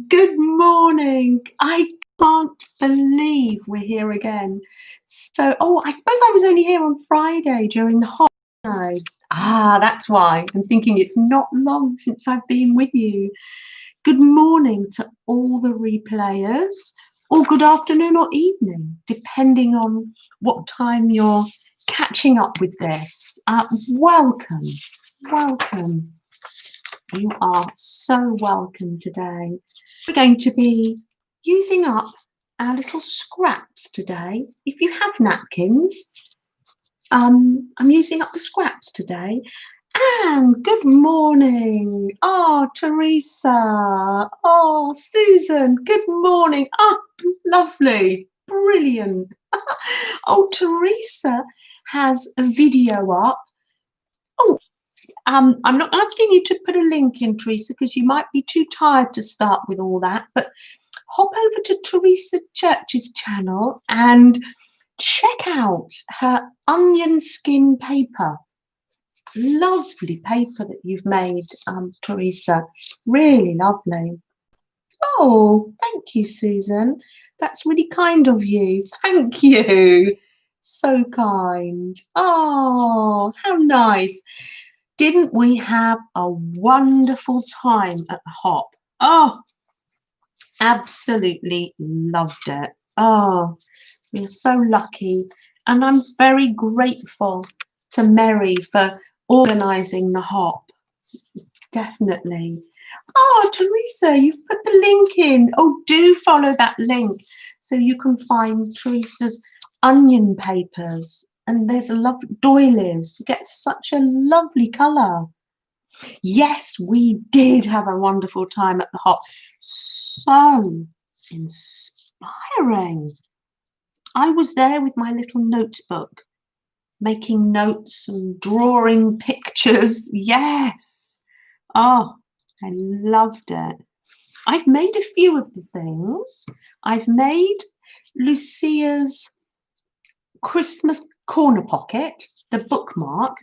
Good morning. I can't believe we're here again. I suppose I was only here on Friday during the holiday. That's why. I'm thinking it's not long since I've been with you. Good morning to all the replayers, or good afternoon or evening, depending on what time you're catching up with this. Welcome. You are so welcome today. We're going to be using up our little scraps today. If you have napkins, I'm using up the scraps today. And good morning. Teresa. Susan, good morning. Lovely. Brilliant. Teresa has a video up. I'm not asking you to put a link in, Teresa, because you might be too tired to start with all that, but hop over to Teresa Church's channel and check out her onion skin paper. Lovely paper that you've made, Teresa. Really lovely. Oh, thank you, Susan. That's really kind of you. Thank you. So kind. Oh, how nice. Didn't we have a wonderful time at the Hop? Oh, absolutely loved it. Oh, we're so lucky. And I'm very grateful to Mary for organising the Hop. Definitely. Teresa, you've put the link in. Do follow that link so you can find Teresa's onion papers. And there's a lovely doilies. You get such a lovely colour. Yes, we did have a wonderful time at the Hop. So inspiring. I was there with my little notebook, making notes and drawing pictures. Yes. I loved it. I've made a few of the things. I've made Lucia's Christmas corner pocket, the bookmark.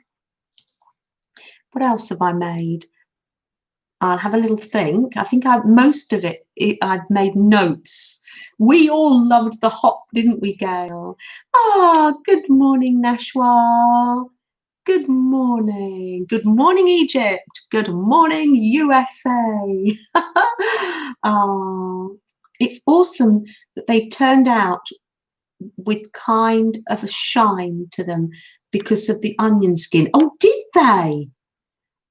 What else have I made? I'll have a little think. I think most of it I've made notes. We all loved the Hop, didn't we, Gail? Good morning, Nashwa. Good morning. Good morning, Egypt. Good morning, USA. It's awesome that they turned out with kind of a shine to them because of the onion skin. Did they?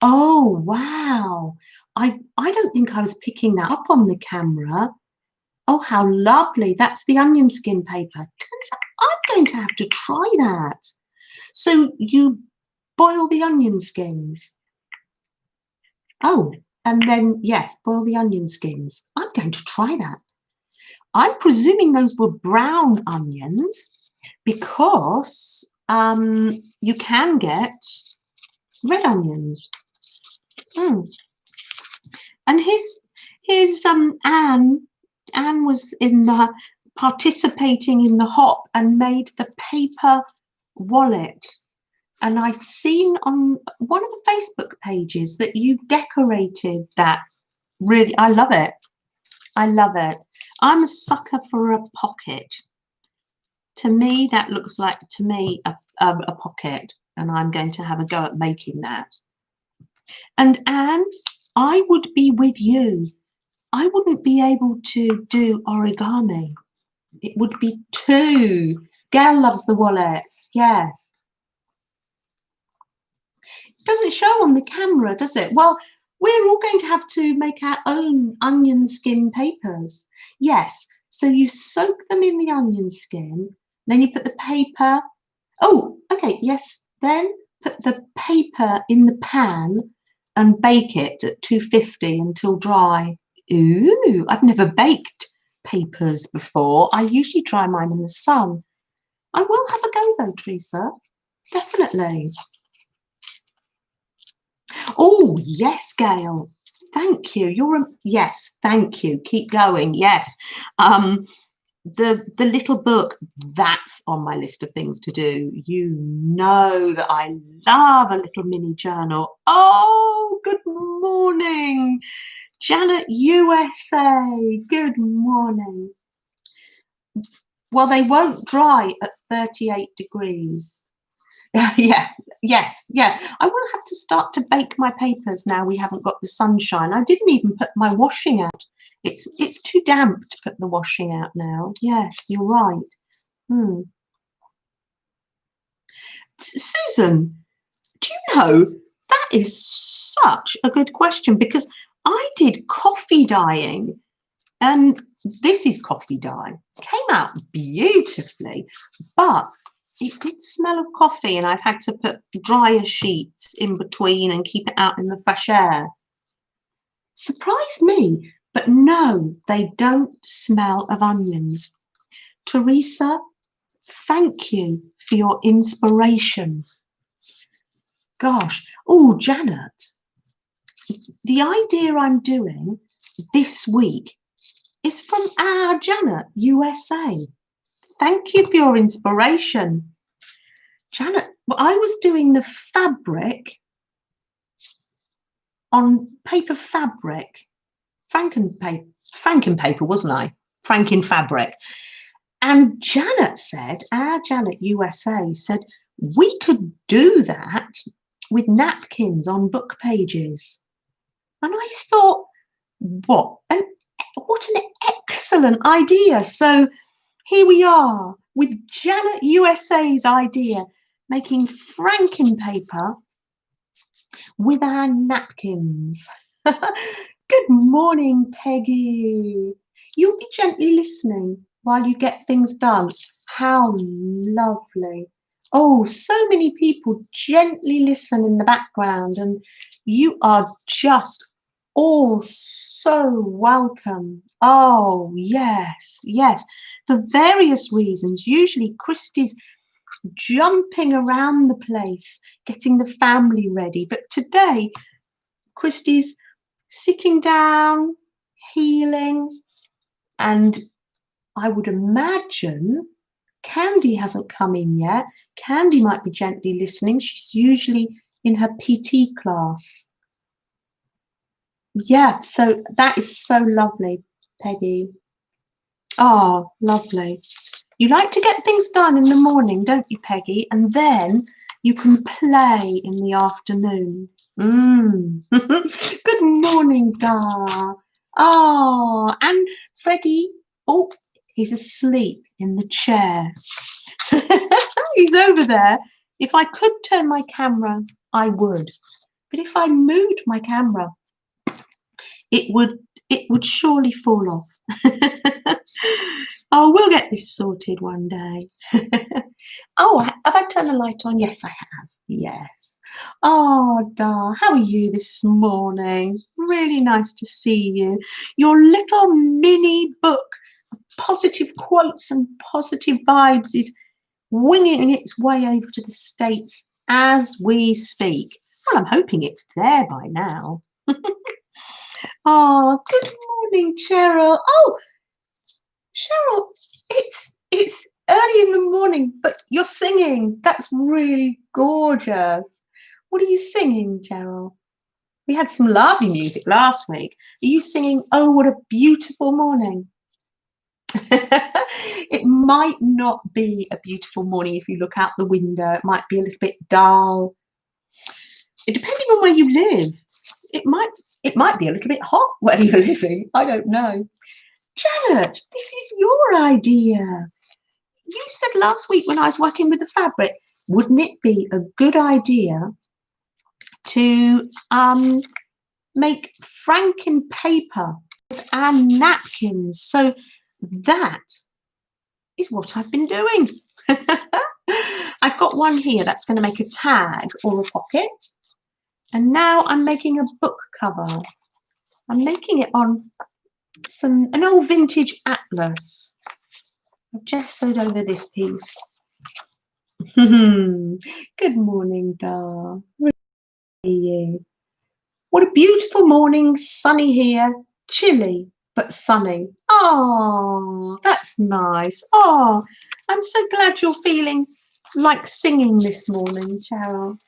Wow. I don't think I was picking that up on the camera. How lovely. That's the onion skin paper. Turns out I'm going to have to try that. So you boil the onion skins. And then, yes, boil the onion skins. I'm going to try that. I'm presuming those were brown onions because you can get red onions. And his Anne was participating in the Hop and made the paper wallet. And I've seen on one of the Facebook pages that you've decorated that. Really, I love it. I love it. I'm a sucker for a pocket. To me, that looks like, a pocket. And I'm going to have a go at making that. And Anne, I would be with you. I wouldn't be able to do origami. It would be too. Gail loves the wallets. Yes. Doesn't show on the camera, does it? Well, we're all going to have to make our own onion skin papers. Yes, so you soak them in the onion skin, then you put the paper. Okay, yes, then put the paper in the pan and bake it at 250 until dry. Ooh, I've never baked papers before. I usually try mine in the sun. I will have a go though, Teresa. Definitely. Yes, Gail. Thank you. Yes, thank you. Keep going. Yes. The little book, that's on my list of things to do. You know that I love a little mini journal. Good morning, Janet, USA, good morning. Well, they won't dry at 38 degrees. Yeah, yes, yeah. I will have to start to bake my papers now we haven't got the sunshine. I didn't even put my washing out. It's too damp to put the washing out now. Yes, you're right. Susan, do you know, that is such a good question because I did coffee dyeing and this is coffee dye. Came out beautifully, but it did smell of coffee and I've had to put dryer sheets in between and keep it out in the fresh air. Surprised me, but no, they don't smell of onions. Teresa, thank you for your inspiration. Gosh, oh, Janet, the idea I'm doing this week is from our Janet, USA. Thank you for your inspiration. Janet, well, I was doing the fabric on paper fabric, frankenpaper, wasn't I? Franken fabric. And Janet said, our Janet USA said, we could do that with napkins on book pages. And I thought, what an excellent idea. So here we are with Janet USA's idea, making frankenpaper with our napkins. Good morning, Peggy. You'll be gently listening while you get things done. How lovely. Oh, so many people gently listen in the background, and you are just all so welcome. Oh, yes, yes, for various reasons. Usually Christy's jumping around the place, getting the family ready. But today, Christy's sitting down, healing, and I would imagine Candy hasn't come in yet. Candy might be gently listening. She's usually in her PT class. Yeah, so that is so lovely, Peggy. Oh, lovely. You like to get things done in the morning, don't you, Peggy? And then you can play in the afternoon. Good morning, Da. Oh, and Freddie, oh, he's asleep in the chair. He's over there. If I could turn my camera, I would. But if I moved my camera, it would surely fall off. Oh, we'll get this sorted one day. Oh, have I turned the light on? Yes, I have. Yes. Oh, Da, how are you this morning? Really nice to see you. Your little mini book, Positive Quotes and Positive Vibes, is winging its way over to the States as we speak. Well, I'm hoping it's there by now. Oh, good morning, Cheryl. Oh, Cheryl, it's early in the morning, but you're singing. That's really gorgeous. What are you singing, Cheryl? We had some lovely music last week. Are you singing Oh, What a Beautiful Morning? It might not be a beautiful morning if you look out the window. It might be a little bit dull. Depending on where you live, it might be a little bit hot where you're living. I don't know. Janet, this is your idea. You said last week when I was working with the fabric, wouldn't it be a good idea to make frankenpaper with our napkins? So that is what I've been doing. I've got one here that's going to make a tag or a pocket. And now I'm making a book cover. I'm making it on an old vintage atlas. I've just sewed over this piece. Good morning, Da. What a beautiful morning, sunny here, chilly but sunny. Oh, that's nice. Oh, I'm so glad you're feeling like singing this morning, Cheryl.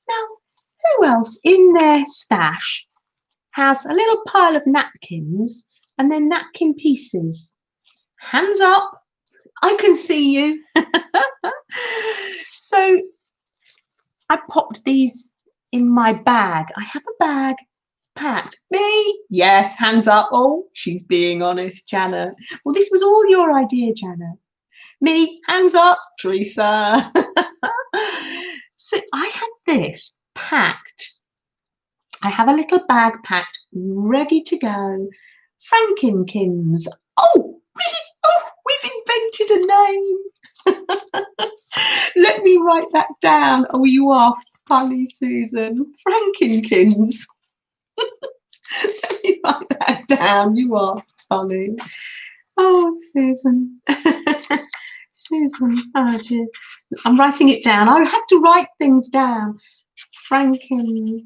Now, who else in their stash has a little pile of napkins and then napkin pieces. Hands up, I can see you. So I popped these in my bag. I have a bag packed. Me? Yes, hands up. Oh, she's being honest, Janet. Well, this was all your idea, Janet. Me, hands up, Teresa. So I had this packed. I have a little bag packed, ready to go. Frankenkins. Oh, we've invented a name. Let me write that down. Oh, you are funny, Susan. Frankenkins. Let me write that down. You are funny. Oh, Susan. Susan. Oh, dear. I'm writing it down. I have to write things down. Frankenkins.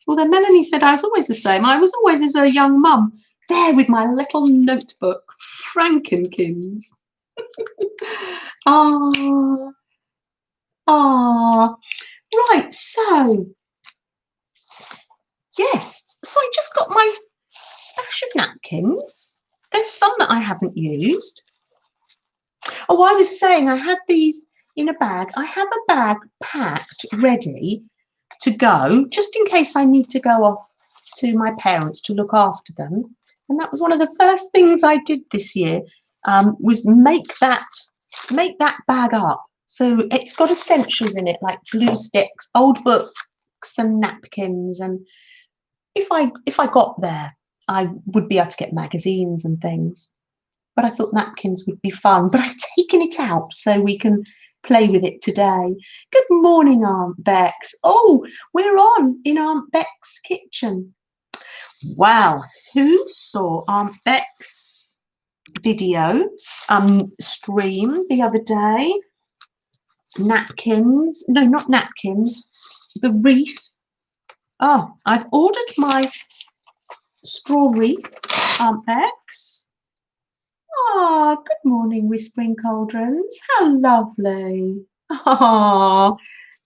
Although Melanie said I was always the same. I was always as a young mum, there with my little notebook. Frankenkins. Ah, ah. Right, so, yes. So I just got my stash of napkins. There's some that I haven't used. Oh, I was saying I had these in a bag. I have a bag packed, ready to go, just in case I need to go off to my parents to look after them. And that was one of the first things I did this year, was make that bag up. So it's got essentials in it, like glue sticks, old books and napkins. And if I got there, I would be able to get magazines and things. But I thought napkins would be fun. But I've taken it out so we can play with it today. Good morning, Aunt Bex. Oh, we're on in Aunt Beck's kitchen. Wow, who saw Aunt Beck's video stream the other day? Napkins. No, not napkins. The wreath. Oh, I've ordered my straw wreath, Aunt Bex. Ah, good morning, Whispering Cauldrons. How lovely. Ah,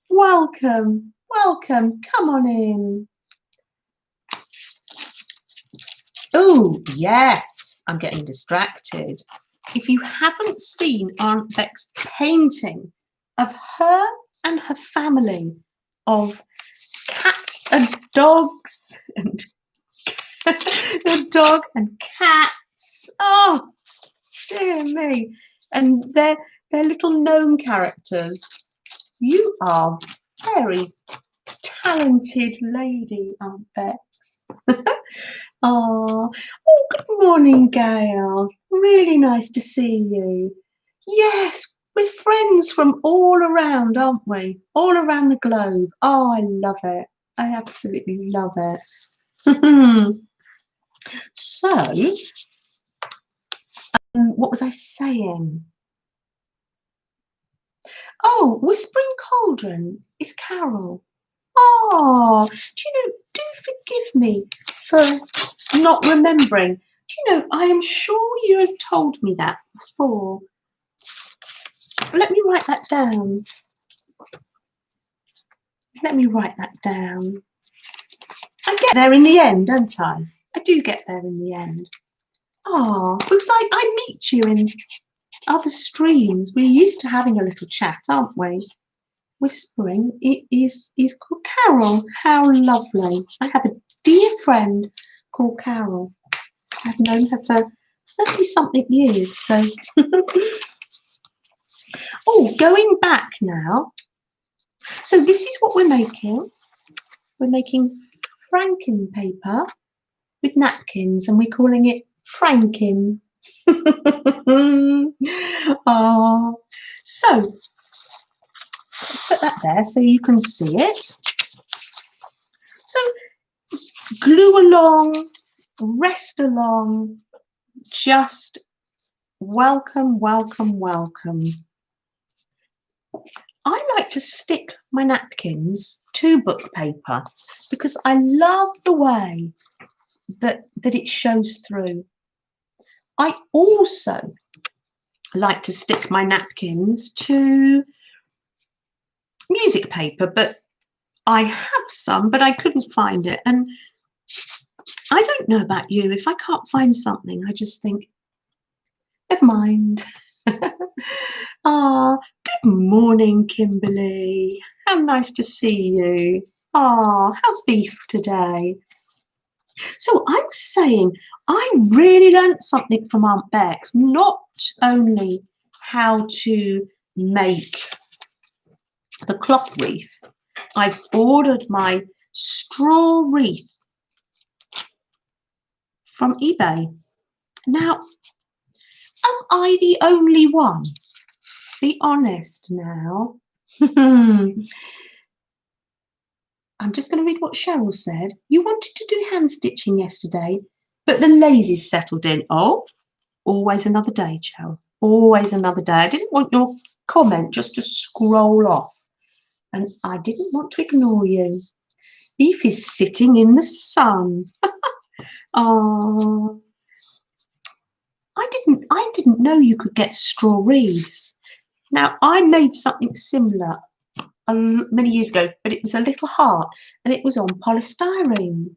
welcome, welcome. Come on in. Oh, yes, I'm getting distracted. If you haven't seen Aunt Beck's painting of her and her family of cats and dogs and the dog and cats. Oh, dear me. And they're little gnome characters. You are very talented lady, Aunt Bex. Oh, good morning, Gail. Really nice to see you. Yes, we're friends from all around, aren't we? All around the globe. Oh, I love it. I absolutely love it. So, what was I saying? Oh, Whispering Cauldron is Carol. Oh, do forgive me for not remembering. Do you know, I am sure you have told me that before. Let me write that down. Let me write that down. I get there in the end, don't I? I do get there in the end. Oh, because I meet you in other streams. We're used to having a little chat, aren't we? Whispering is called Carol. How lovely. I have a dear friend called Carol. I've known her for 30-something years. So, oh, going back now. So this is what we're making. We're making frankenpaper with napkins, and we're calling it Franken. Oh, so let's put that there so you can see it. So glue along, rest along, just welcome, welcome, welcome. I like to stick my napkins to book paper because I love the way that it shows through. I also like to stick my napkins to music paper, but I have some, but I couldn't find it. And I don't know about you. If I can't find something, I just think, never mind. Ah, good morning, Kimberly. How nice to see you. Ah, how's beef today? So I was saying, I really learnt something from Aunt Bex, not only how to make the cloth wreath. I've ordered my straw wreath from eBay. Now, am I the only one? Be honest now. I'm just going to read what Cheryl said. You wanted to do hand stitching yesterday, but the lazy's settled in. Oh, always another day, Cheryl. Always another day. I didn't want your comment just to scroll off, and I didn't want to ignore you. Beef is sitting in the sun. Oh, I didn't know you could get straw wreaths. Now, I made something similar many years ago, but it was a little heart and it was on polystyrene.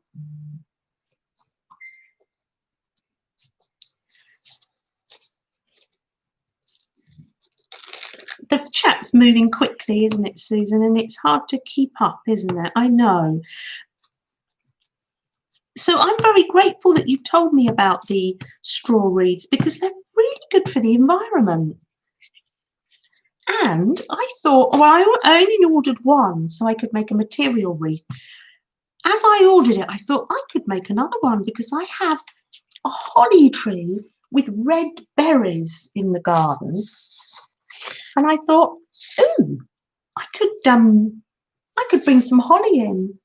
The chat's moving quickly, isn't it, Susan? And it's hard to keep up, isn't it? I know. So I'm very grateful that you told me about the straw wreaths because they're really good for the environment. And I thought, well, I only ordered one so I could make a material wreath. As I ordered it, I thought I could make another one because I have a holly tree with red berries in the garden. And I thought, ooh, I could bring some holly in.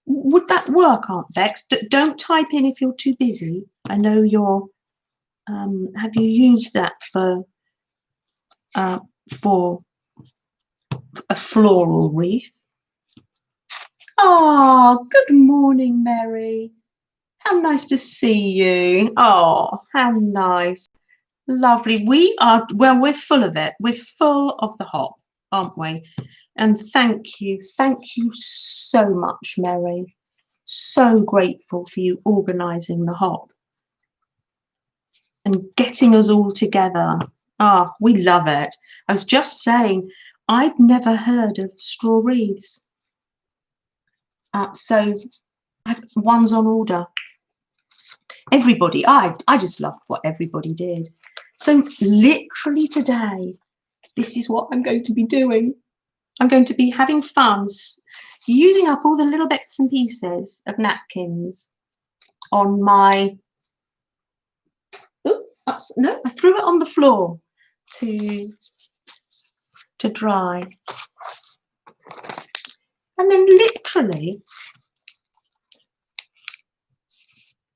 Would that work, Aunt Bex? Don't type in if you're too busy. I know you're. Have you used that for a floral wreath? Oh, good morning, Mary. How nice to see you. Oh, how nice. Lovely. Well, we're full of it. We're full of the hop, aren't we? And thank you so much, Mary. So grateful for you organising the hop and getting us all together. Ah, we love it. I was just saying, I'd never heard of straw wreaths. So one's on order. Everybody, I just loved what everybody did. So literally today, this is what I'm going to be doing. I'm going to be having fun, using up all the little bits and pieces of napkins on my, no, I threw it on the floor to dry. And then literally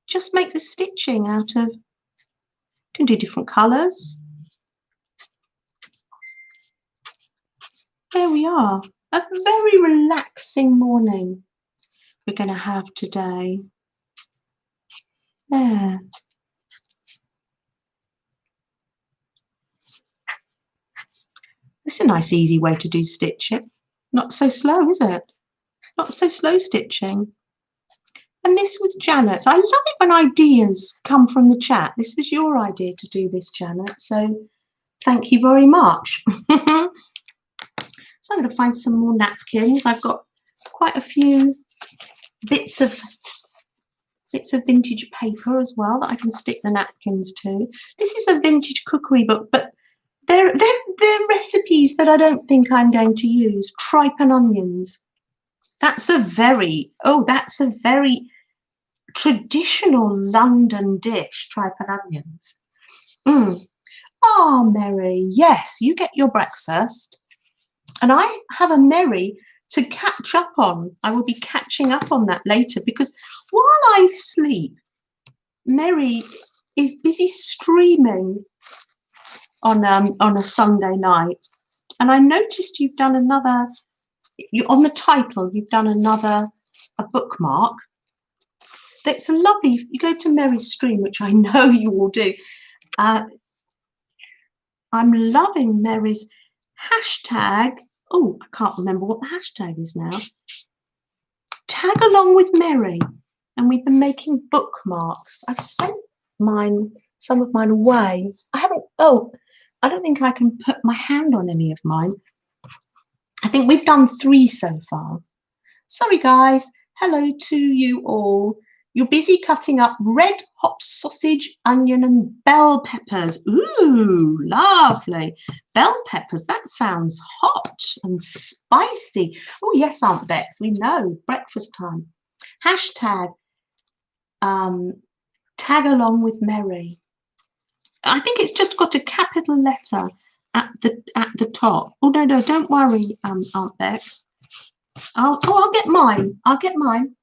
just make the stitching out of, you can do different colours. There we are. A very relaxing morning we're going to have today. There. It's a nice easy way to do stitching. Not so slow, is it? Not so slow stitching. And this was Janet's. I love it when ideas come from the chat. This was your idea to do this, Janet. So thank you very much. So I'm going to find some more napkins. I've got quite a few bits of vintage paper as well that I can stick the napkins to. This is a vintage cookery book, but they're recipes that I don't think I'm going to use. Tripe and onions. That's a very traditional London dish, tripe and onions. Oh, Mary, yes, you get your breakfast. And I have a Mary to catch up on. I will be catching up on that later because while I sleep, Mary is busy streaming on a Sunday night. And I noticed you've done another, on the title, you've done a bookmark. That's lovely. You go to Mary's stream, which I know you will do. I'm loving Mary's hashtag Oh, I can't remember what the hashtag is now. Tag along with Mary. And we've been making bookmarks. I've sent some of mine away. I haven't, oh, I don't think I can put my hand on any of mine. I think we've done 3 so far. Sorry, guys. Hello to you all. You're busy cutting up red hot sausage, onion, and bell peppers. Ooh, lovely. Bell peppers, that sounds hot and spicy. Oh, yes, Aunt Bex, we know. Breakfast time. Hashtag tag along with Mary. I think it's just got a capital letter at the top. Oh, no, don't worry, Aunt Bex. I'll get mine. I'll get mine.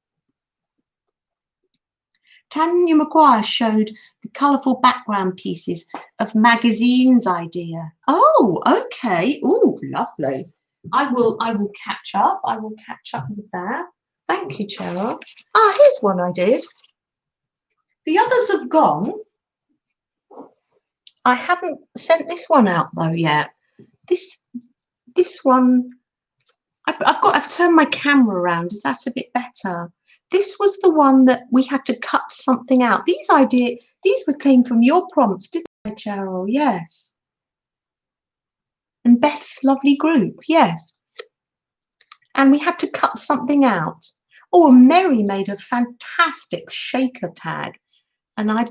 Tanya Maguire showed the colourful background pieces of magazines idea. Oh, okay. Oh, lovely. I will catch up. I will catch up with that. Thank you, Cheryl. Ah, here's one I did. The others have gone. I haven't sent this one out though yet. This one, I've turned my camera around. Is that a bit better? This was the one that we had to cut something out. These came from your prompts, didn't they, Cheryl? Yes. And Beth's lovely group, yes. And we had to cut something out. Oh, Mary made a fantastic shaker tag. And I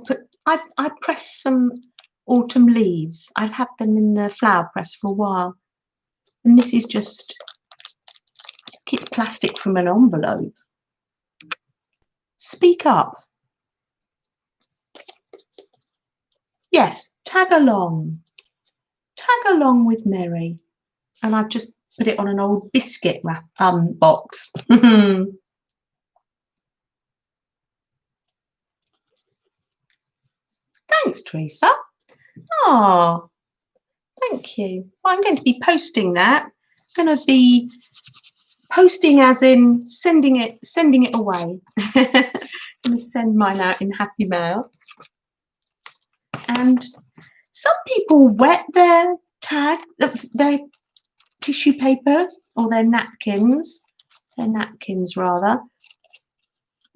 pressed some autumn leaves. I've had them in the flower press for a while. And this is just, it's plastic from an envelope. Speak up. Yes, tag along. Tag along with Mary. And I've just put it on an old biscuit wrap box. Thanks, Teresa. Oh, thank you. Well, I'm going to be posting that. I'm going to be posting as in sending it away. I'm going to send mine out in Happy Mail. And some people wet their tissue paper or their napkins rather,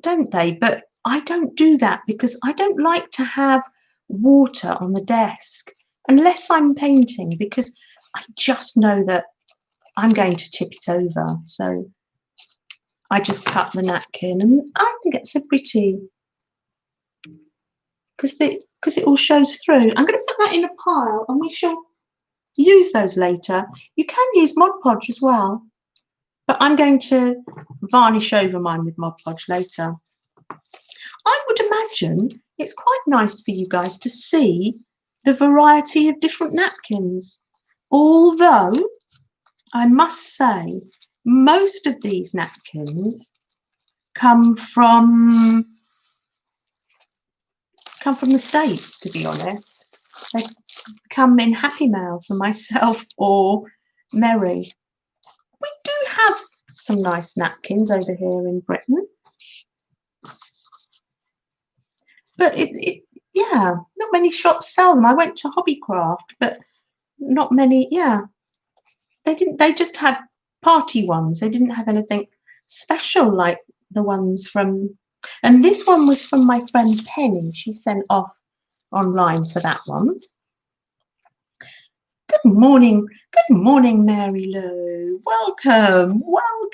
don't they? But I don't do that because I don't like to have water on the desk unless I'm painting, because I just know that I'm going to tip it over. So I just cut the napkin, and I think it's a pretty, because it all shows through. I'm going to put that in a pile and we shall use those later. You can use Mod Podge as well, but I'm going to varnish over mine with Mod Podge later. I would imagine it's quite nice for you guys to see the variety of different napkins, although I must say most of these napkins come from the States, to be honest. They come in Happy Mail for myself or Mary. We do have some nice napkins over here in Britain, but yeah, not many shops sell them. I went to Hobbycraft, but not many. Yeah, they just had party ones. They didn't have anything special like the ones from, and this one was from my friend Penny. She sent off online for that one. Good morning, Mary Lou. Welcome.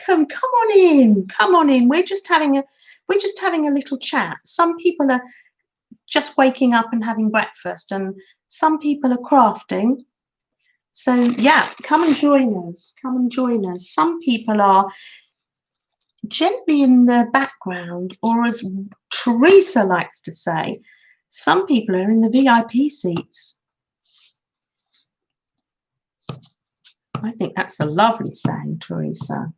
Come on in. We're just having a little chat. Some people are just waking up and having breakfast, and some people are crafting. So yeah, come and join us. Some people are gently in the background, or as Teresa likes to say, some people are in the VIP seats. I think that's a lovely saying, Teresa.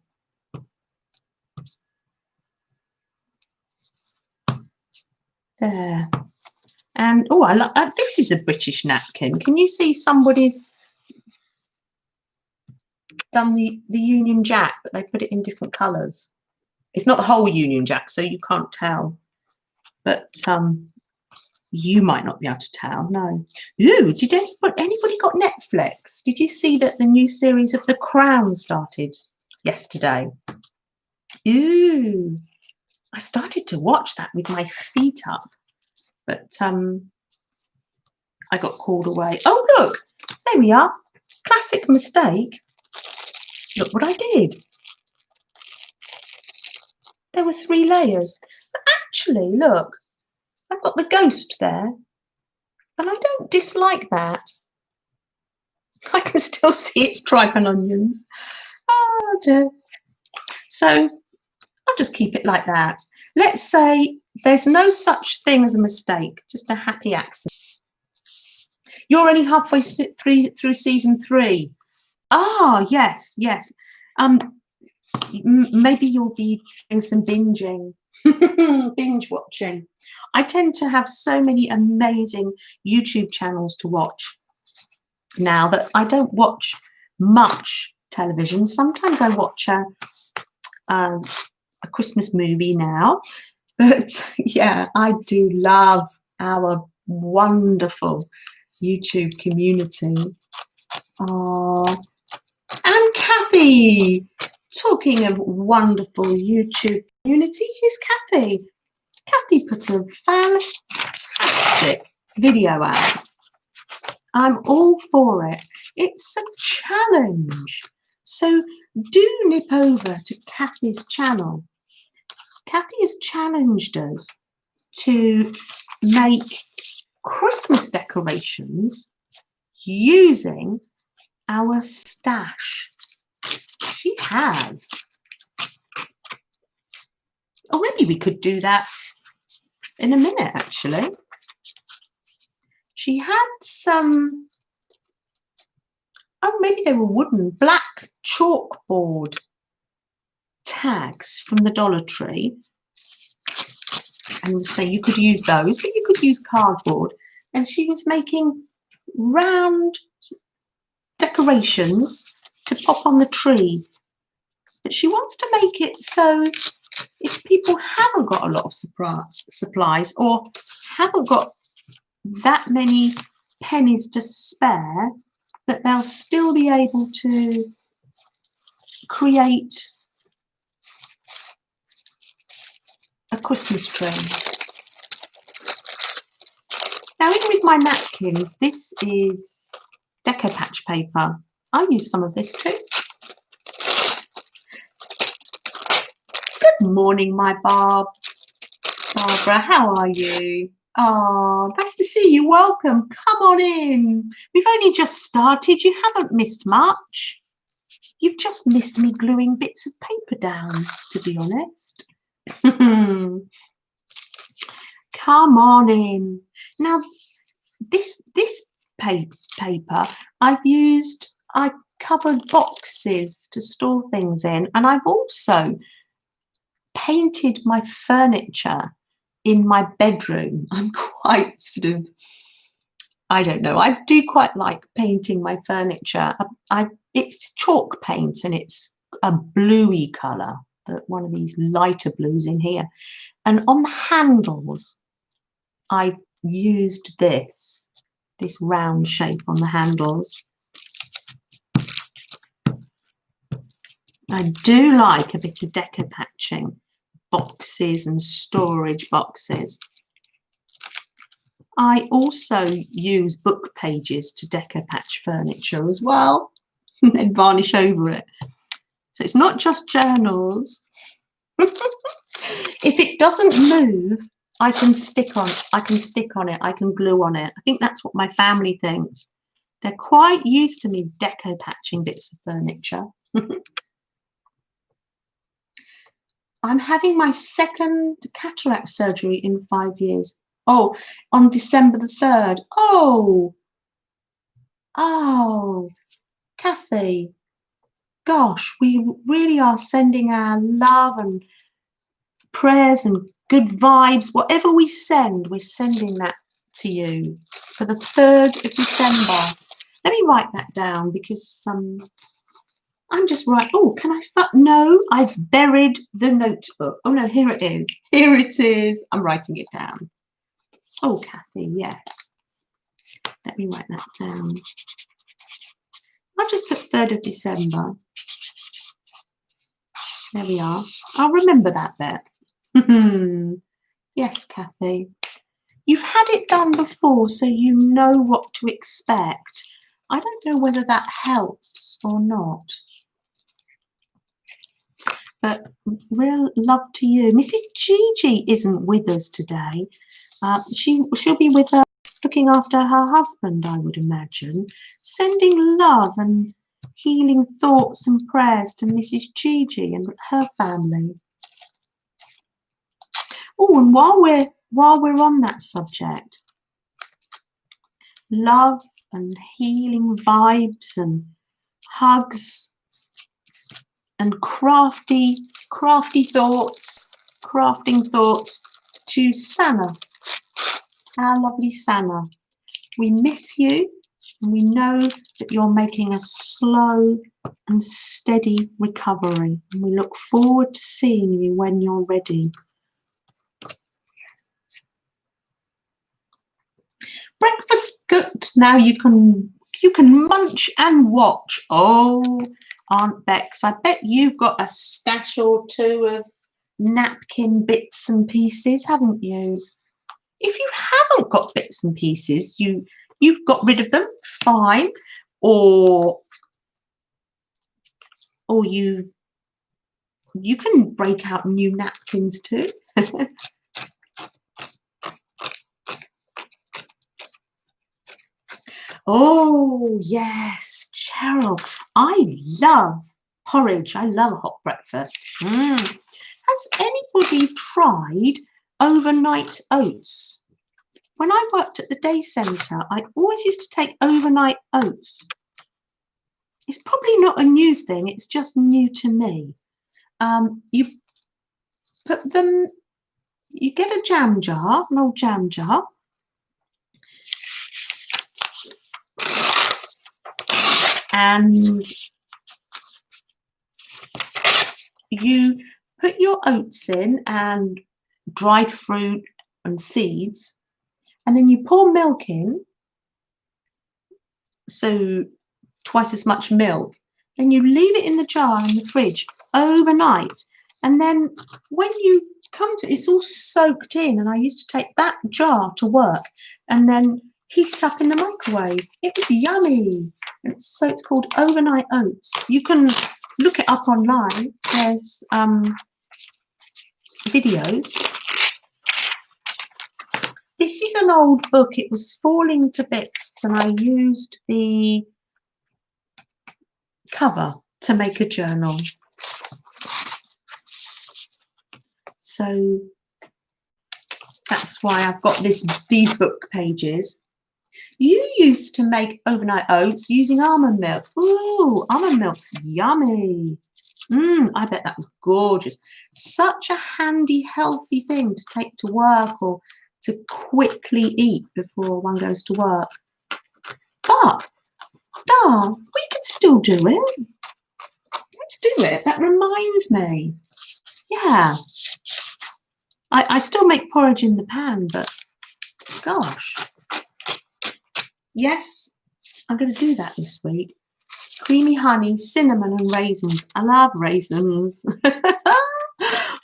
There. And oh, I love this is a British napkin. Can you see somebody's done the Union Jack, but they put it in different colours? It's not the whole Union Jack, so you can't tell. But You might not be able to tell, no. Ooh, did anybody got Netflix? Did you see that the new series of The Crown started yesterday? Ooh, I started to watch that with my feet up, but I got called away. Oh, look, there we are. Classic mistake. Look what I did. There were 3 layers. But actually, look, I've got the ghost there. And I don't dislike that. I can still see its tripe and onions. Oh dear. So I'll just keep it like that. Let's say there's no such thing as a mistake, just a happy accident. You're only halfway through season 3. Ah, yes, yes. Maybe you'll be doing some binging, binge watching. I tend to have so many amazing YouTube channels to watch now that I don't watch much television. Sometimes I watch a Christmas movie now, but yeah, I do love our wonderful YouTube community. Oh, and Kathy, talking of wonderful YouTube community, here's Kathy. Kathy put a fantastic video out. I'm all for it. It's a challenge. So do nip over to Kathy's channel. Kathy has challenged us to make Christmas decorations using our stash. She has. Or maybe we could do that in a minute, actually. She had some, oh, maybe they were wooden, black chalkboard tags from the Dollar Tree. And so you could use those, but you could use cardboard. And she was making round decorations to pop on the tree. But she wants to make it so if people haven't got a lot of supplies or haven't got that many pennies to spare, that they'll still be able to create a Christmas tree. Now, in with my napkins, this is Deco Patch paper. I use some of this too. Good morning, my Barbara. How are you? Oh, nice to see you. Welcome. Come on in. We've only just started. You haven't missed much. You've just missed me gluing bits of paper down, to be honest. Come on in. Now, this paper I covered boxes to store things in, and I've also painted my furniture in my bedroom. I'm quite sort of, I don't know, I do quite like painting my furniture. It's chalk paint and it's a bluey colour, one of these lighter blues in here. And on the handles, I've used this round shape on the handles. I do like a bit of deco patching, boxes and storage boxes. I also use book pages to deco patch furniture as well, and then varnish over it. So it's not just journals. If it doesn't move, I can stick on it, I can glue on it. I think that's what my family thinks. They're quite used to me deco patching bits of furniture. I'm having my second cataract surgery in 5 years. Oh, on December the 3rd. Oh, Kathy. Gosh, we really are sending our love and prayers and good vibes. Whatever we send, we're sending that to you for the 3rd of December. Let me write that down because I'm just right. Oh, can I? No, I've buried the notebook. Oh no, here it is. Here it is. I'm writing it down. Oh, Kathy, yes. Let me write that down. I'll just put 3rd of December. There we are. I'll remember that bit. Yes, Kathy. You've had it done before, so you know what to expect. I don't know whether that helps or not. But real love to you. Mrs. Gigi isn't with us today. She'll be with us looking after her husband, I would imagine. Sending love and healing thoughts and prayers to Mrs. Gigi and her family. Oh, and while we're on that subject, love and healing vibes and hugs and crafting thoughts to Sana, our lovely Sana. We miss you, and we know that you're making a slow and steady recovery, and we look forward to seeing you when you're ready. Breakfast good. Now you can munch and watch. Oh, Aunt Bex, I bet you've got a stash or two of napkin bits and pieces, haven't you? If you haven't got bits and pieces, you've got rid of them, fine. Or you can break out new napkins too. Oh yes, Cheryl, I love porridge. I love a hot breakfast. Has anybody tried overnight oats? When I worked at the day centre, I always used to take overnight oats. It's probably not a new thing, it's just new to me. You put them, you get a jam jar, an old jam jar, and you put your oats in and dried fruit and seeds, and then you pour milk in, so twice as much milk. Then you leave it in the jar in the fridge overnight, and then when you come to it's all soaked in, and I used to take that jar to work and then heat it up in the microwave. It was yummy. So it's called overnight oats. You can look it up online. There's videos. This is an old book. It was falling to bits, and I used the cover to make a journal. So that's why I've got these book pages. You used to make overnight oats using almond milk. Ooh, almond milk's yummy. I bet that was gorgeous. Such a handy, healthy thing to take to work or to quickly eat before one goes to work. But, we could still do it. Let's do it. That reminds me. Yeah. I still make porridge in the pan, but gosh. Yes, I'm going to do that this week. Creamy honey, cinnamon and raisins. I love raisins.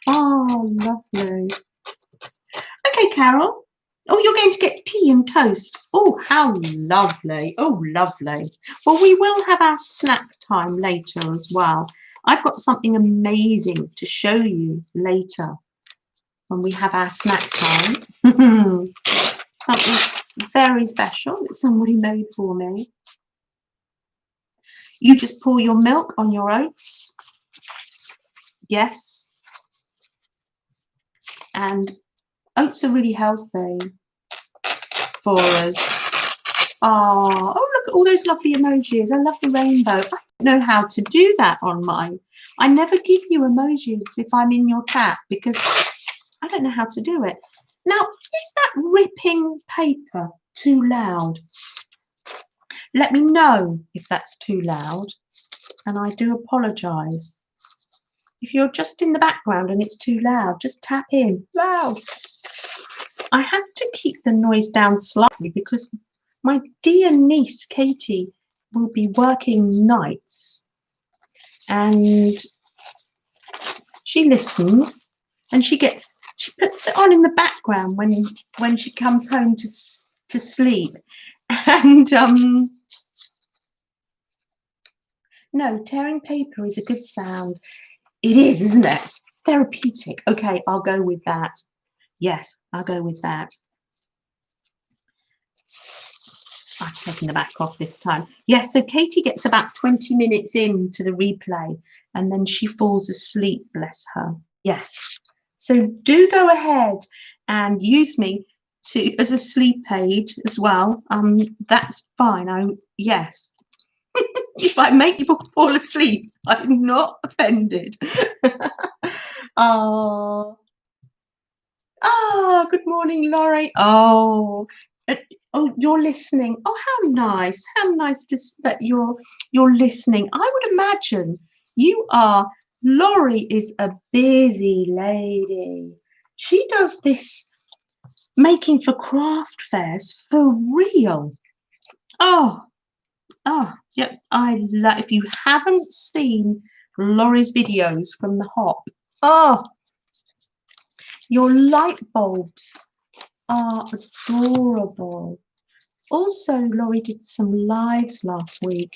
Oh, lovely. Okay, Carol. Oh, you're going to get tea and toast. Oh, how lovely. Oh, lovely. Well, we will have our snack time later as well. I've got something amazing to show you later when we have our snack time. Something very special that somebody made for me. You just pour your milk on your oats. Yes. And oats are really healthy for us. Oh, look at all those lovely emojis. I love the rainbow. I don't know how to do that on mine. I never give you emojis if I'm in your chat because I don't know how to do it. Now, is that ripping paper too loud? Let me know if that's too loud, and I do apologise. If you're just in the background and it's too loud, just tap in loud. I have to keep the noise down slightly because my dear niece Katie will be working nights, and she listens, and she puts it on in the background when she comes home to sleep. And no, tearing paper is a good sound. It is, isn't it? It's therapeutic. Okay, I'll go with that. Yes, I'll go with that. I've taken the back off this time. Yes, so Katie gets about 20 minutes into the replay and then she falls asleep, bless her. Yes. So do go ahead and use me as a sleep aid as well. That's fine. Yes. If I make you fall asleep, I'm not offended. Oh. Ah, good morning, Laurie. Oh, you're listening. Oh, how nice! How nice that you're listening. I would imagine you are. Laurie is a busy lady. She does this making for craft fairs for real. Oh, yeah. I love. If you haven't seen Laurie's videos from the hop, oh, your light bulbs are adorable. Also, Laurie did some lives last week,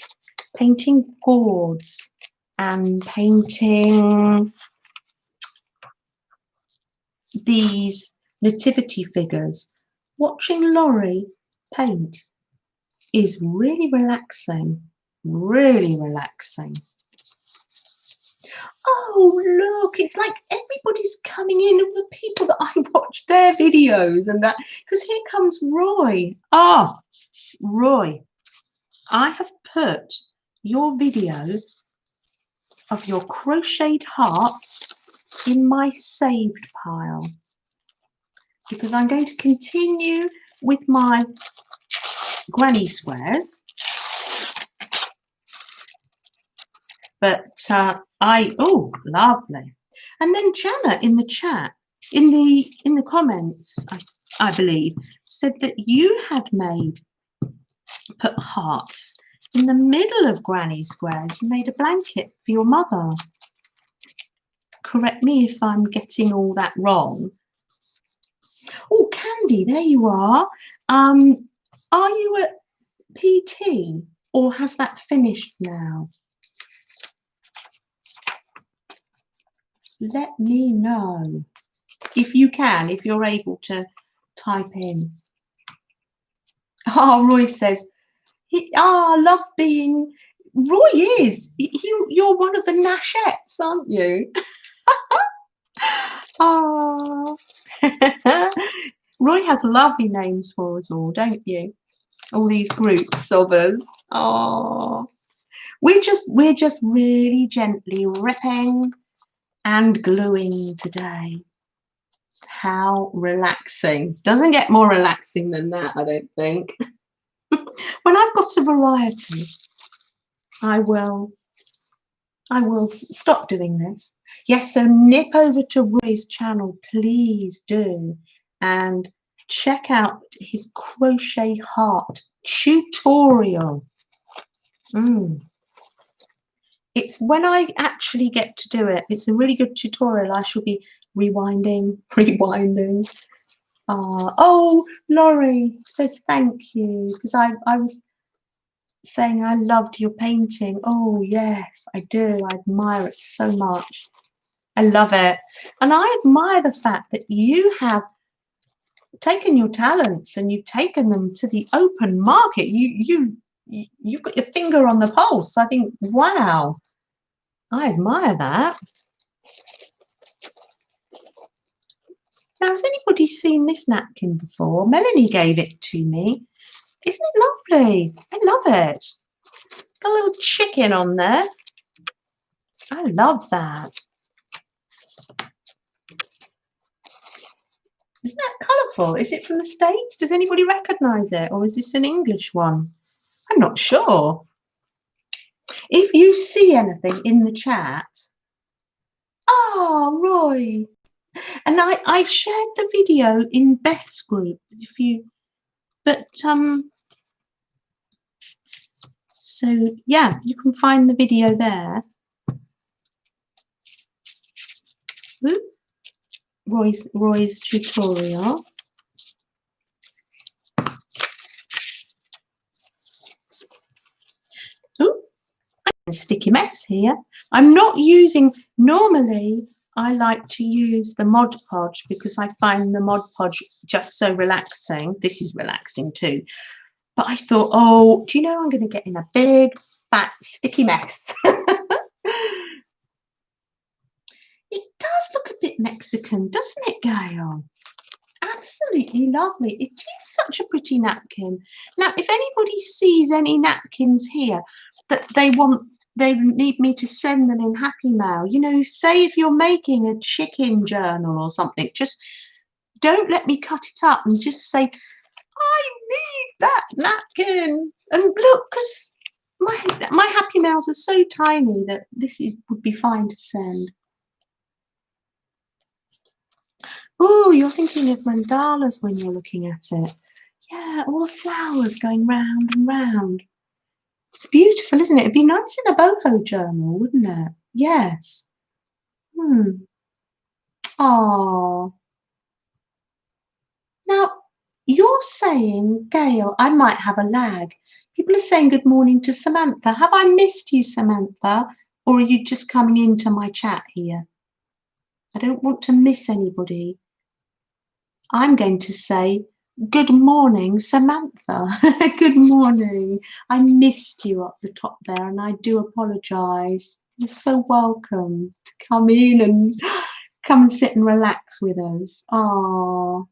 painting gourds and painting these nativity figures. Watching Laurie paint is really relaxing, really relaxing. Oh, look, it's like everybody's coming in of the people that I watched their videos and that, because here comes Roy. Ah, Roy, I have put your video of your crocheted hearts in my saved pile because I'm going to continue with my granny squares. But oh, lovely. And then Jana in the chat, in the comments, I believe, said that you had put hearts in the middle of granny squares. You made a blanket for your mother. Correct me if I'm getting all that wrong. Oh, Candy, there you are. Are you at PT or has that finished now? Let me know if you can, if you're able to type in. Oh, Roy says, I love being, Roy is, you're one of the Nashettes, aren't you? Oh. Roy has lovely names for us all, don't you? All these groups of us. Oh. We're just really gently ripping and gluing today. How relaxing. Doesn't get more relaxing than that, I don't think. When I've got a variety, I will stop doing this. Yes, so nip over to Roy's channel, please do, and check out his crochet heart tutorial. It's when I actually get to do it. It's a really good tutorial. I shall be rewinding. Oh, Laurie says thank you because I was saying I loved your painting. Oh yes, I do. I admire it so much. I love it, and I admire the fact that you have taken your talents and you've taken them to the open market. You've got your finger on the pulse. I think, wow, I admire that. Now, has anybody seen this napkin before? Melanie gave it to me. Isn't it lovely? I love it. Got a little chicken on there. I love that. Isn't that colourful? Is it from the States? Does anybody recognise it? Or is this an English one? I'm not sure. If you see anything in the chat, oh, Roy. And I shared the video in Beth's group. If you, but so yeah, you can find the video there. Ooh, Roy's tutorial. Ooh, a sticky mess here. I'm not using, normally I like to use the Mod Podge because I find the Mod Podge just so relaxing. This is relaxing too. But I thought, oh, do you know I'm going to get in a big, fat, sticky mess. It does look a bit Mexican, doesn't it, Gail? Absolutely lovely. It is such a pretty napkin. Now, if anybody sees any napkins here that they need me to send them in Happy Mail, you know, say if you're making a chicken journal or something, just don't let me cut it up and just say, I need that napkin. And look, because my Happy Mails are so tiny that this would be fine to send. Oh, you're thinking of mandalas when you're looking at it. Yeah, all the flowers going round and round. It's beautiful, isn't it? It'd be nice in a boho journal, wouldn't it? Yes. Oh. Now, you're saying, Gail, I might have a lag. People are saying good morning to Samantha. Have I missed you, Samantha? Or are you just coming into my chat here? I don't want to miss anybody. I'm going to say, good morning, Samantha. Good morning. I missed you up the top there and I do apologise. You're so welcome to come in and come and sit and relax with us. Oh,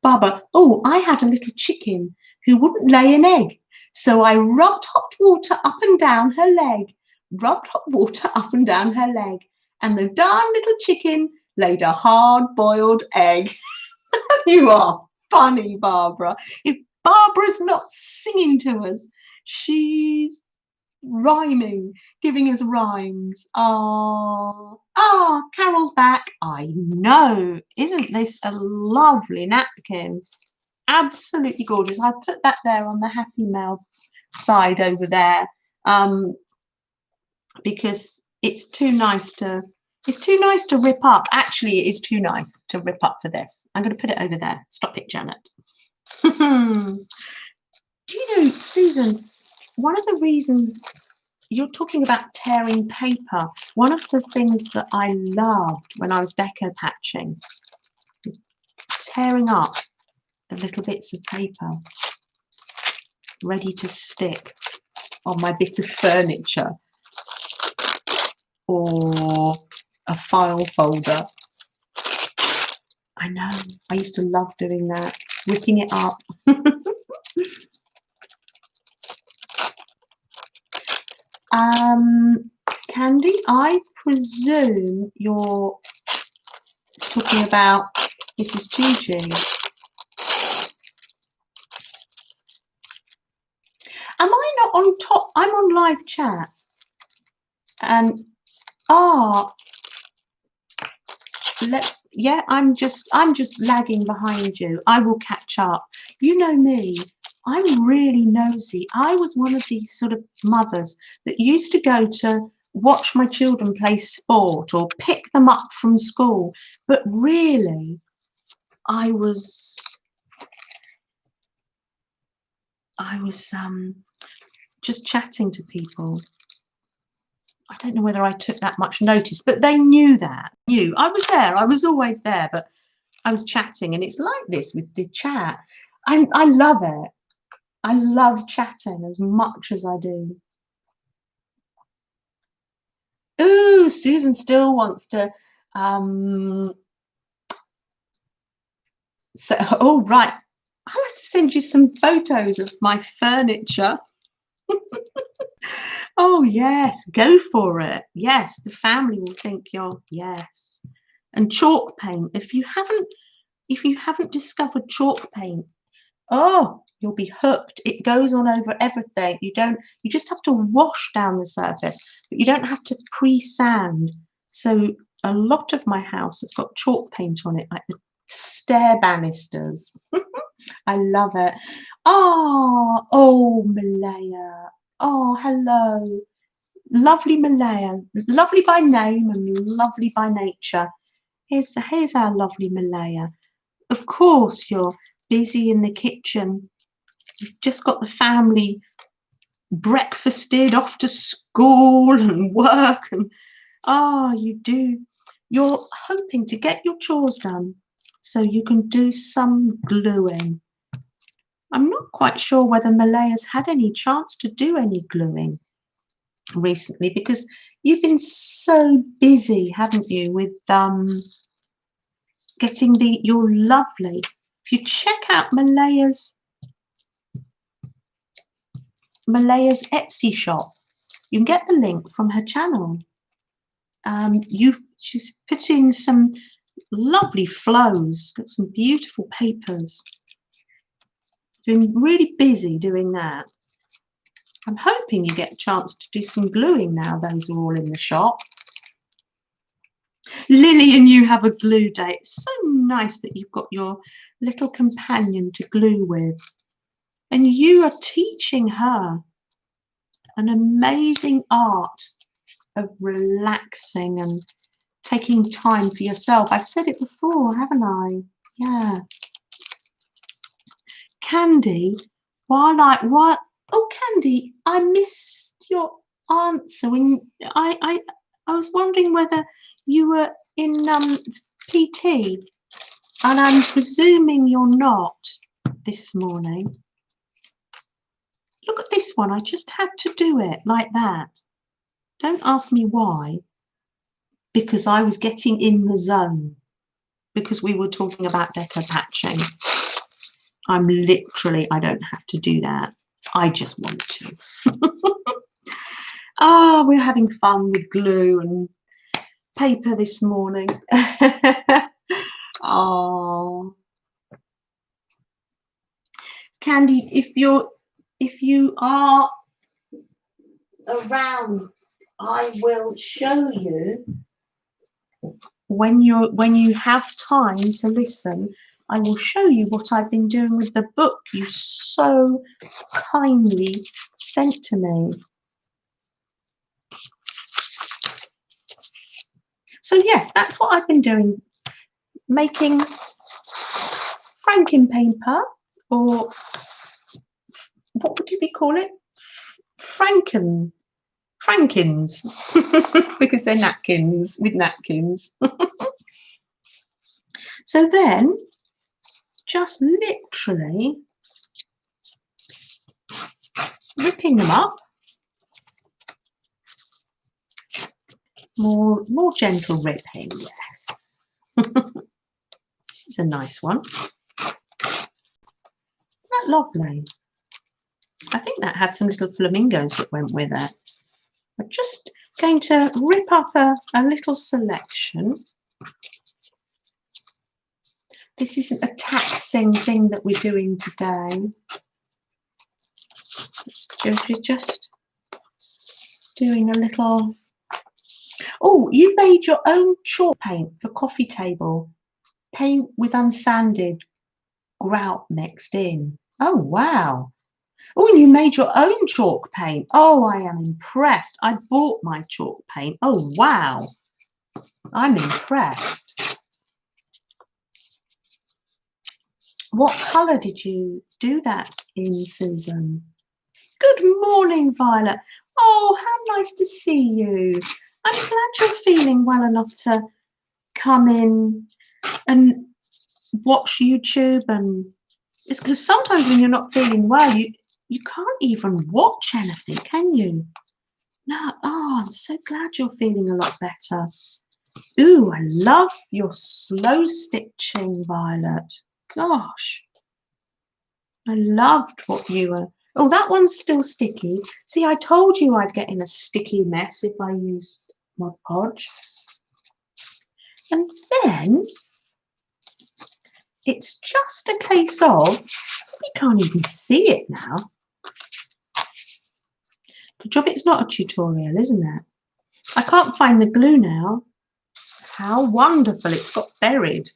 Barbara, oh, I had a little chicken who wouldn't lay an egg. So I rubbed hot water up and down her leg, rubbed hot water up and down her leg. And the darn little chicken laid a hard-boiled egg. You are funny, Barbara. If Barbara's not singing to us, she's rhyming, giving us rhymes. Oh, Carol's back. I know. Isn't this a lovely napkin? Absolutely gorgeous. I put that there on the Happy Mail side over there, because it's too nice to rip up. Actually, it is too nice to rip up for this. I'm going to put it over there. Stop it, Janet. Do you know, Susan, one of the reasons you're talking about tearing paper, one of the things that I loved when I was deco patching is tearing up the little bits of paper ready to stick on my bit of furniture or a file folder. I know, I used to love doing that, whipping it up. Candy, I presume you're talking about Mrs. Gigi. Am I not on top? I'm on live chat. And yeah, I'm just lagging behind you. I will catch up. You know me, I'm really nosy. I was one of these sort of mothers that used to go to watch my children play sport or pick them up from school, but really I was just chatting to people. I don't know whether I took that much notice, but they knew that. I was there. I was always there, but I was chatting, and it's like this with the chat. I love it. I love chatting as much as I do. Ooh, Susan still wants to. So, oh right, I'll have to send you some photos of my furniture. Oh yes, go for it. Yes, the family will think you're, yes. And chalk paint. If you haven't discovered chalk paint, oh, you'll be hooked. It goes on over everything. You just have to wash down the surface, but you don't have to pre-sand. So a lot of my house has got chalk paint on it, like the stair banisters. I love it. Oh, Malaya. Oh, hello. Lovely Malaya. Lovely by name and lovely by nature. Here's our lovely Malaya. Of course, you're busy in the kitchen. You've just got the family breakfasted, off to school and work, and you're hoping to get your chores done so you can do some gluing. I'm not quite sure whether Malaya's had any chance to do any gluing recently, because you've been so busy, haven't you, with getting your lovely. If you check out Malaya's Etsy shop, you can get the link from her channel. She's put in some lovely flows, got some beautiful papers. Been really busy doing that. I'm hoping you get a chance to do some gluing now. Those are all in the shop. Lily and you have a glue day. It's so nice that you've got your little companion to glue with. And you are teaching her an amazing art of relaxing and taking time for yourself. I've said it before, haven't I? Yeah. Candy, oh, Candy, I missed your answer. I was wondering whether you were in PT, and I'm presuming you're not this morning. Look at this one. I just had to do it like that. Don't ask me why, because I was getting in the zone, because we were talking about deco patching. I don't have to do that. I just want to. We're having fun with glue and paper this morning. Oh, Candy, if you are around, I will show you when you have time to listen. I will show you what I've been doing with the book you so kindly sent to me. So yes, that's what I've been doing, making frankenpaper, or what would we call it? Frankens, because they're napkins, with napkins. So then, just literally ripping them up. More gentle ripping, yes. This is a nice one. Isn't that lovely? I think that had some little flamingos that went with it. I'm just going to rip up a little selection. This isn't a taxing thing that we're doing today. We're just doing a little. Oh, you made your own chalk paint for coffee table. Paint with unsanded grout mixed in. Oh, wow. Oh, and you made your own chalk paint. Oh, I am impressed. I bought my chalk paint. Oh, wow. I'm impressed. What colour did you do that in, Susan? Good morning, Violet. Oh, how nice to see you. I'm glad you're feeling well enough to come in and watch YouTube. And it's because sometimes when you're not feeling well, you can't even watch anything, can you? No. Oh, I'm so glad you're feeling a lot better. Ooh, I love your slow stitching, Violet. Gosh, I loved what you were. Oh, that one's still sticky. See, I told you I'd get in a sticky mess if I used Mod Podge. And then it's just a case of, you can't even see it now. Good job it's not a tutorial, isn't it? I can't find the glue now. How wonderful. It's got buried.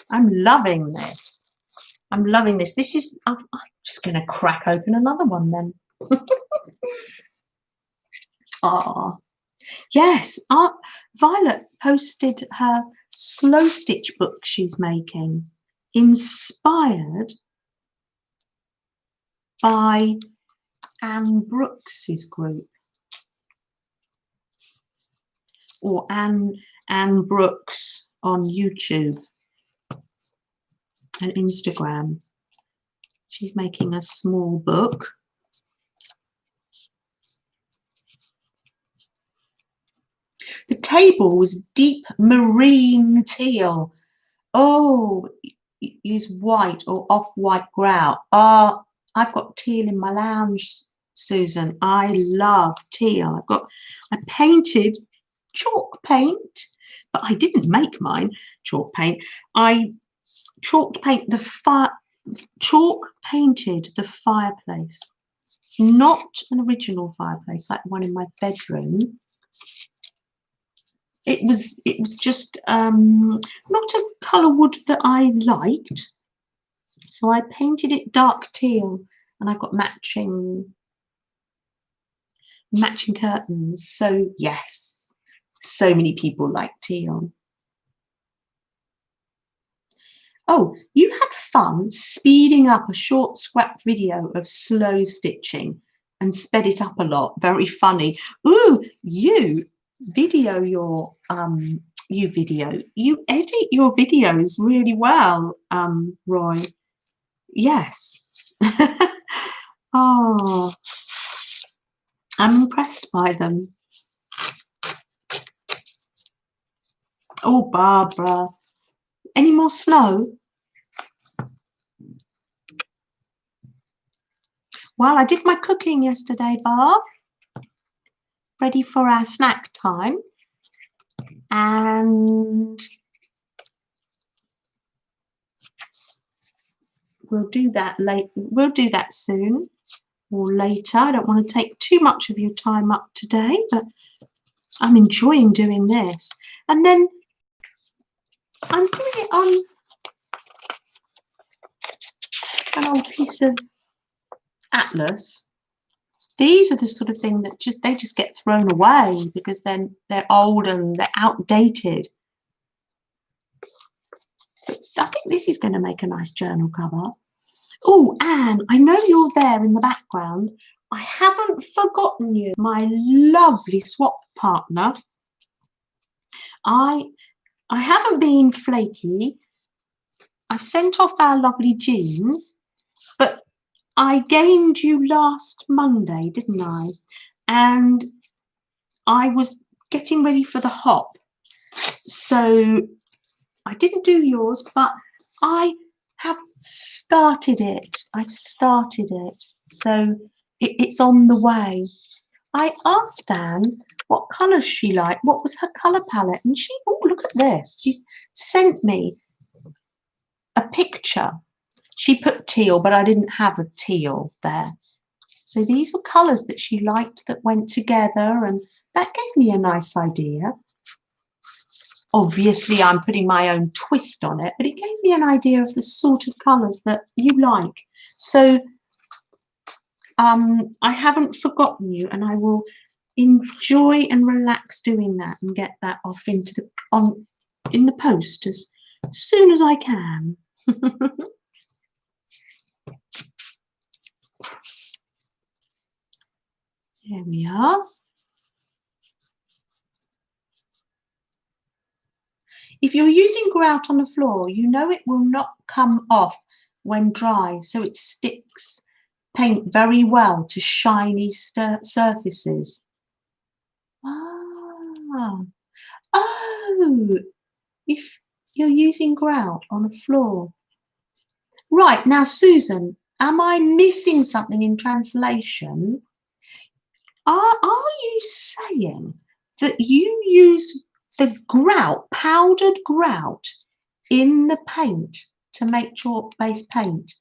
I'm loving this. I'm loving this. This is, I'm just going to crack open another one then. Oh, yes. Violet posted her slow stitch book she's making, inspired by Anne Brooks's group, or Anne Brooks on YouTube and Instagram. She's making a small book. The table was deep marine teal. Oh, use white or off-white grout. I've got teal in my lounge, Susan. I love teal. I painted chalk paint, but I didn't make mine chalk paint. I chalk painted the fireplace. It's not an original fireplace like the one in my bedroom. It was just not a colour wood that I liked, so I painted it dark teal, and I got matching curtains. So yes, so many people like teal. Oh, you had fun speeding up a short scrap video of slow stitching and sped it up a lot. Very funny. Ooh, you video your you edit your videos really well, Roy. Yes. Oh, I'm impressed by them. Oh, Barbara, any more snow? Well, I did my cooking yesterday, Barb. Ready for our snack time. And we'll do that late. We'll do that soon or later. I don't want to take too much of your time up today, but I'm enjoying doing this. And then I'm doing it on an old piece of atlas. These are the sort of thing that they just get thrown away because then they're old and they're outdated. But I think this is going to make a nice journal cover. Oh, Anne, I know you're there in the background. I haven't forgotten you, my lovely swap partner. I haven't been flaky. I've sent off our lovely jeans, but I gained you last Monday, didn't I? And I was getting ready for the hop. So I didn't do yours, but I have started it. I've started it. So it's on the way. I asked Anne what colours she liked, what was her colour palette, and she, oh, look at this. She sent me a picture. She put teal, but I didn't have a teal there. So these were colours that she liked that went together, and that gave me a nice idea. Obviously, I'm putting my own twist on it, but it gave me an idea of the sort of colours that you like. So I haven't forgotten you, and I will enjoy and relax doing that and get that off into in the post as soon as I can. Here we are. If you're using grout on the floor, you know it will not come off when dry, so it sticks paint very well to shiny surfaces. Ah. Oh, if you're using grout on a floor. Right, now, Susan, am I missing something in translation? Are you saying that you use the grout, powdered grout, in the paint to make chalk-based paint?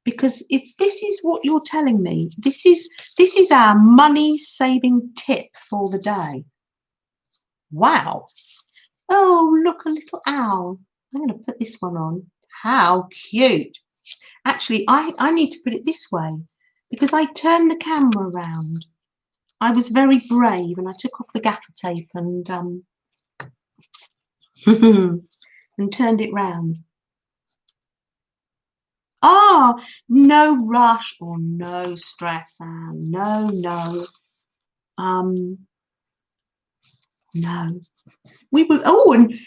Because if this is what you're telling me, this is our money-saving tip for the day. Wow. Oh, look, a little owl. I'm going to put this one on. How cute. Actually, I need to put it this way because I turned the camera around. I was very brave and I took off the gaffer tape and and turned it round. Ah, no rush or no stress, Anne. No, no. No. We were, oh, and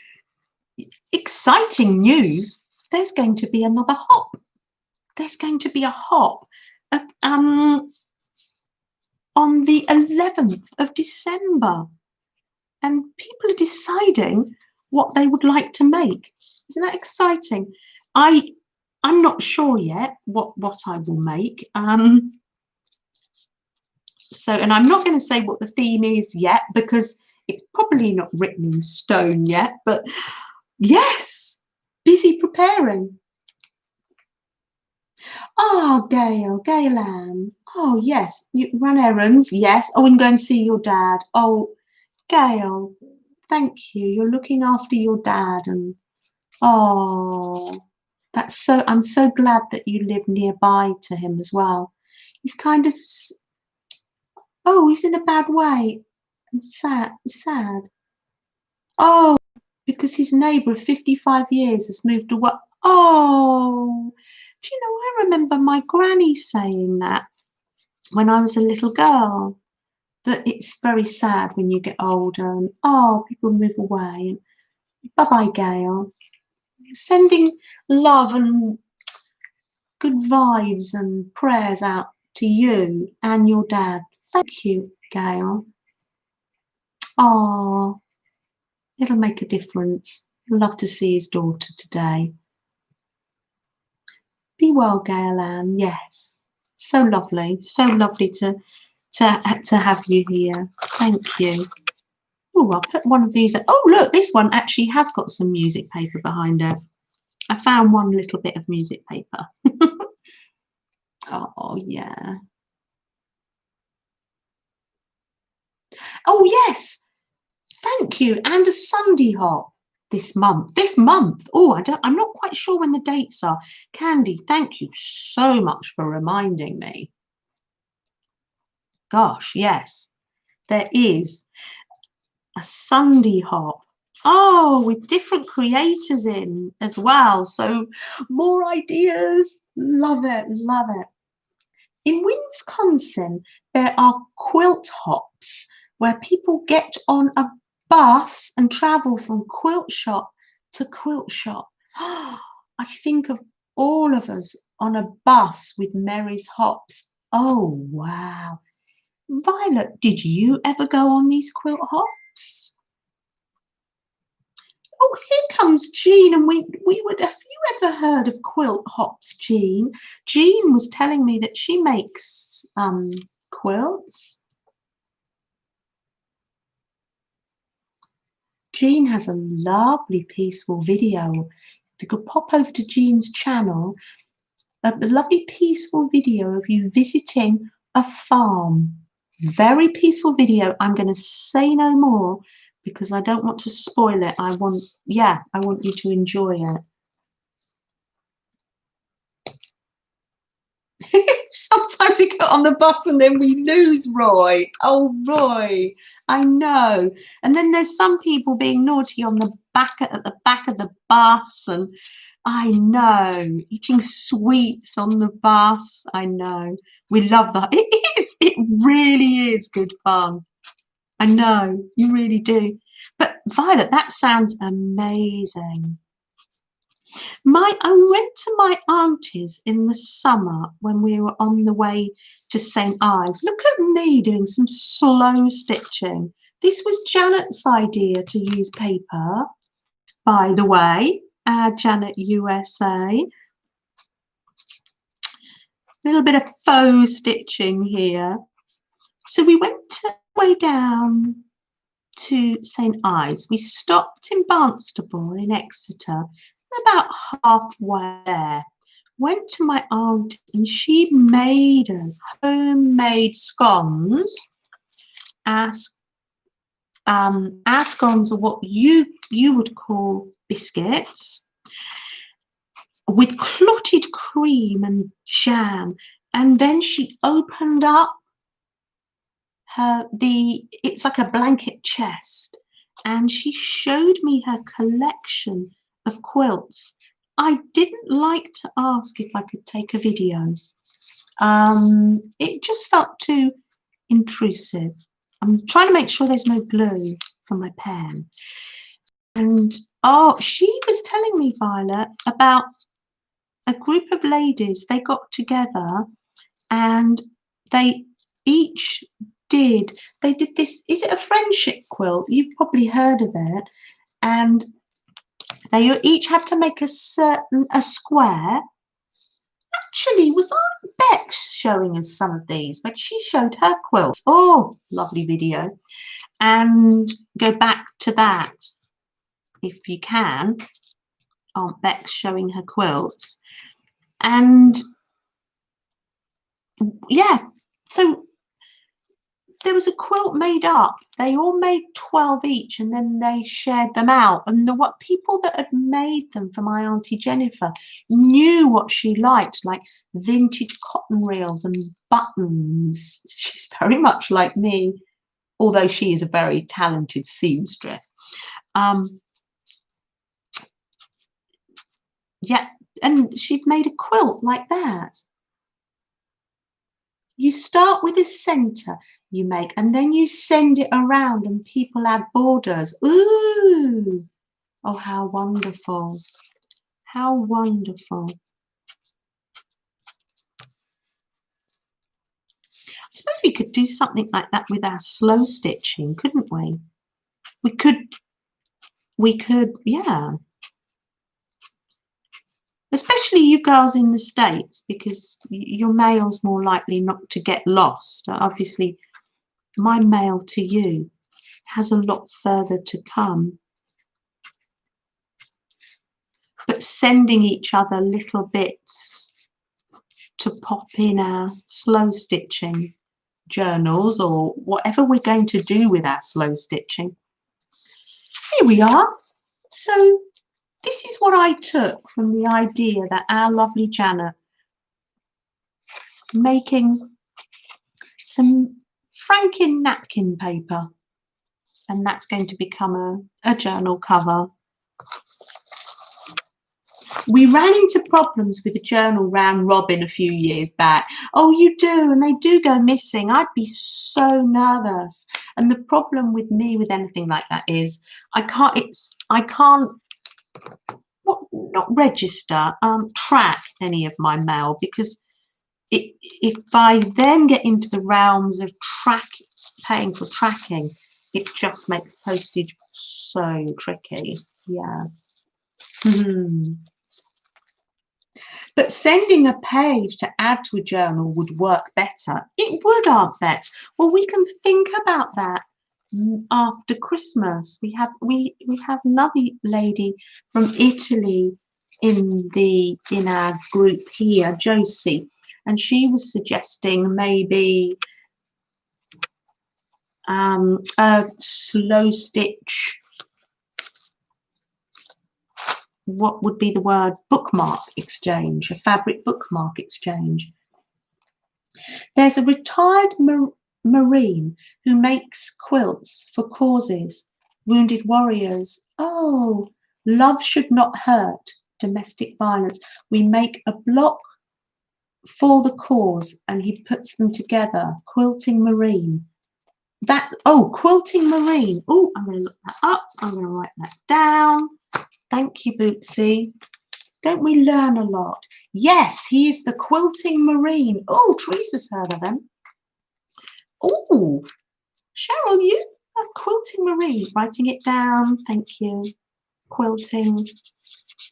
exciting news. There's going to be another hop. There's going to be a hop on the 11th of December. And people are deciding what they would like to make. Isn't that exciting? I'm not sure yet what I will make. So, and I'm not going to say what the theme is yet because it's probably not written in stone yet, but yes, busy preparing. Oh, Gail Ann. Oh, yes, you run errands, yes. Oh, and go and see your dad. Oh, Gail, thank you. You're looking after your dad and oh, that's so, I'm so glad that you live nearby to him as well. He's kind of, oh, he's in a bad way. Sad. Oh, because his neighbour of 55 years has moved away. Oh, do you know, I remember my granny saying that when I was a little girl, that it's very sad when you get older and, oh, people move away. Bye-bye, Gail. Sending love and good vibes and prayers out to you and your dad. Thank you, Gail. Oh, it'll make a difference. Love to see his daughter today. Be well, Gail Ann. Yes, so lovely to have you here. Thank you. Oh, I'll put one of these. Oh, look, this one actually has got some music paper behind it. I found one little bit of music paper. Oh, yeah. Oh, yes. Thank you. And a Sunday hop this month. Oh, I'm not quite sure when the dates are. Candy, thank you so much for reminding me. Gosh, yes. There is a Sunday hop. Oh, with different creators in as well. So more ideas. Love it, love it. In Wisconsin, there are quilt hops where people get on a bus and travel from quilt shop to quilt shop. I think of all of us on a bus with Mary's hops. Oh, wow. Violet, did you ever go on these quilt hops? Oh, here comes Jean, and we would. Have you ever heard of quilt hops, Jean? Jean was telling me that she makes quilts. Jean has a lovely, peaceful video. If you could pop over to Jean's channel, a lovely, peaceful video of you visiting a farm. Very peaceful video. I'm going to say no more because I don't want to spoil it. I want you to enjoy it. Sometimes we get on the bus and then we lose Roy. Oh, Roy, I know. And then there's some people being naughty on the back at the back of the bus, and I know, eating sweets on the bus. I know. We love that. It is. It really is good fun. I know, you really do. But Violet, that sounds amazing. I went to my auntie's in the summer when we were on the way to St. Ives. Look at me doing some slow stitching. This was Janet's idea to use paper, by the way. Janet USA. A little bit of faux stitching here. So we went way down to St. Ives. We stopped in Barnstaple in Exeter, about halfway there. Went to my aunt and she made us homemade scones. our scones are what you would call biscuits, with clotted cream and jam. And then she opened up it's like a blanket chest, and she showed me her collection of quilts. I didn't like to ask if I could take a video. It just felt too intrusive. I'm trying to make sure there's no glue from my pen. And oh, she was telling me, Violet, about a group of ladies. They got together and they each did this. Is it a friendship quilt? You've probably heard of it. And they each had to make a square. Actually, was Aunt Bex showing us some of these? But she showed her quilts. Oh, lovely video. And go back to that if you can. Aunt Bex showing her quilts. And yeah, so there was a quilt made up. They all made 12 each, and then they shared them out. And what people that had made them for my Auntie Jennifer knew what she liked, like vintage cotton reels and buttons. She's very much like me, although she is a very talented seamstress. Yeah, and she'd made a quilt like that. You start with a center you make, and then you send it around, and people add borders. Ooh, oh, how wonderful. How wonderful. I suppose we could do something like that with our slow stitching, couldn't we? We could, yeah. Especially you girls in the States, because your mail's more likely not to get lost. Obviously, my mail to you has a lot further to come. But sending each other little bits to pop in our slow stitching journals, or whatever we're going to do with our slow stitching. Here we are. So this is what I took from the idea that our lovely Janet making some franken napkin paper, and that's going to become a journal cover. We ran into problems with the journal round robin a few years back. Oh, you do, and they do go missing. I'd be so nervous. And the problem with me with anything like that is I can't not register, track any of my mail, because if I then get into the realms of paying for tracking, it just makes postage so tricky. Yeah. But sending a page to add to a journal would work better. It would, Aunt Bet. Well, we can think about that after Christmas. We have another lady from Italy in our group here, Josie, and she was suggesting maybe a slow stitch. What would be the word? Bookmark exchange, a fabric bookmark exchange. There's a retired Marine who makes quilts for causes, wounded warriors. Oh, love should not hurt, domestic violence. We make a block for the cause, and he puts them together. Quilting Marine. Quilting Marine. Oh, I'm going to look that up. I'm going to write that down. Thank you, Bootsy. Don't we learn a lot? Yes, he is the Quilting Marine. Oh, Teresa's heard of him. Oh, Cheryl, you are Quilting Marine. Writing it down. Thank you. Quilting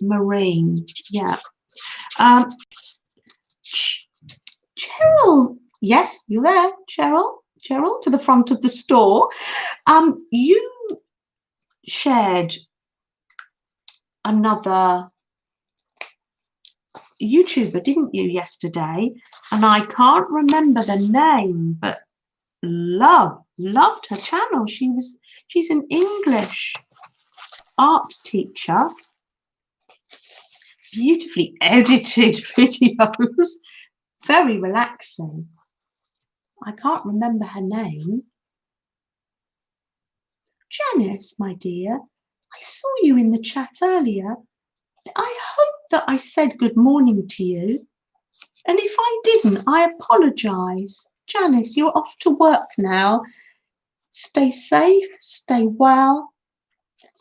Marine. Yeah. Cheryl. Yes, you're there, Cheryl. Cheryl, to the front of the store. You shared another YouTuber, didn't you, yesterday? And I can't remember the name, but love Loved her channel. She's an English art teacher. Beautifully edited videos. Very relaxing. I can't remember her name. Janice, my dear, I saw you in the chat earlier. I hope that I said good morning to you. And if I didn't, I apologise. Janice, you're off to work now. Stay safe, stay well.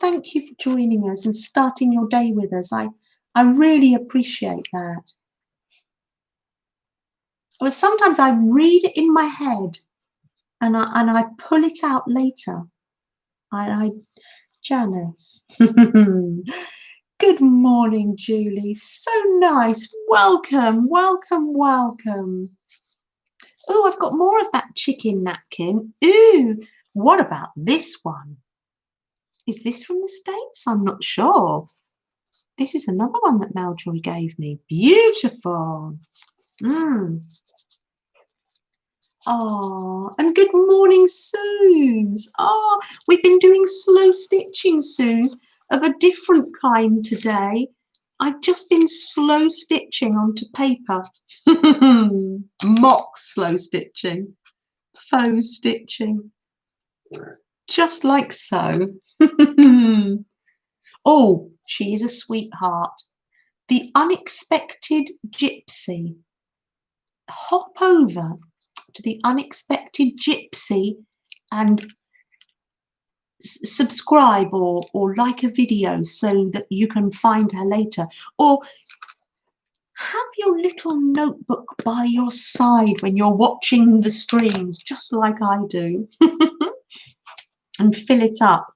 Thank you for joining us and starting your day with us. I really appreciate that. Well, sometimes I read it in my head and I pull it out later. Janice. Good morning, Julie. So nice. Welcome, welcome, welcome. Oh, I've got more of that chicken napkin. Ooh, what about this one? Is this from the States? I'm not sure. This is another one that Maljoy gave me. Beautiful. Oh, and good morning, Suze. Oh, we've been doing slow stitching, Suze, of a different kind today. I've just been slow stitching onto paper. Mock slow stitching, faux stitching, just like so. Oh, she is a sweetheart. The Unexpected Gypsy. Hop over to the Unexpected Gypsy and subscribe or like a video so that you can find her later, or have your little notebook by your side when you're watching the streams, just like I do, and fill it up.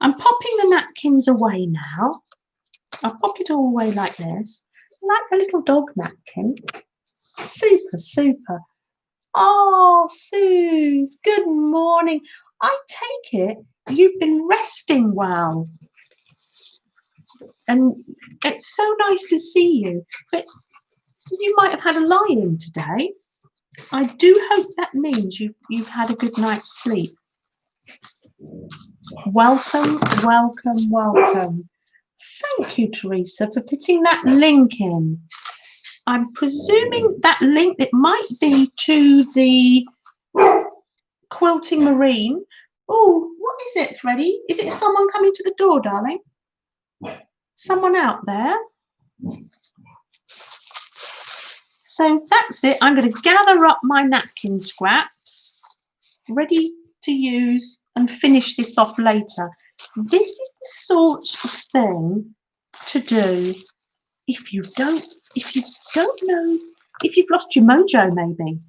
I'm popping the napkins away now. I'll pop it all away like this, like the little dog napkin. Super, super. Oh, Suze, good morning. I take it you've been resting well. And it's so nice to see you. But you might have had a lie-in today. I do hope that means you've had a good night's sleep. Welcome, welcome, welcome. Thank you, Teresa, for putting that link in. I'm presuming that link, it might be to the Quilting Marine. Oh, what is it, Freddie? Is it someone coming to the door, darling? Someone out there? So that's it. I'm going to gather up my napkin scraps, ready to use and finish this off later. This is the sort of thing to do if you don't know, if you've lost your mojo maybe,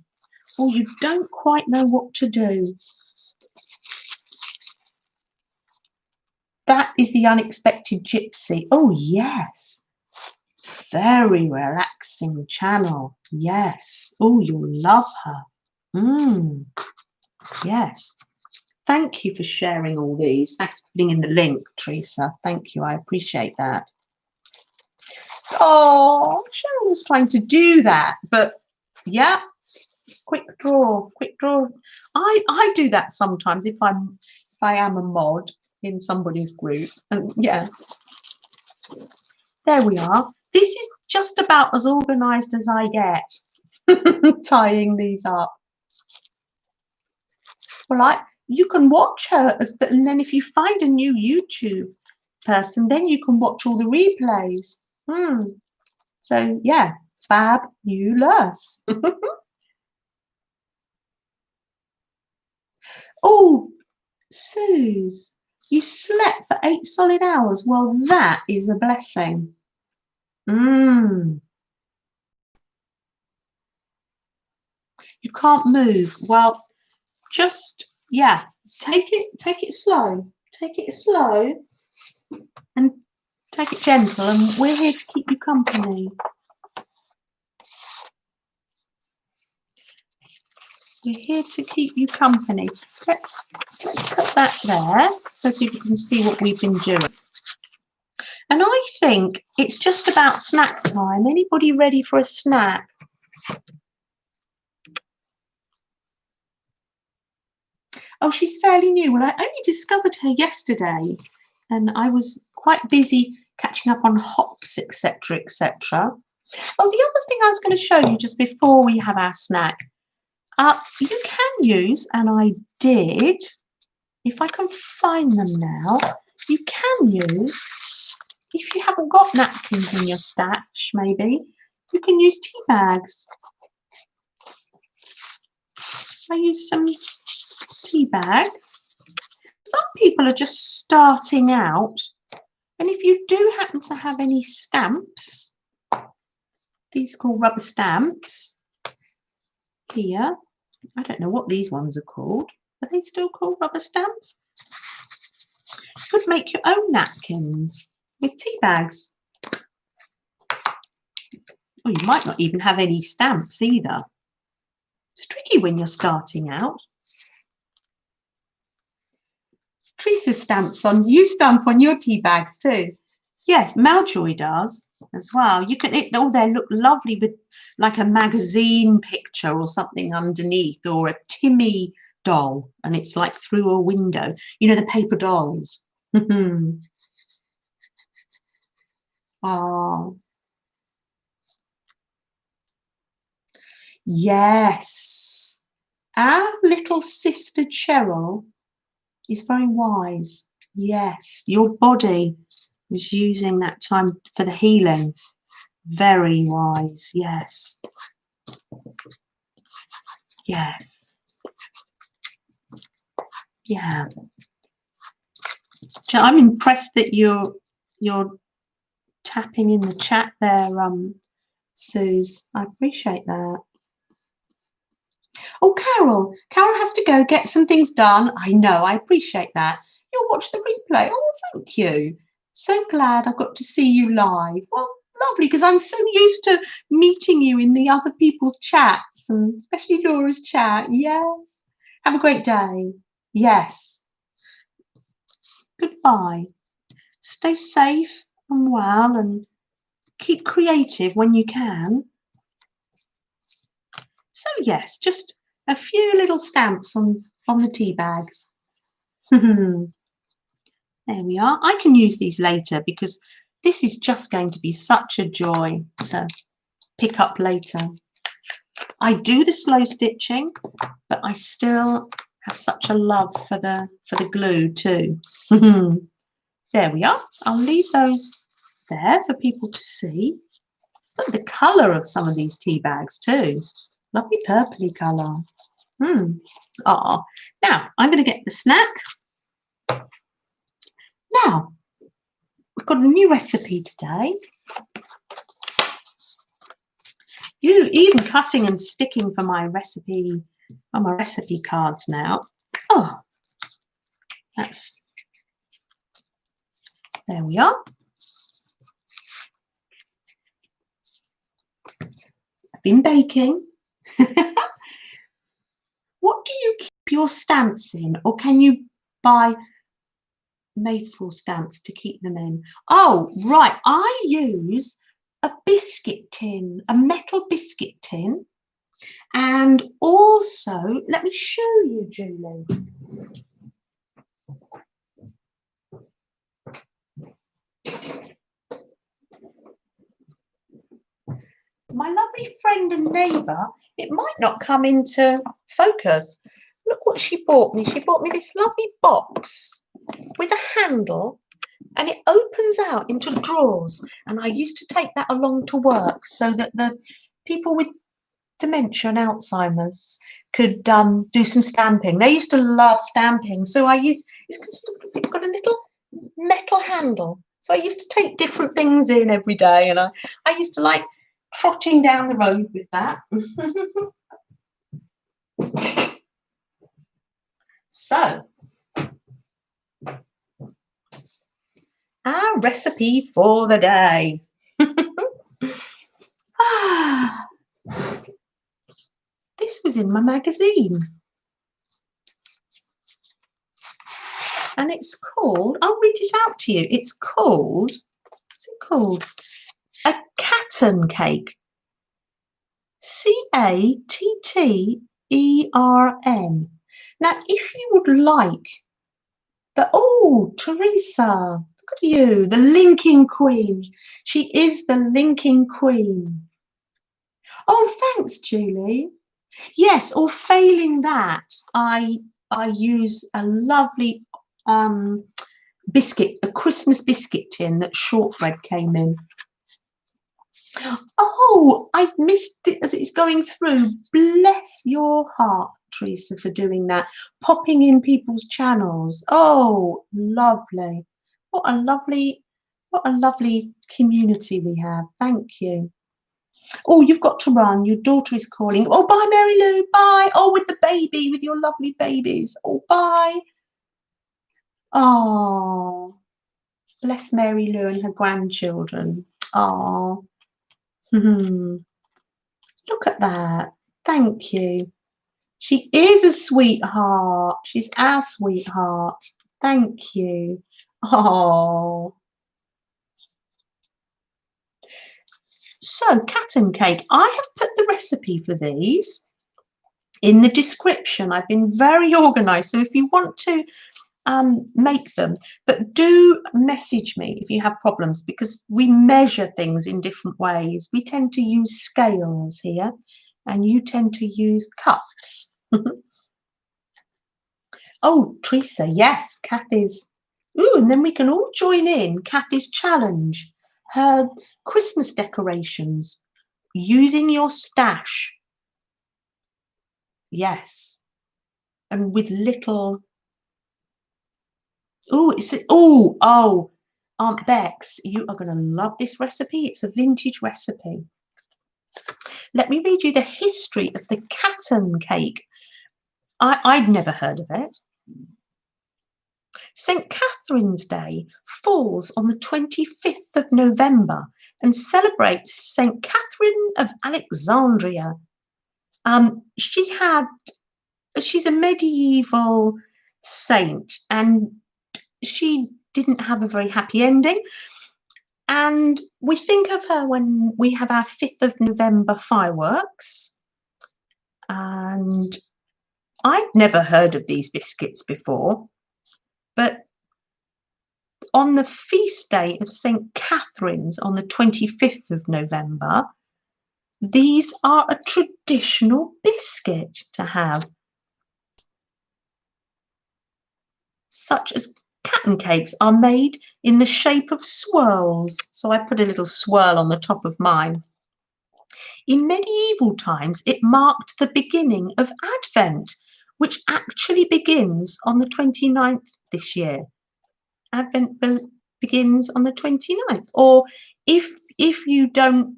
or you don't quite know what to do. That is the Unexpected Gypsy. Oh yes, very relaxing channel. Yes. Oh, you'll love her. Yes. Thank you for sharing all these. Thanks for putting in the link, Teresa. Thank you. I appreciate that. Oh, Cheryl was trying to do that, but yeah, quick draw, quick draw. I do that sometimes if I am a mod in somebody's group. And yeah, there we are. This is just about as organized as I get, tying these up. Well, you can watch her, and then if you find a new YouTube person, then you can watch all the replays. So yeah, fabulous. Oh, Suze, you slept for 8 solid hours. Well, that is a blessing. You can't move. Well, just yeah, take it slow. Take it slow and take it gentle, and we're here to keep you company. We're here to keep you company. Let's put that there so people can see what we've been doing. And I think it's just about snack time. Anybody ready for a snack? Oh, she's fairly new. Well, I only discovered her yesterday, and I was quite busy catching up on hops, etc., etc. Oh, the other thing I was going to show you just before we have our snack, you can use, and I did, if I can find them now, you can use, if you haven't got napkins in your stash, maybe, you can use tea bags. I use some tea bags. Some people are just starting out, and if you do happen to have any stamps, these are called rubber stamps here. I don't know what these ones are called. Are they still called rubber stamps? You could make your own napkins with tea bags. Or you might not even have any stamps either. It's tricky when you're starting out. Teresa stamps on, you stamp on your tea bags too. Yes, Maljoy does as well. You can, oh, they look lovely with like a magazine picture or something underneath, or a Timmy doll, and it's like through a window. You know, the paper dolls. Oh, yes. Our little sister Cheryl is very wise. Yes, your body is using that time for the healing. Very wise. Yes. Yes. Yeah. I'm impressed that you're tapping in the chat there, Suze. I appreciate that. Oh, Carol has to go get some things done. I know, I appreciate that. You'll watch the replay. Oh, thank you. So glad I got to see you live. Well, lovely, because I'm so used to meeting you in the other people's chats, and especially Laura's chat. Yes. Have a great day. Yes. Goodbye. Stay safe and well, and keep creative when you can. So yes, just a few little stamps on the tea bags. There we are. I can use these later because this is just going to be such a joy to pick up later. I do the slow stitching, but I still have such a love for the glue too. There we are. I'll leave those there for people to see. Look at the colour of some of these tea bags too. Lovely purpley colour. Ah. Now I'm going to get the snack. Now we've got a new recipe today. You even cutting and sticking for my recipe on my recipe cards now. Oh, that's, there we are. I've been baking. What do you keep your stamps in, or can you buy made for stamps to keep them in? Oh, right. I use a biscuit tin, a metal biscuit tin. And also, let me show you, Julie. My lovely friend and neighbour, it might not come into focus. Look what she bought me. She bought me this lovely box with a handle, and it opens out into drawers. And I used to take that along to work so that the people with dementia and Alzheimer's could do some stamping. They used to love stamping, so I use, it's got a little metal handle, so I used to take different things in every day, and I used to like trotting down the road with that. So our recipe for the day. This was in my magazine, and it's called, I'll read it out to you. It's called, what's it called? A Cattern cake. Cattern. Now, if you would like oh, Teresa, look at you, the linking queen. She is the linking queen. Oh, thanks, Julie. Yes, or failing that, I use a lovely biscuit, a Christmas biscuit tin that shortbread came in. Oh, I missed it as it's going through. Bless your heart, Teresa, for doing that. Popping in people's channels. Oh, lovely. What a lovely community we have. Thank you. Oh, you've got to run. Your daughter is calling. Oh, bye, Mary Lou. Bye. Oh, with the baby, with your lovely babies. Oh, bye. Oh, bless Mary Lou and her grandchildren. Oh. Look at that. Thank you. She is a sweetheart. She's our sweetheart. Thank you. Oh. So, Cattern cake. I have put the recipe for these in the description. I've been very organised. So if you want to make them, but do message me if you have problems, because we measure things in different ways. We tend to use scales here, and you tend to use cups. Oh, Teresa, yes, Kathy's. Ooh, and then we can all join in Kathy's challenge. Her Christmas decorations using your stash. Yes, and with little. Oh, oh, Aunt Bex, you are going to love this recipe. It's a vintage recipe. Let me read you the history of the Cattern cake. I'd never heard of it. St. Catherine's Day falls on the 25th of November and celebrates St. Catherine of Alexandria. She's a medieval saint, and she didn't have a very happy ending. And we think of her when we have our 5th of November fireworks. And I'd never heard of these biscuits before, but on the feast day of St. Catherine's on the 25th of November, these are a traditional biscuit to have, such as Cattern cakes are made in the shape of swirls. So I put a little swirl on the top of mine. In medieval times, it marked the beginning of Advent, which actually begins on the 29th this year. Advent begins on the 29th. Or if you don't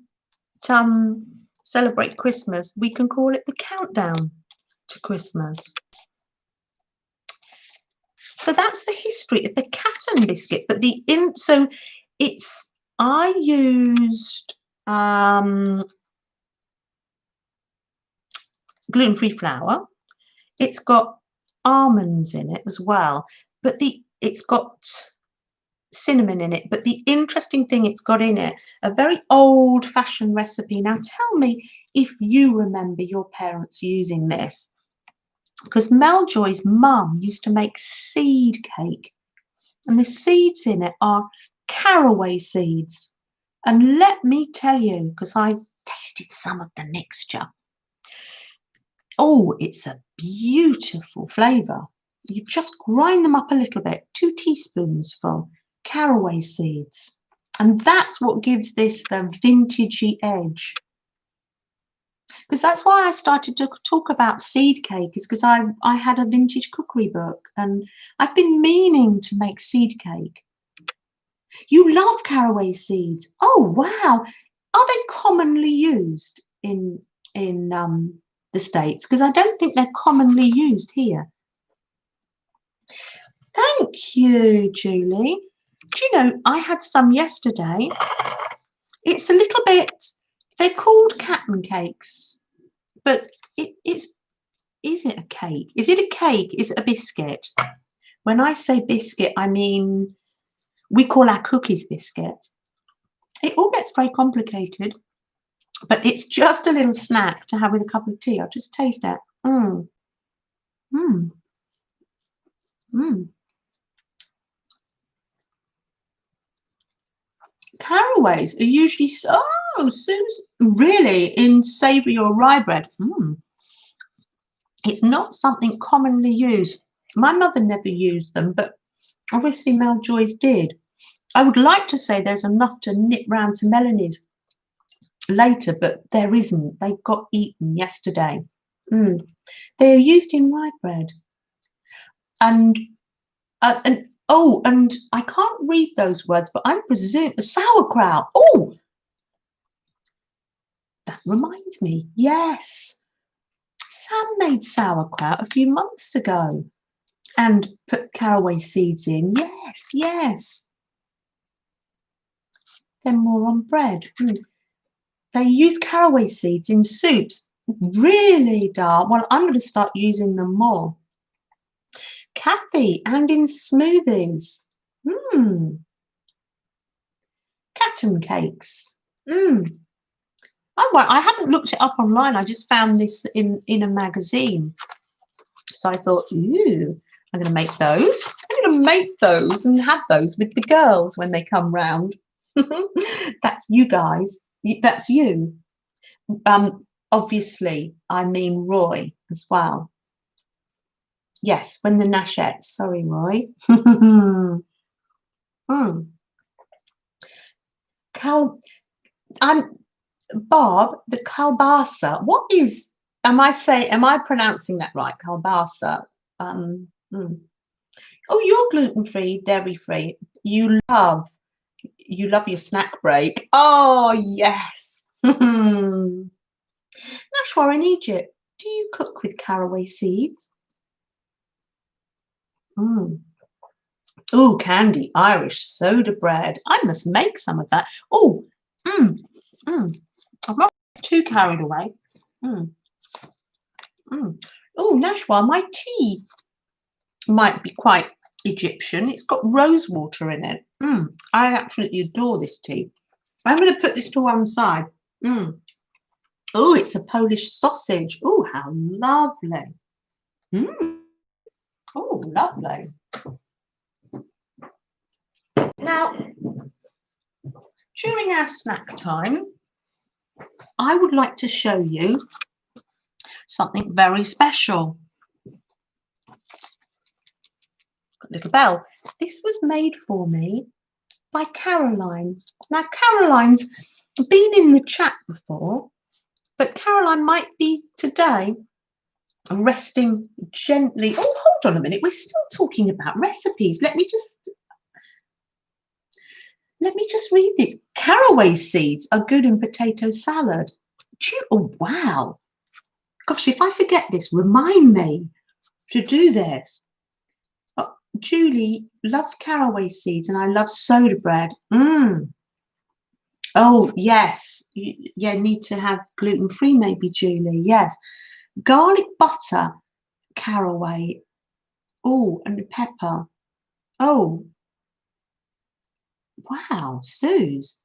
celebrate Christmas, we can call it the countdown to Christmas. So that's the history of the Cattern biscuit. But I used gluten-free flour. It's got almonds in it as well, but it's got cinnamon in it. But the interesting thing it's got in it, a very old-fashioned recipe. Now tell me if you remember your parents using this, because Meljoy's mum used to make seed cake, and the seeds in it are caraway seeds. And let me tell you, because I tasted some of the mixture, oh, it's a beautiful flavour. You just grind them up a little bit, 2 teaspoons full, caraway seeds. And that's what gives this the vintagey edge. Because that's why I started to talk about seed cake, is because I had a vintage cookery book and I've been meaning to make seed cake. You love caraway seeds. Oh, wow. Are they commonly used in the States? Because I don't think they're commonly used here. Thank you, Julie. Do you know, I had some yesterday. It's a little bit, they're called Cattern cakes, but is it a cake? Is it a cake? Is it a biscuit? When I say biscuit, I mean, we call our cookies biscuit. It all gets very complicated, but it's just a little snack to have with a cup of tea. I'll just taste it. Mm. Caraways are usually really in savoury or rye bread. It's not something commonly used. My mother never used them, but obviously Maljoy's did. I would like to say there's enough to nip round to Melanie's later, but there isn't. They got eaten yesterday. They are used in rye bread, and and I can't read those words, but I presume sauerkraut. Oh, that reminds me. Yes, Sam made sauerkraut a few months ago and put caraway seeds in. Yes, yes. Then more on bread. They use caraway seeds in soups. Really, Dar? Well, I'm going to start using them more. Kathy, and in smoothies. Cattern cakes. I haven't looked it up online. I just found this in a magazine. So I thought, ooh, I'm going to make those. I'm going to make those and have those with the girls when they come round. That's you guys. That's you. Obviously, I mean Roy as well. Yes, when the Nashettes. Sorry, Roy. Bob, the kalbasa. What is? Am I pronouncing that right? Kalbasa. Oh, you're gluten-free, dairy-free. You love your snack break. Oh yes. Nashwa in Egypt. Do you cook with caraway seeds? Oh, candy, Irish soda bread. I must make some of that. Oh, I'm not too carried away. Oh, Nashwa, my tea might be quite Egyptian. It's got rose water in it. I absolutely adore this tea. I'm going to put this to one side. Oh, it's a Polish sausage. Oh, how lovely. Oh, lovely. Now, during our snack time, I would like to show you something very special. Got a little bell. This was made for me by Caroline. Now, Caroline's been in the chat before, but Caroline might be today resting gently. Oh, hold on a minute. We're still talking about recipes. Let me just read this. Caraway seeds are good in potato salad. Oh, wow. Gosh, if I forget this, remind me to do this. Oh, Julie loves caraway seeds and I love soda bread. Oh, yes. You need to have gluten-free maybe, Julie. Yes. Garlic butter, caraway. Oh, and pepper. Oh, wow, Suze.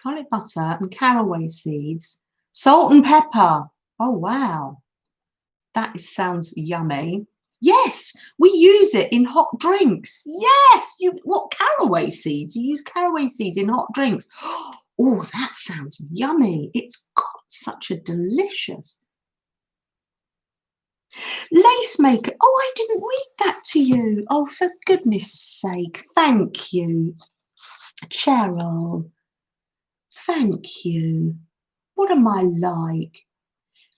Garlic butter and caraway seeds. Salt and pepper. Oh, wow. That sounds yummy. Yes, we use it in hot drinks. Yes, what caraway seeds? You use caraway seeds in hot drinks. Oh, that sounds yummy. It's got such a delicious lace maker. Oh, I didn't read that to you. Oh, for goodness sake. Thank you, Cheryl. Thank you. What am I like?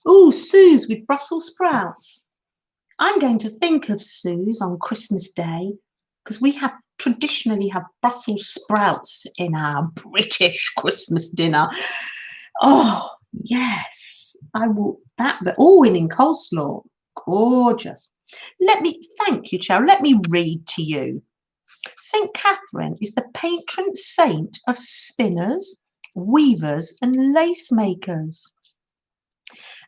Oh, Suze with Brussels sprouts. I'm going to think of Suze on Christmas Day because we traditionally have Brussels sprouts in our British Christmas dinner. Oh, yes, I will that, but all in coleslaw. Gorgeous. Thank you, Cheryl. Let me read to you. St. Catherine is the patron saint of spinners, weavers, and lace makers.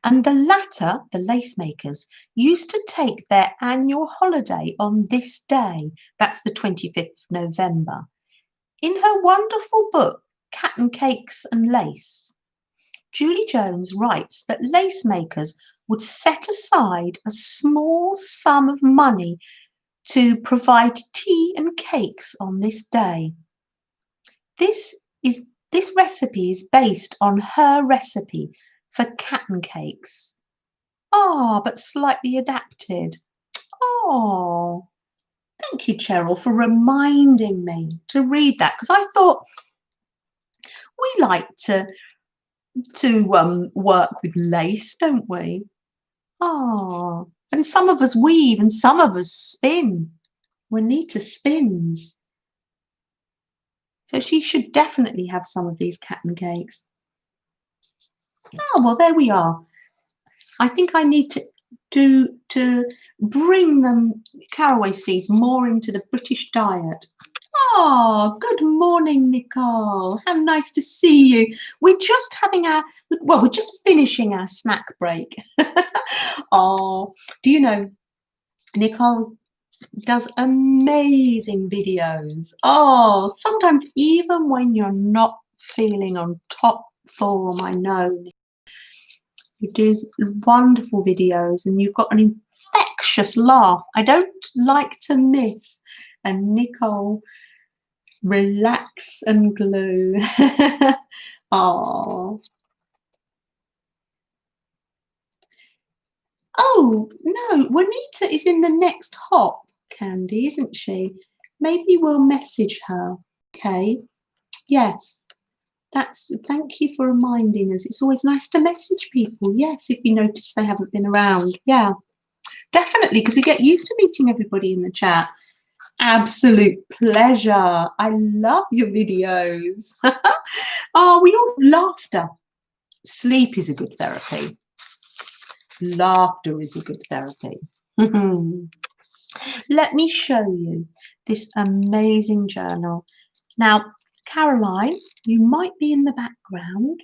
And the latter, the lace makers, used to take their annual holiday on this day. That's the 25th of November. In her wonderful book, Cattern Cakes and Lace, Julie Jones writes that lace makers would set aside a small sum of money to provide tea and cakes on this day. This recipe is based on her recipe for Cattern cakes. Ah, but slightly adapted. Oh, thank you, Cheryl, for reminding me to read that, because I thought we like to work with lace, don't we? Oh, and some of us weave and some of us spin. Juanita spins. So she should definitely have some of these Cattern cakes. Oh, well, there we are. I think I need to bring them caraway seeds more into the British diet. Oh, good morning, Nicole. How nice to see you. We're just having we're just finishing our snack break. Oh, do you know, Nicole does amazing videos. Oh, sometimes even when you're not feeling on top form, I know. You do wonderful videos and you've got an infectious laugh. I don't like to miss. And Nicole, relax and glue. Oh. Oh, no, Juanita is in the next hop, Candy, isn't she? Maybe we'll message her. Okay. Yes. Thank you for reminding us. It's always nice to message people. Yes, if you notice they haven't been around. Yeah, definitely, because we get used to meeting everybody in the chat. Absolute pleasure. I love your videos. Oh, we all laughter. Sleep is a good therapy. Laughter is a good therapy. Let me show you this amazing journal. Now, Caroline, you might be in the background,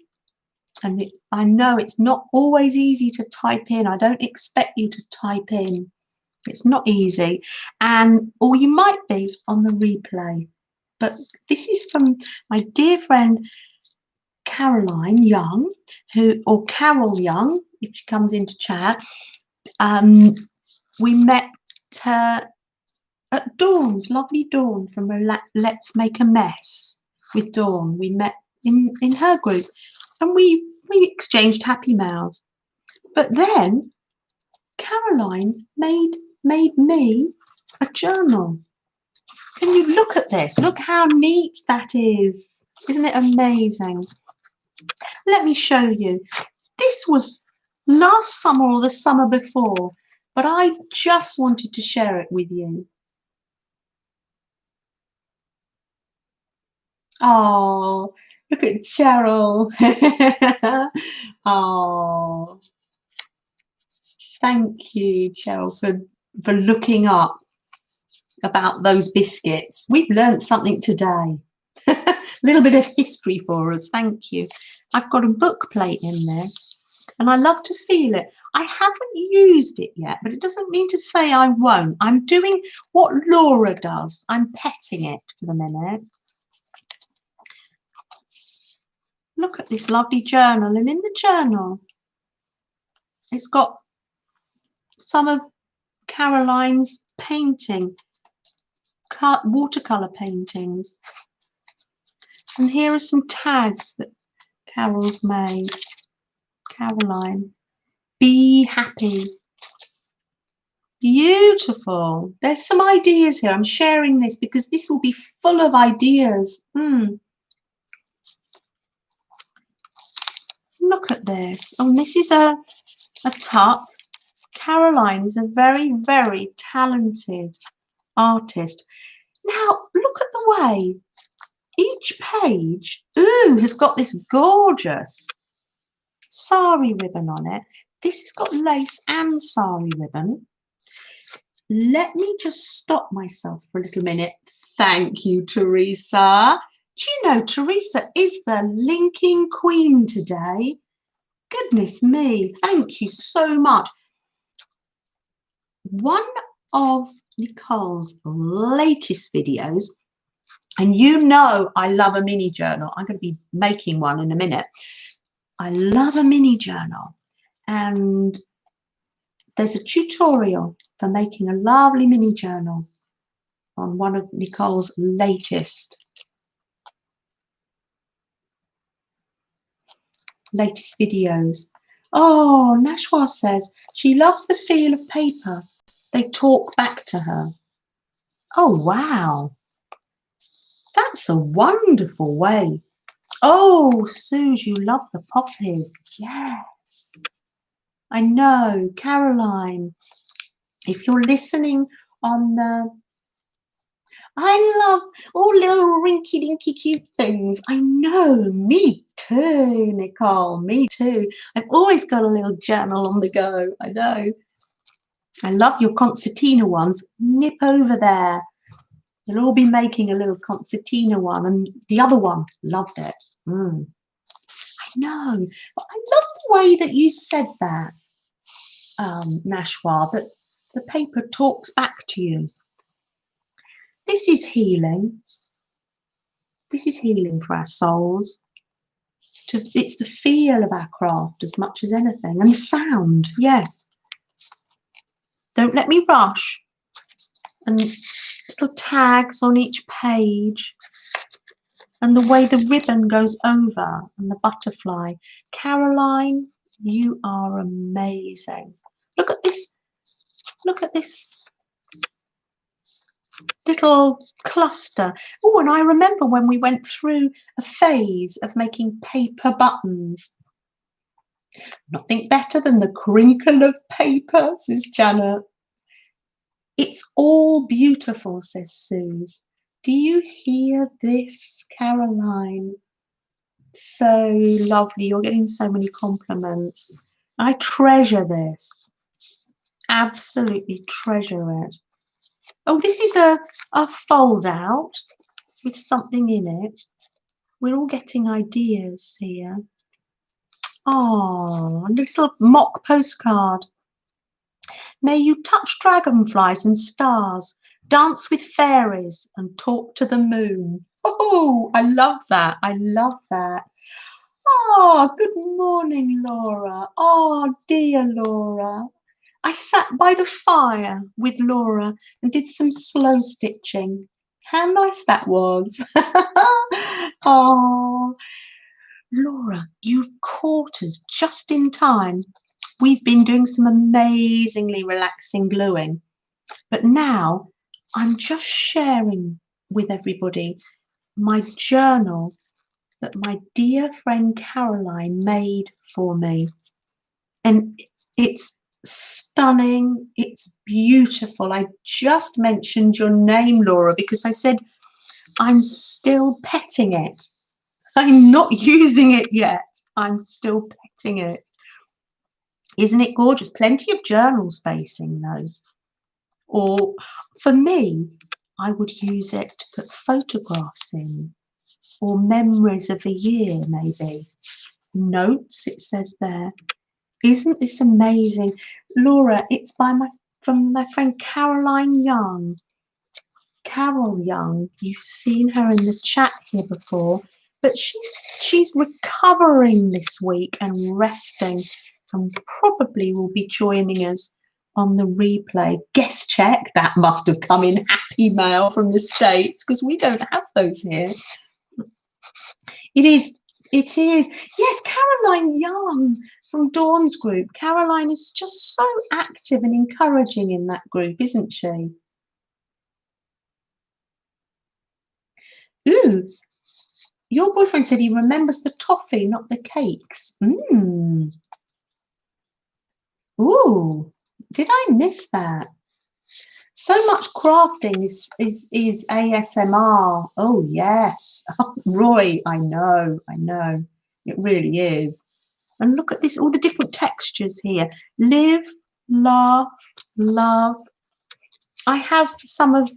and I know it's not always easy to type in. I don't expect you to type in. It's not easy, or you might be on the replay. But this is from my dear friend Caroline Young, or Carol Young, if she comes into chat. We met her at Dawn's, lovely Dawn from Let's Make a Mess with Dawn. We met in her group, and we exchanged happy mails. But then Caroline made me a journal. Can you look at this? Look how neat that is. Isn't it amazing? Let me show you. This was last summer or the summer before, but I just wanted to share it with you. Oh, look at Cheryl. Oh, thank you, Cheryl, for looking up about those biscuits. We've learned something today. A little bit of history for us. Thank you. I've got a book plate in this, and I love to feel it. I haven't used it yet, but it doesn't mean to say I won't. I'm doing what Laura does. I'm petting it for the minute. Look at this lovely journal, and in the journal it's got some of Caroline's painting, watercolor paintings, and here are some tags that Carol's made. Caroline, be happy. Beautiful. There's some ideas here. I'm sharing this because this will be full of ideas. Look at this. Oh, this is a tuck. Caroline is a very, very talented artist. Now, look at the way each page, has got this gorgeous sari ribbon on it. This has got lace and sari ribbon. Let me just stop myself for a little minute. Thank you, Teresa. Do you know Teresa is the linking queen today? Goodness me, thank you so much. One of Nicole's latest videos, and you know I love a mini journal. I'm going to be making one in a minute. I love a mini journal, and There's a tutorial for making a lovely mini journal on one of Nicole's latest videos. Oh, Nashwa says she loves the feel of paper. They talk back to her. Oh, wow. That's a wonderful way. Oh, Suze, you love the poppies. Yes. I know, Caroline. If you're listening on the... I love all little rinky-dinky cute things. I know, me too, Nicole, me too. I've always got a little journal on the go, I know. I love your concertina ones. Nip over there. You'll all be making a little concertina one, and the other one, loved it. I know, but I love the way that you said that, Nashwa, that the paper talks back to you. This is healing. This is healing for our souls. It's the feel of our craft as much as anything, and the sound, yes. Don't let me rush. And little tags on each page, and the way the ribbon goes over, and the butterfly. Caroline, you are amazing. Look at this. Look at this little cluster. Oh, and I remember when we went through a phase of making paper buttons. Nothing better than the crinkle of paper, says Janet. It's all beautiful, says Suze. Do you hear this, Caroline? So lovely. You're getting so many compliments. I treasure this. Absolutely treasure it. Oh, this is a fold out with something in it. We're all getting ideas here. Oh, a little mock postcard. May you touch dragonflies and stars, dance with fairies and talk to the moon. Oh, I love that. I love that. Oh, good morning, Laura. Oh, dear Laura. I sat by the fire with Laura and did some slow stitching. How nice that was. Oh, Laura, you've caught us just in time. We've been doing some amazingly relaxing gluing, but now I'm just sharing with everybody my journal that my dear friend Caroline made for me. And it's stunning, it's beautiful. I just mentioned your name, Laura, because I said I'm still petting it. I'm not using it yet. I'm still petting it. Isn't it gorgeous? Plenty of journal spacing though. Or for me, I would use it to put photographs in, or memories of a year maybe. Notes, it says there. Isn't this amazing? Laura, it's from my friend Caroline Young. Carol Young, you've seen her in the chat here before, but she's recovering this week and resting, and probably will be joining us on the replay. Guest check, that must have come in happy mail from the States, because we don't have those here. It is. Yes, Caroline Young from Dawn's group. Caroline is just so active and encouraging in that group, isn't she? Ooh, your boyfriend said he remembers the toffee, not the cakes. Ooh, did I miss that? So much crafting is ASMR. Oh, yes. Oh, Roy, I know. It really is. And look at this, all the different textures here. Live, laugh, love. I have some of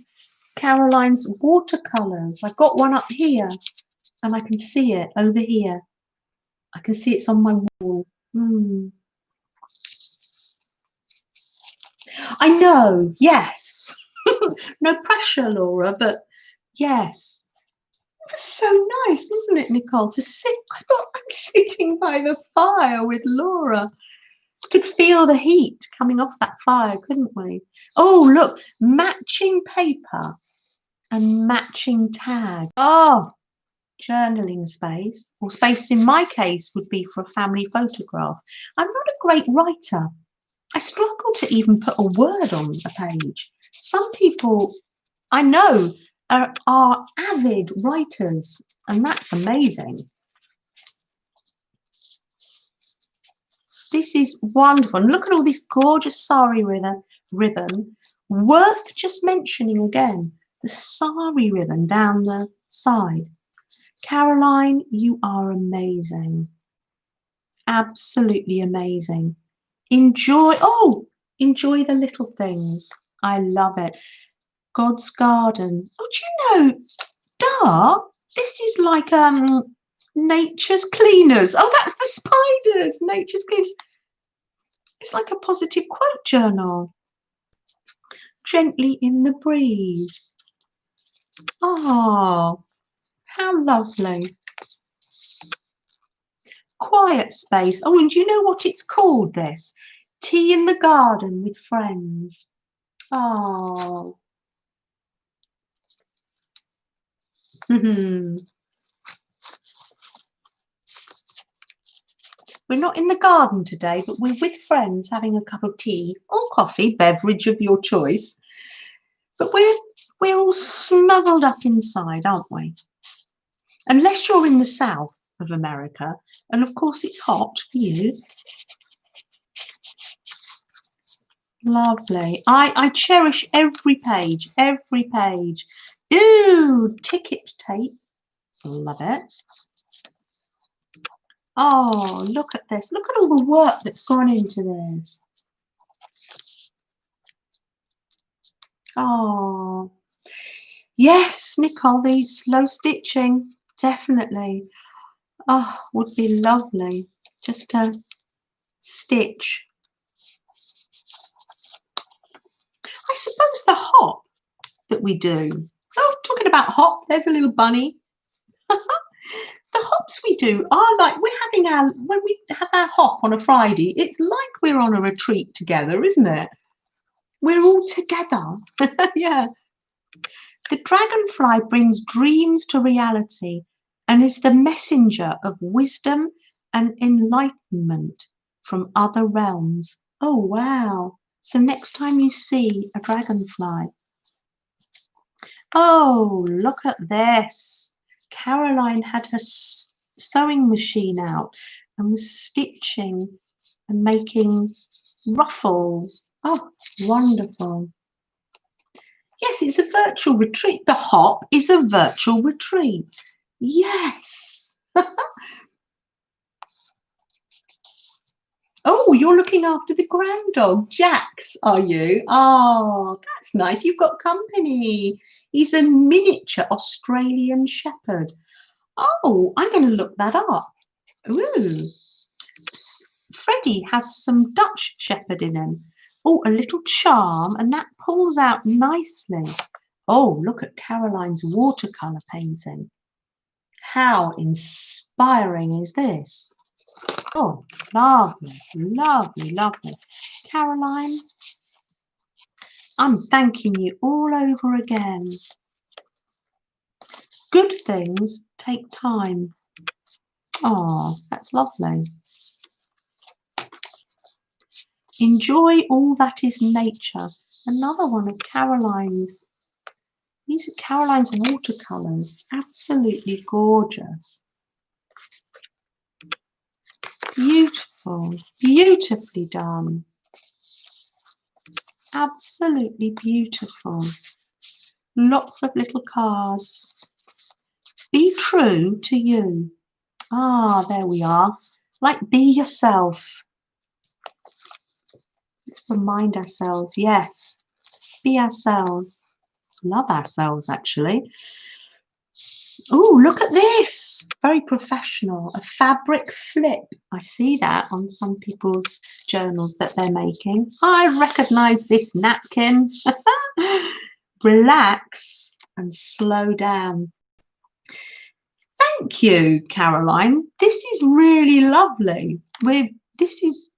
Caroline's watercolours. I've got one up here and I can see it over here. I can see it's on my wall. I know, yes. No pressure, Laura, but yes. It was so nice, wasn't it, Nicole, to sit? I thought I'm sitting by the fire with Laura. could feel the heat coming off that fire, couldn't we? Oh, look, matching paper and matching tag. Oh, journaling space, or space in my case would be for a family photograph. I'm not a great writer. I struggle to even put a word on a page. Some people I know are avid writers, and that's amazing. This is wonderful. And look at all this gorgeous sari ribbon. Worth just mentioning again, the sari ribbon down the side. Caroline, you are amazing. Absolutely amazing. Enjoy the little things. I love it. God's garden. Oh, do you know, Dar, this is like nature's cleaners. Oh, that's the spiders. Nature's cleaners. It's like a positive quote journal. Gently in the breeze. Oh, how lovely. Quiet space. Oh, and do you know what it's called, this? Tea in the garden with friends. Oh. We're not in the garden today, but we're with friends having a cup of tea or coffee, beverage of your choice. But we're all snuggled up inside, aren't we? Unless you're in the south of America, and of course it's hot for you. Lovely. I cherish every page, every page. Ooh, ticket tape. Love it. Oh, look at this. Look at all the work that's gone into this. Oh, yes, Nicole, the slow stitching, definitely. Oh, would be lovely just to stitch. I suppose the hop that we do. Oh, talking about hop, there's a little bunny. The hops we do are like when we have our hop on a Friday, it's like we're on a retreat together, isn't it? We're all together. Yeah. The dragonfly brings dreams to reality and is the messenger of wisdom and enlightenment from other realms. Oh, wow. So next time you see a dragonfly, oh, look at this. Caroline had her sewing machine out and was stitching and making ruffles. Oh, wonderful. Yes, it's a virtual retreat. The hop is a virtual retreat. Yes. Oh, you're looking after the grand dog, Jax, are you? Oh, that's nice. You've got company. He's a miniature Australian Shepherd. Oh, I'm going to look that up. Ooh. Freddie has some Dutch Shepherd in him. Oh, a little charm, and that pulls out nicely. Oh, look at Caroline's watercolour painting. How inspiring is this? Oh, lovely, lovely, lovely. Caroline, I'm thanking you all over again. Good things take time. Oh, that's lovely. Enjoy all that is nature. Another one of Caroline's. These are Caroline's watercolours. Absolutely gorgeous. Beautiful. Beautifully done. Absolutely beautiful. Lots of little cards. Be true to you. Ah, there we are. Like be yourself. Let's remind ourselves, yes, be ourselves. Love ourselves, actually. Oh, look at this. Very professional. A fabric flip. I see that on some people's journals that they're making. I recognise this napkin. Relax and slow down. Thank you, Caroline. This is really lovely. This is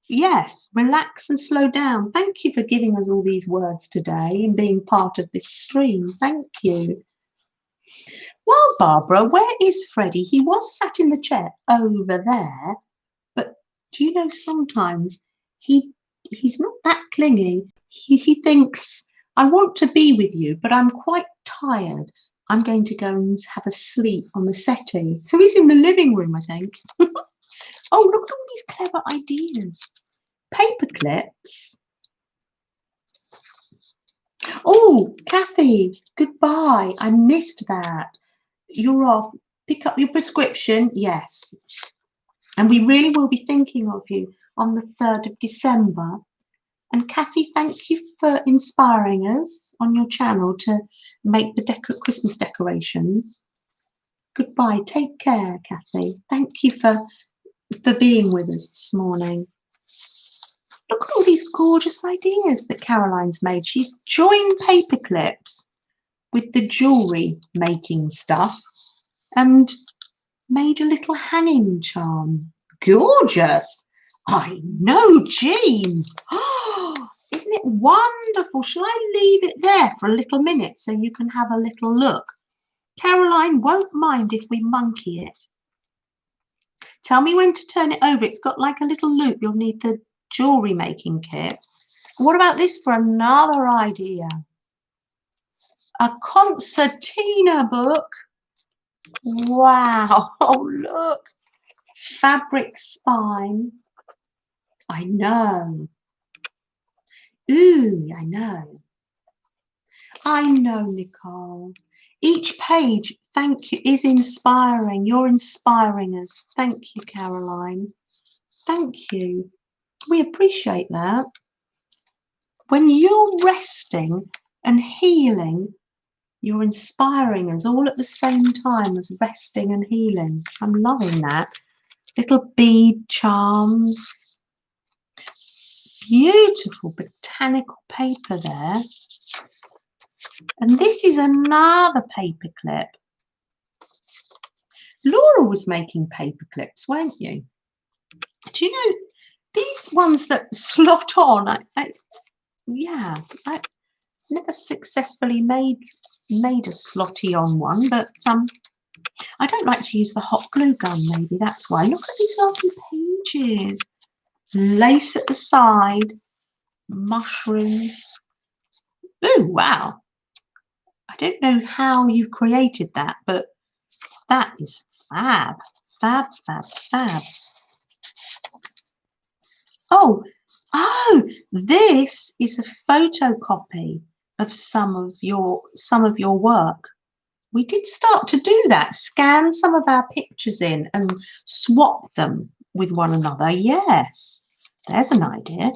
Yes, relax and slow down. Thank you for giving us all these words today and being part of this stream. Thank you. Well, Barbara, where is Freddie? He was sat in the chair over there, but do you know sometimes he's not that clingy. He thinks, I want to be with you, but I'm quite tired. I'm going to go and have a sleep on the settee. So he's in the living room, I think. Oh, look at all these clever ideas. Paper clips. Oh, Kathy, goodbye. I missed that. You're off. Pick up your prescription. Yes. And we really will be thinking of you on the 3rd of December. And Kathy, thank you for inspiring us on your channel to make the Christmas decorations. Goodbye. Take care, Kathy. Thank you for being with us this morning. Look at all these gorgeous ideas that Caroline's made. She's joined paper clips with the jewellery making stuff and made a little hanging charm. Gorgeous. I know, Jean. Oh, isn't it wonderful? Shall I leave it there for a little minute so you can have a little look? Caroline won't mind if we monkey it. Tell me when to turn it over. It's got like a little loop. You'll need the jewellery making kit. What about this for another idea? A concertina book. Wow. Oh, look. Fabric spine. I know. Ooh, I know. I know, Nicole. Each page, thank you, is inspiring. You're inspiring us. Thank you, Caroline. Thank you. We appreciate that. When you're resting and healing, you're inspiring us all at the same time as resting and healing. I'm loving that. Little bead charms. Beautiful botanical paper there. And this is another paper clip. Laura was making paper clips, weren't you? Do you know these ones that slot on? I never successfully made a slotty on one, but I don't like to use the hot glue gun. Maybe that's why. Look at these lovely pages. Lace at the side, mushrooms. Oh wow! I don't know how you created that, but that is fab, fab, fab, fab. Oh, this is a photocopy of some of your work. We did start to do that, scan some of our pictures in and swap them with one another. Yes, there's an idea.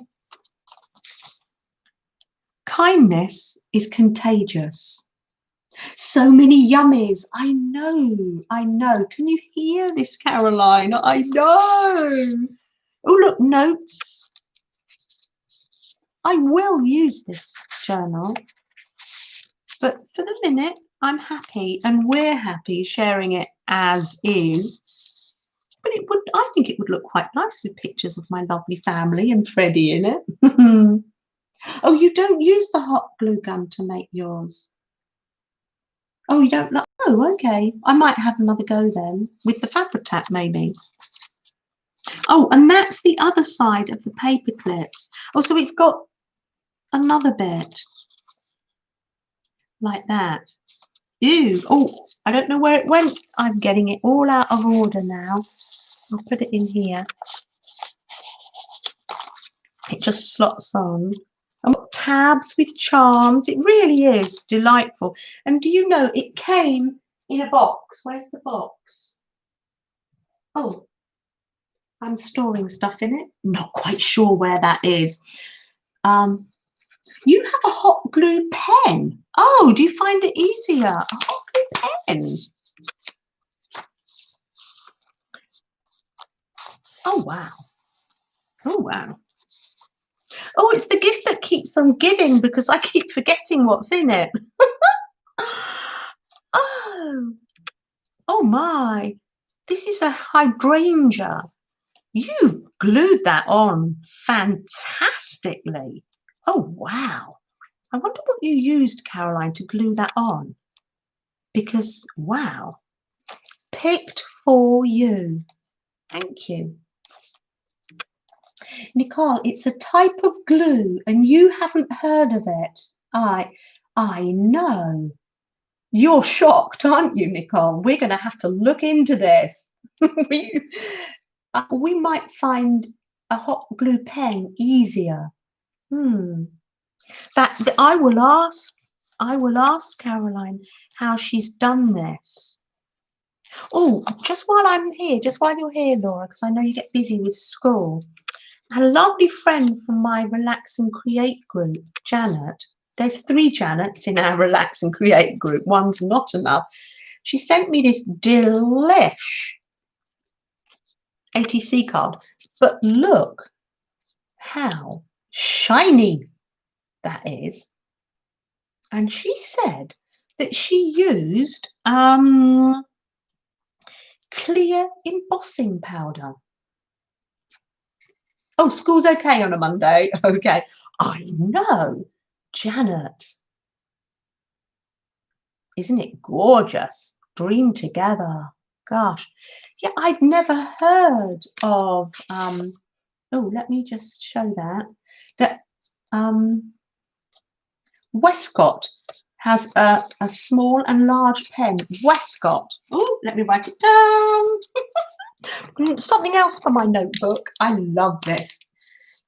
Kindness is contagious. So many yummies. I know, I know. Can you hear this, Caroline? I know. Oh, look, notes. I will use this journal, but for the minute, I'm happy and we're happy sharing it as is. But I think it would look quite nice with pictures of my lovely family and Freddie in it. Oh, you don't use the hot glue gun to make yours? Oh, you don't? Oh, okay. I might have another go then with the Fabri-Tac maybe. Oh, and that's the other side of the paper clips. Oh, so it's got another bit like that. Ew. Oh, I don't know where it went. I'm getting it all out of order now. I'll put it in here. It just slots on. I've got tabs with charms. It really is delightful. And do you know, it came in a box. Where's the box? Oh, I'm storing stuff in it. Not quite sure where that is. You have a hot glue pen. Oh, do you find it easier? A hot glue pen. Oh, wow. Oh, wow. Oh, it's the gift that keeps on giving because I keep forgetting what's in it. Oh, oh my. This is a hydrangea. You've glued that on fantastically. Oh, wow. I wonder what you used, Caroline, to glue that on. Because, wow, picked for you. Thank you. Nicole, it's a type of glue and you haven't heard of it. I know. You're shocked, aren't you, Nicole? We're going to have to look into this. We might find a hot glue pen easier. That I will ask Caroline how she's done this. Oh, just while I'm here, just while you're here, Laura, because I know you get busy with school. A lovely friend from my Relax and Create group, Janet. There's 3 Janets in our Relax and Create group. One's not enough. She sent me this delish ATC card. But look how shiny that is. And she said that she used clear embossing powder. Oh, school's okay on a Monday. Okay. I know. Janet. Isn't it gorgeous? Dream together. Gosh. Yeah, I'd never heard of oh, let me just show that Westcott has a small and large pen. Westcott. Oh, let me write it down. Something else for my notebook. I love this.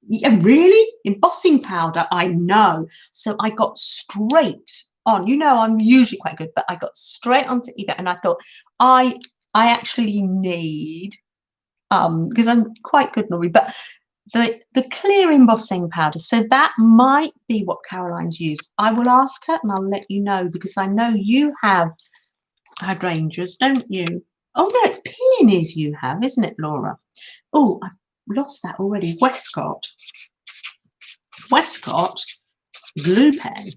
Yeah, really? Embossing powder, I know. So I got straight on. You know, I'm usually quite good, but I got straight onto eBay and I thought, I actually need, because I'm quite good normally, but the clear embossing powder. So that might be what Caroline's used. I will ask her and I'll let you know, because I know you have hydrangeas, don't you? Oh no, it's peonies you have, isn't it, Laura? Oh, I've lost that already. Westcott glue pen.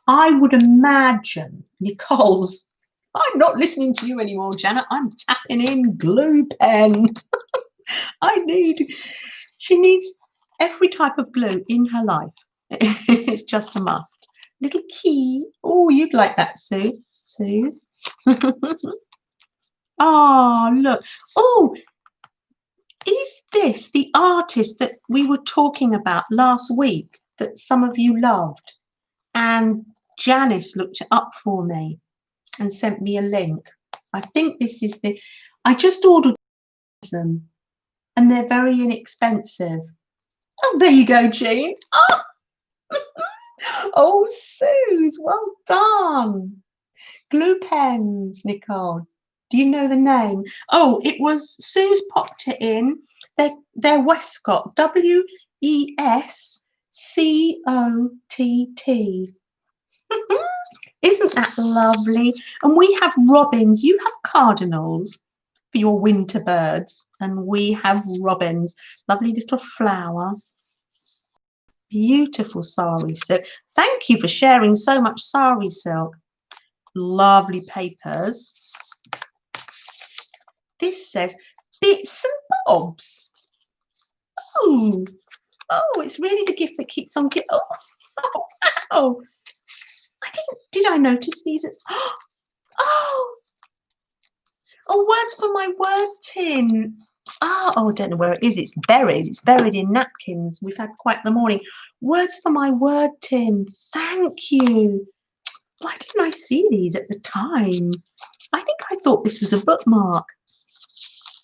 I would imagine Nicole's. I'm not listening to you anymore, Janet. I'm tapping in glue pen. She needs every type of glue in her life. It's just a must. Little key. Oh, you'd like that, Sue. Suze. Oh, look. Oh, is this the artist that we were talking about last week that some of you loved? And Janice looked it up for me and sent me a link. I think this is I just ordered them and they're very inexpensive. Oh, there you go, Jean. Oh, oh Suze, well done. Glue pens, Nicole. Do you know the name? Oh, it was Suze popped it in. They're Westcott. Wescott. Isn't that lovely? And we have robins. You have cardinals for your winter birds, and we have robins. Lovely little flower. Beautiful sari silk. Thank you for sharing so much sari silk. Lovely papers. This says bits and bobs. Oh, it's really the gift that keeps on giving. Oh, did I notice these? Words for my word tin. I don't know where it is. It's buried. It's buried in napkins. We've had quite the morning. Words for my word tin. Thank you. Why didn't I see these at the time? I think I thought this was a bookmark.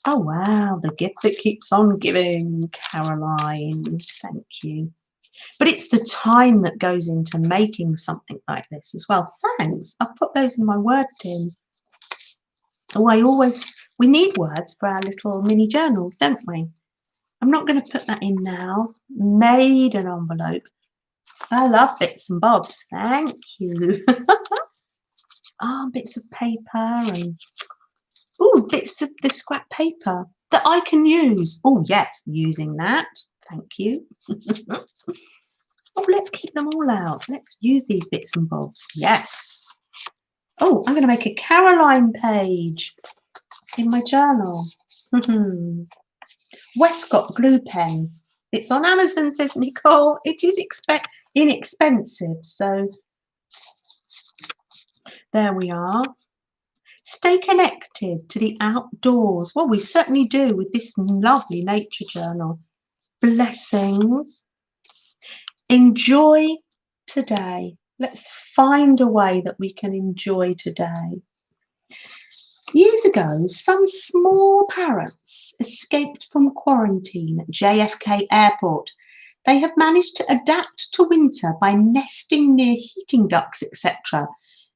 Oh, wow. The gift that keeps on giving, Caroline. Thank you. But it's the time that goes into making something like this as well. Thanks. I'll put those in my word tin. Oh, we need words for our little mini journals, don't we? I'm not going to put that in now. Made an envelope. I love bits and bobs. Thank you. Bits of paper and bits of the scrap paper that I can use. Oh, yes, using that. Thank you. Oh, let's keep them all out. Let's use these bits and bobs. Yes. Oh, I'm going to make a Caroline page in my journal. Westcott glue pen. It's on Amazon, says Nicole. It is inexpensive. So there we are. Stay connected to the outdoors. Well, we certainly do with this lovely nature journal. Blessings. Enjoy today. Let's find a way that we can enjoy today. Years ago, some small parrots escaped from quarantine at JFK Airport. They have managed to adapt to winter by nesting near heating ducts, etc.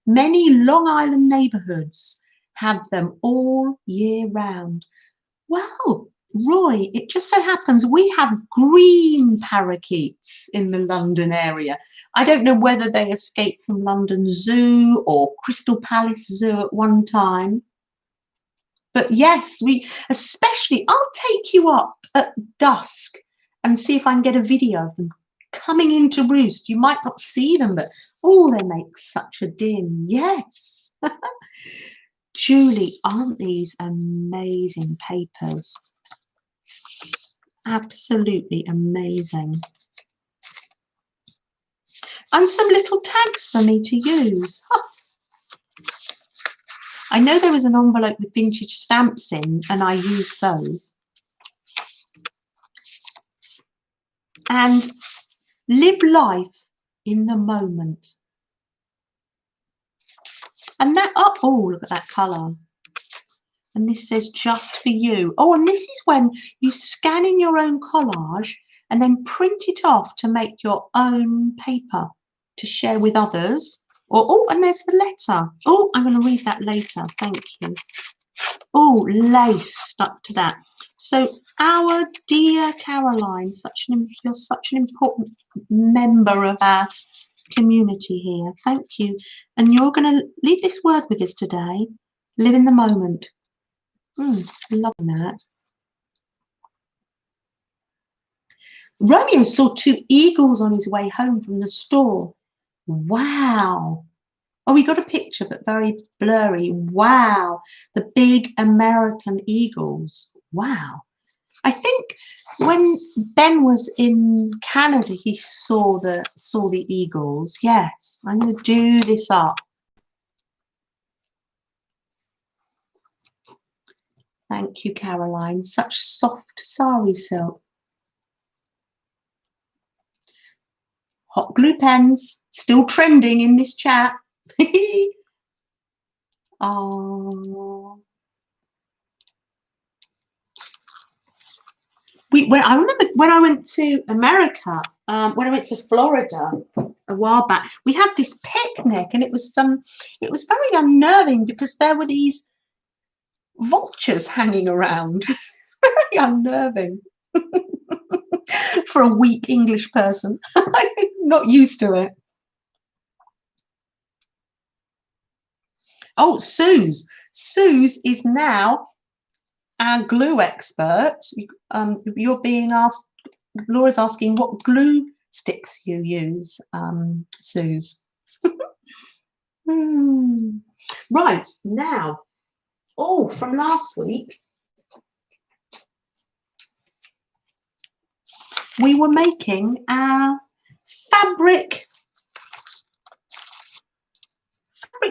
Many Long Island neighbourhoods have them all year round. Well, Roy, it just so happens we have green parakeets in the London area. I don't know whether they escaped from London Zoo or Crystal Palace Zoo at one time. But yes, I'll take you up at dusk and see if I can get a video of them coming into roost. You might not see them, but oh, they make such a din. Yes. Julie, aren't these amazing papers? Absolutely amazing. And some little tags for me to use. I know there was an envelope with vintage stamps in, and I used those. And live life in the moment. And that, oh, look at that colour. And this says just for you. Oh, and this is when you scan in your own collage and then print it off to make your own paper to share with others. Oh, and there's the letter. Oh, I'm going to read that later. Thank you. Oh, lace stuck to that. So our dear Caroline, you're such an important member of our community here. Thank you. And you're going to leave this word with us today. Live in the moment. Loving that. Romeo saw 2 eagles on his way home from the store. Wow. Oh, we got a picture, but very blurry. Wow. The big American eagles. Wow. I think when Ben was in Canada, he saw the eagles. Yes, I'm going to do this up. Thank you, Caroline. Such soft sari silk. Hot glue pens, still trending in this chat. Oh. I remember when I went to America, when I went to Florida a while back, we had this picnic, and it was very unnerving because there were these vultures hanging around. Very unnerving for a weak English person. I'm not used to it. Oh, Suze is now our glue expert. You're being asked, Laura's asking what glue sticks you use, Suze. Right, now, from last week, we were making our fabric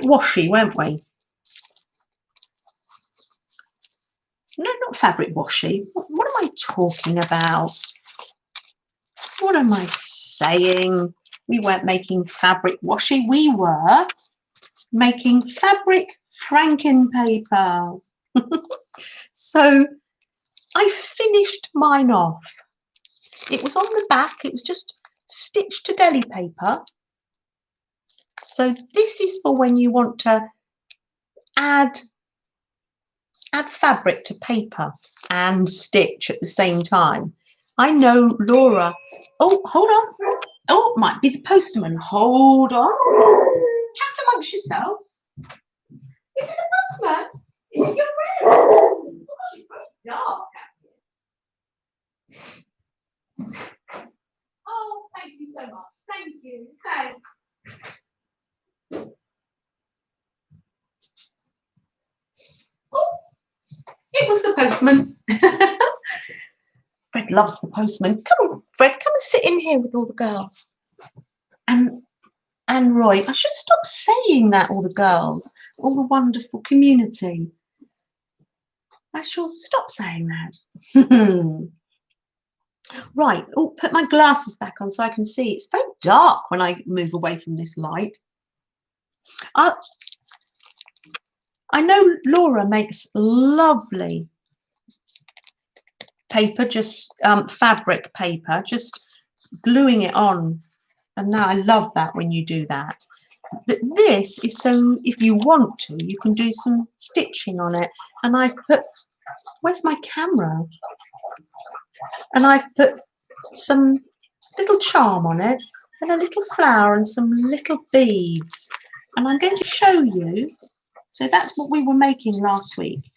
washi, weren't we? No, not fabric washi. What am I talking about? What am I saying? We weren't making fabric washi. We were making fabric frankenpaper. So I finished mine off. It was on the back. It was just stitched to deli paper. So this is for when you want to add fabric to paper and stitch at the same time. I know Laura. Oh, hold on. Oh, it might be the postman. Hold on. Chat amongst yourselves. Is it the postman? Is it your friend? Oh, gosh, it's very dark out here. Oh, thank you so much. Thank you. Thanks. Oh, It was the postman. Fred loves the postman. Come on, Fred, come and sit in here with all the girls. And Roy, I should stop saying that, all the girls, all the wonderful community. I shall stop saying that. Right, oh, put my glasses back on so I can see. It's very dark when I move away from this light. I know Laura makes lovely paper, just fabric paper, just gluing it on. And now I love that when you do that. But this is so, if you want to, you can do some stitching on it. And I've put, where's my camera? And I've put some little charm on it and a little flower and some little beads. And I'm going to show you. So that's what we were making last week.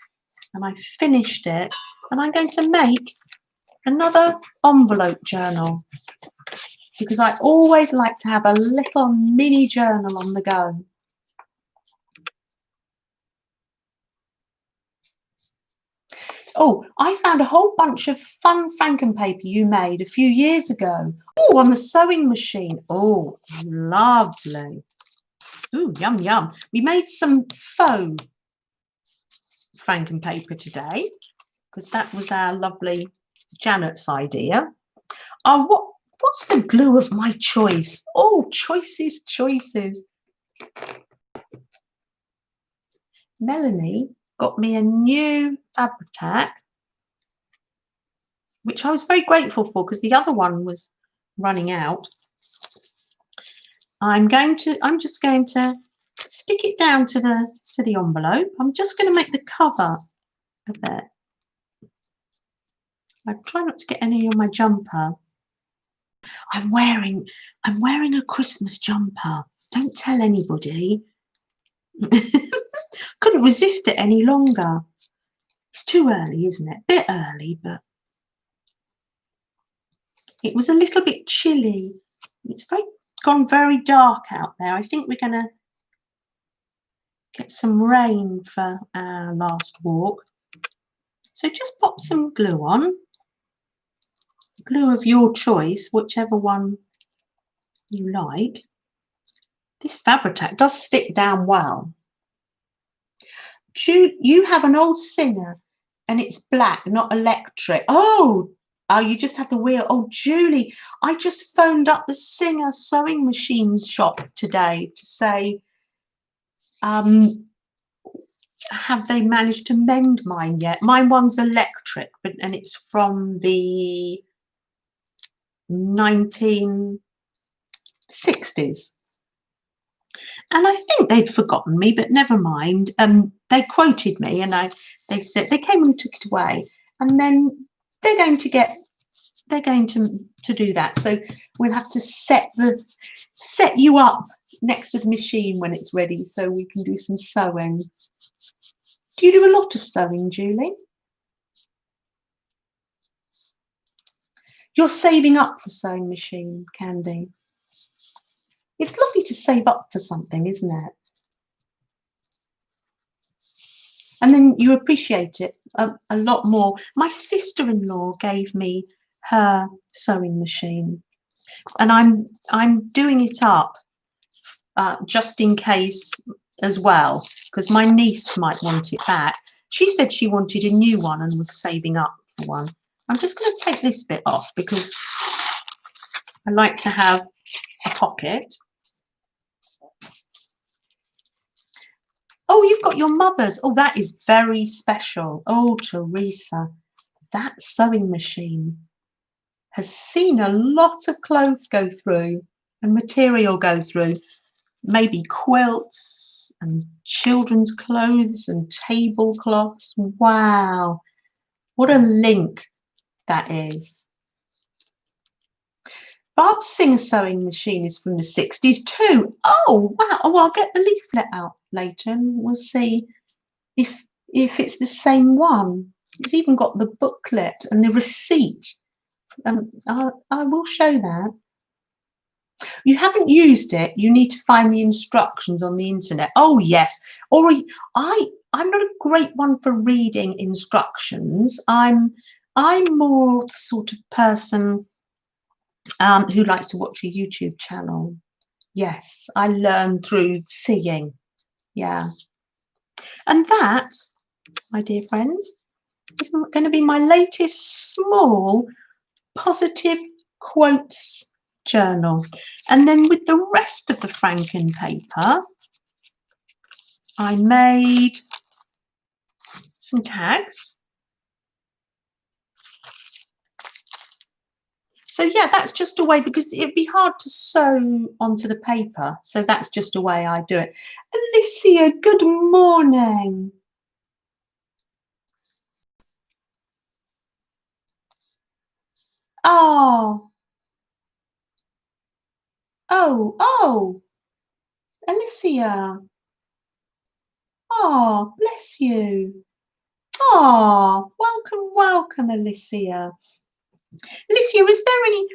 And I finished it. And I'm going to make another envelope journal, because I always like to have a little mini journal on the go. Oh, I found a whole bunch of fun frankenpaper you made a few years ago. Oh, on the sewing machine. Oh, lovely. Ooh, yum, yum. We made some faux frankenpaper today, because that was our lovely Janet's idea. Oh, what's the glue of my choice? Oh, choices, choices. Melanie got me a new Fabri-Tac, which I was very grateful for because the other one was running out. I'm just going to stick it down to the envelope. I'm just going to make the cover of it. I try not to get any on my jumper. I'm wearing a Christmas jumper. Don't tell anybody. Couldn't resist it any longer. It's too early, isn't it? Bit early, but it was a little bit chilly. It's gone very dark out there. I think we're going to get some rain for our last walk. So just pop some glue on. Glue of your choice, whichever one you like. This Fabri-Tac does stick down well. You have an old Singer and it's black, not electric. Oh, you just have the wheel. Oh, Julie, I just phoned up the Singer sewing machine shop today to say, have they managed to mend mine yet? My one's electric, and it's from the 1960s. And I think they'd forgotten me, but never mind. They quoted me, and they said they came and took it away, and then they're going to do that. So we'll have to set you up next to the machine when it's ready, so we can do some sewing. Do you do a lot of sewing, Julie? You're saving up for sewing machine, Candy. It's lovely to save up for something, isn't it? And then you appreciate it a lot more. My sister-in-law gave me her sewing machine, and I'm doing it up just in case as well, because my niece might want it back. She said she wanted a new one and was saving up for one. I'm just going to take this bit off because I like to have a pocket. Oh, you've got your mother's. Oh, that is very special. Oh, Teresa, that sewing machine has seen a lot of clothes go through and material go through. Maybe quilts and children's clothes and tablecloths. Wow, what a link that is. Barb's Singer sewing machine is from the 60s too. Oh, wow. Oh, I'll get the leaflet out later and we'll see if it's the same one. It's even got the booklet and the receipt. I will show that. You haven't used it. You need to find the instructions on the internet. Oh, yes. Or I'm not a great one for reading instructions. I'm more the sort of person who likes to watch a YouTube channel. Yes, I learn through seeing. Yeah. And that, my dear friends, is going to be my latest small positive quotes journal. And then with the rest of the frankenpaper, I made some tags. So yeah, that's just a way, because it'd be hard to sew onto the paper. So that's just a way I do it. Alicia, good morning. Oh, oh, Alicia. Oh, bless you. Oh, welcome, Alicia. Alicia, is there any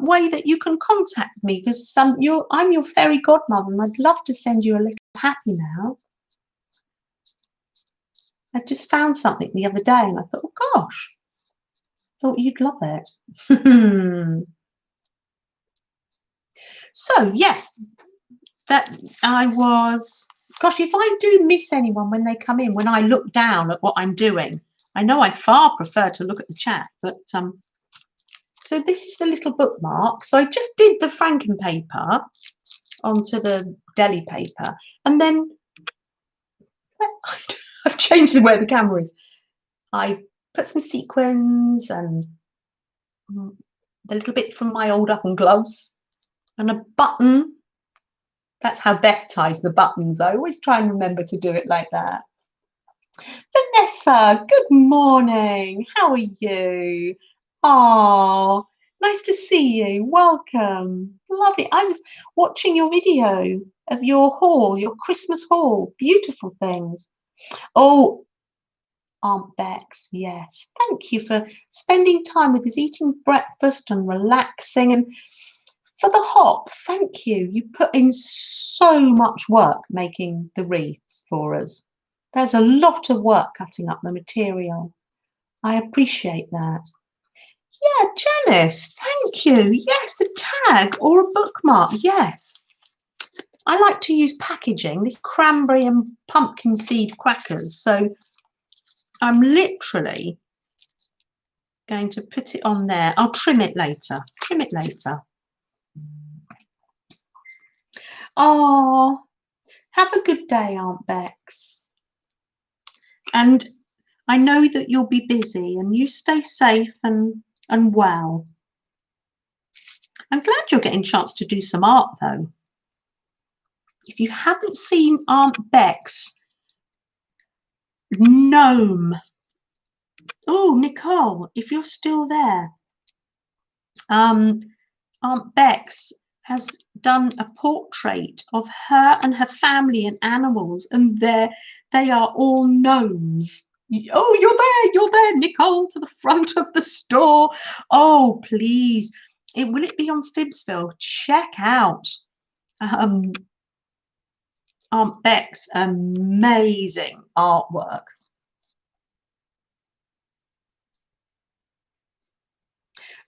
way that you can contact me? Because I'm your fairy godmother, and I'd love to send you a little happy now. I just found something the other day, and I thought, oh gosh, thought you'd love it. So yes, that I was. Gosh, if I do miss anyone when they come in, when I look down at what I'm doing, I know I far prefer to look at the chat, but so this is the little bookmark. So I just did the frankenpaper onto the deli paper, and then I've changed where the camera is. I put some sequins and the little bit from my old up and gloves and a button. That's how Beth ties the buttons. I always try and remember to do it like that. Vanessa, good morning. How are you? Oh, nice to see you. Welcome. Lovely. I was watching your video of your haul, your Christmas haul. Beautiful things. Oh, Aunt Bex, yes. Thank you for spending time with us, eating breakfast and relaxing. And for the hop, thank you. You put in so much work making the wreaths for us. There's a lot of work cutting up the material. I appreciate that. Yeah, Janice, thank you. Yes, a tag or a bookmark. Yes. I like to use packaging, this cranberry and pumpkin seed crackers. So I'm literally going to put it on there. I'll trim it later. Trim it later. Oh, have a good day, Aunt Bex. And I know that you'll be busy, and you stay safe and well. I'm glad you're getting a chance to do some art, though. If you haven't seen Aunt Bex gnome, oh, Nicole, if you're still there, Aunt Bex has done a portrait of her and her family and animals, and they are all gnomes. Oh, you're there, Nicole, to the front of the store. Oh, please. Will it be on Fibsville? Check out Aunt Beck's amazing artwork.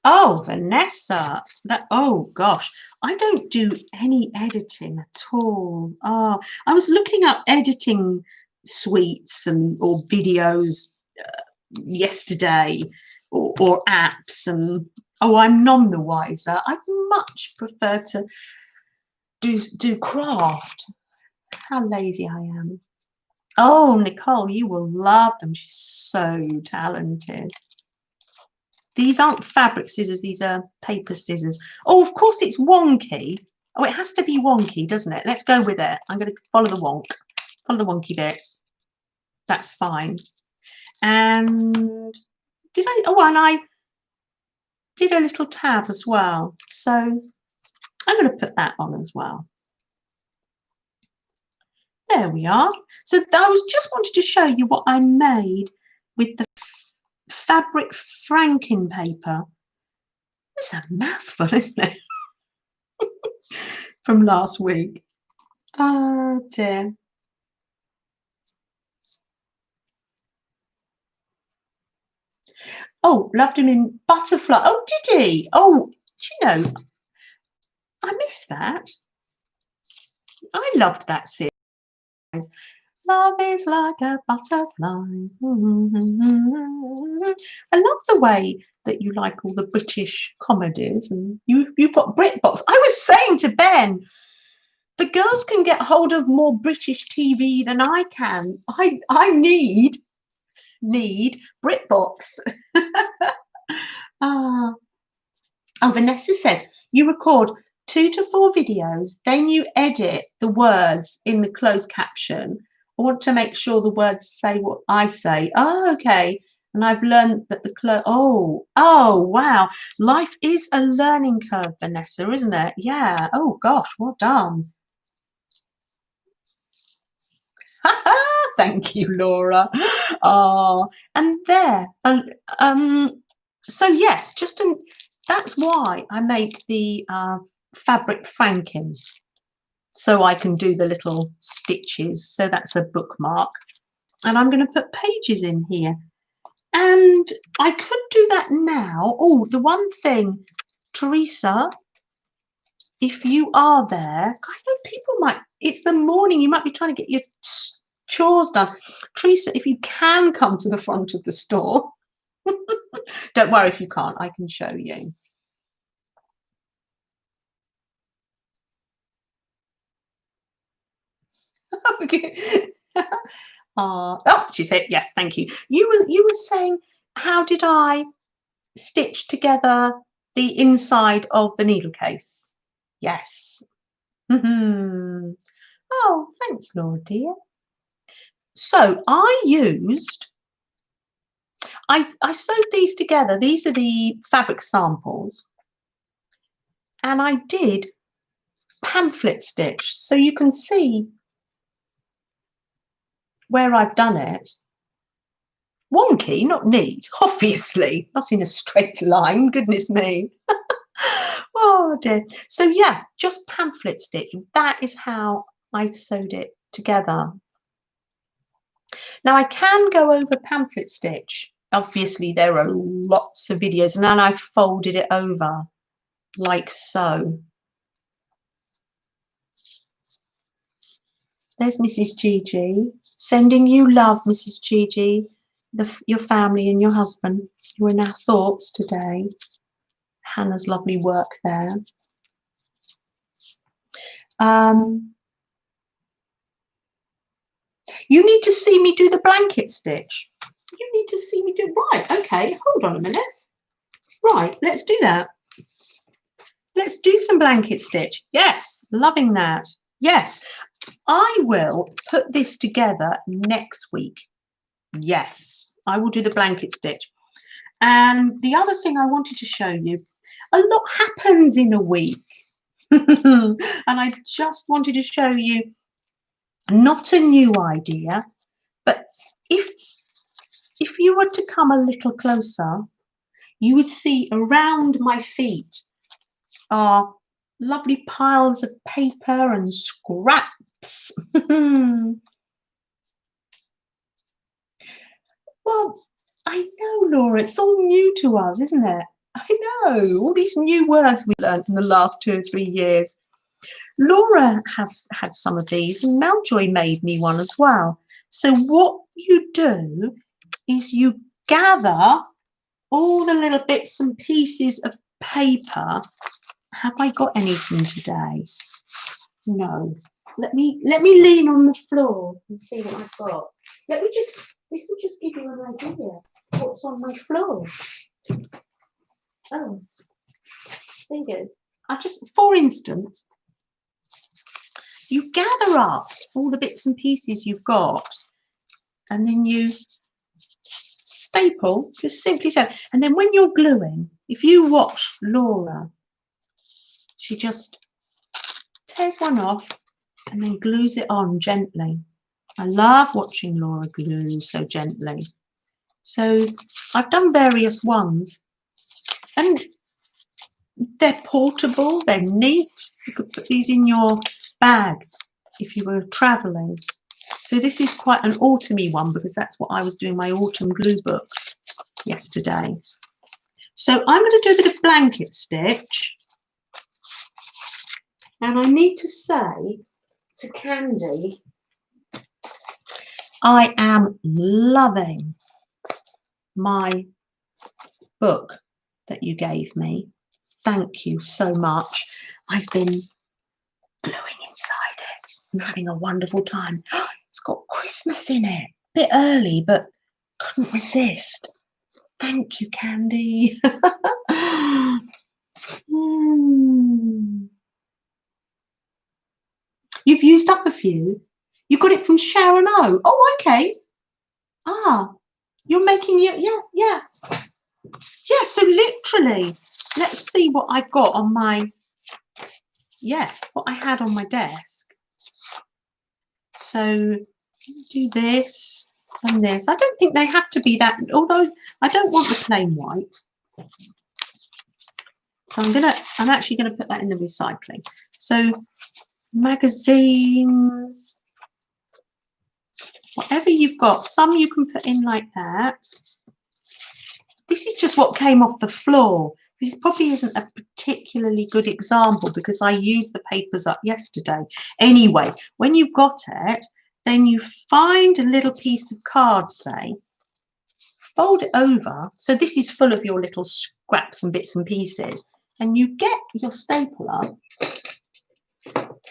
Oh, Vanessa, oh gosh, I don't do any editing at all. Oh, I was looking up editing suites or videos yesterday, or apps, and oh, I'm none the wiser. I'd much prefer to do craft. How lazy I am. Oh, Nicole, you will love them. She's so talented. These aren't fabric scissors, these are paper scissors. Oh, of course it's wonky. Oh, it has to be wonky, doesn't it? Let's go with it. I'm going to follow the wonky bit. That's fine. And and I did a little tab as well. So I'm going to put that on as well. There we are. So I was just wanted to show you what I made with the fabric frankenpaper. It's a mouthful, isn't it? From last week. Oh dear. Oh, loved him in Butterfly. Oh, did he? Oh, do you know, I missed that. I loved that series. Love is like a butterfly. I love the way that you like all the British comedies, and you've got BritBox. I was saying to Ben, the girls can get hold of more British TV than I can. I need BritBox. Ah. Oh, Vanessa says you record 2 to 4 videos, then you edit the words in the closed caption. I want to make sure the words say what I say. Oh, okay. And I've learned that oh, wow. Life is a learning curve, Vanessa, isn't it? Yeah. Oh, gosh, well done. Thank you, Laura. Oh, and there. So yes, that's why I make the fabric franking, so I can do the little stitches. So that's a bookmark, and I'm going to put pages in here, and I could do that now. Oh, the one thing, Teresa, if you are there, I know people might, it's the morning, you might be trying to get your chores done. Teresa, if you can come to the front of the store, don't worry if you can't, I can show you. Okay. Oh, she said yes, thank you. You were saying, how did I stitch together the inside of the needle case? Yes. Oh, thanks, Laura dear. So I sewed these together. These are the fabric samples, and I did pamphlet stitch, so you can see where I've done it. Wonky, not neat, obviously, not in a straight line, goodness me. Oh dear. So yeah, just pamphlet stitch. That is how I sewed it together. Now I can go over pamphlet stitch. Obviously there are lots of videos, and then I folded it over like so. There's Mrs. Gigi, sending you love, Mrs. Gigi, your family and your husband. You're in our thoughts today. Hannah's lovely work there. You need to see me do the blanket stitch. You need to see me do, right, okay, hold on a minute. Right, let's do that. Let's do some blanket stitch. Yes, loving that. Yes, I will put this together next week. Yes, I will do the blanket stitch. And the other thing I wanted to show you, a lot happens in a week. And I just wanted to show you, not a new idea, but if you were to come a little closer, you would see around my feet are lovely piles of paper and scraps. Well, I know, Laura, it's all new to us, isn't it? I know, all these new words we learned in the last 2 or 3 years. Laura has had some of these, and Meljoy made me one as well. So what you do is you gather all the little bits and pieces of paper. Have I got anything today? No. Let me lean on the floor and see what I've got. This will just give you an idea what's on my floor. Oh, there you go. For instance, you gather up all the bits and pieces you've got, and then you staple, just simply so. And then when you're gluing, if you watch Laura, she just tears one off and then glues it on gently. I love watching Laura glue so gently. So I've done various ones, and they're portable, they're neat. You could put these in your bag if you were traveling. So this is quite an autumny one, because that's what I was doing my autumn glue book yesterday. So I'm going to do a bit of blanket stitch. And I need to say to Candy, I am loving my book that you gave me. Thank you so much. I've been gluing inside it. I'm having a wonderful time. It's got Christmas in it. Bit early, but couldn't resist. Thank you, Candy. You've used up a few. You got it from Sharon O. Oh, okay. Ah, you're making it. Yeah. So literally, let's see what I've got on my. Yes, what I had on my desk. So do this and this. I don't think they have to be that. Although I don't want the plain white. So I'm actually gonna put that in the recycling. So magazines, whatever you've got, some you can put in like that. This is just what came off the floor. This probably isn't a particularly good example because I used the papers up yesterday. Anyway, when you've got it, then you find a little piece of card, say, fold it over. So this is full of your little scraps and bits and pieces. And you get your stapler,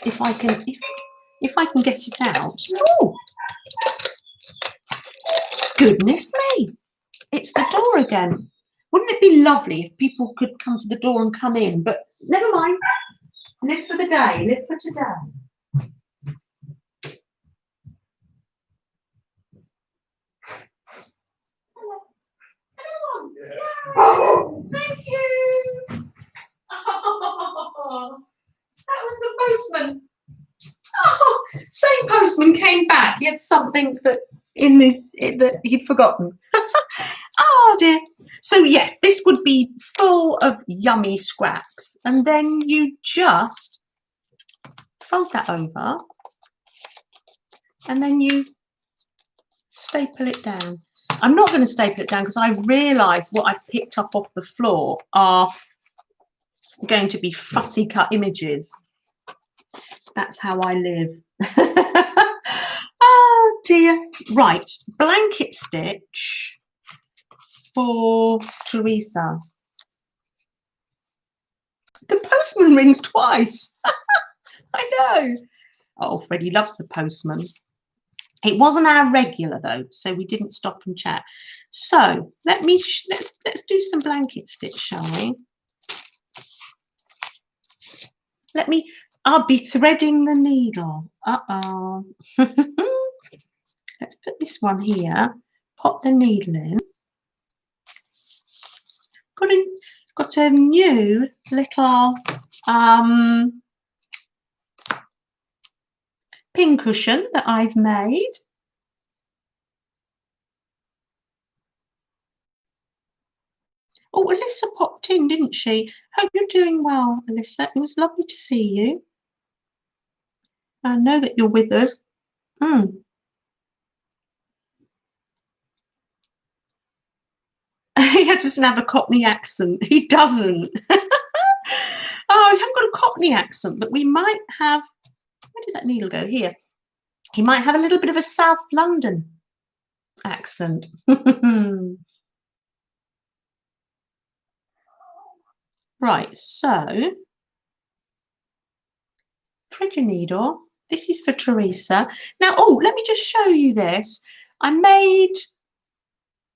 if I can get it out. Oh, goodness me, it's the door again. Wouldn't it be lovely if people could come to the door and come in? But never mind. Live for the day. Live for today. Hello. Oh, thank you. Oh, that was the postman. Oh, same postman came back. He had something that that he'd forgotten. Oh dear. So yes, this would be full of yummy scraps, and then you just fold that over, and then you staple it down. I'm not going to staple it down because I realised what I've picked up off the floor are going to be fussy cut images. That's how I live. Oh dear. Right, blanket stitch for Teresa. The postman rings twice. I know. Oh, Freddie loves the postman. It wasn't our regular though, so we didn't stop and chat. So let's do some blanket stitch, shall we? I'll be threading the needle. Uh-oh. Let's put this one here, pop the needle in. Got a new little pin cushion that I've made. Oh, Alyssa popped in, didn't she? Hope you're doing well, Alyssa. It was lovely to see you. I know that you're with us. He doesn't have a Cockney accent. He doesn't. Oh, he hasn't got a Cockney accent, but we might have. Where did that needle go? Here. He might have a little bit of a South London accent. Right, so thread your needle. This is for Teresa. Now, oh, let me just show you this.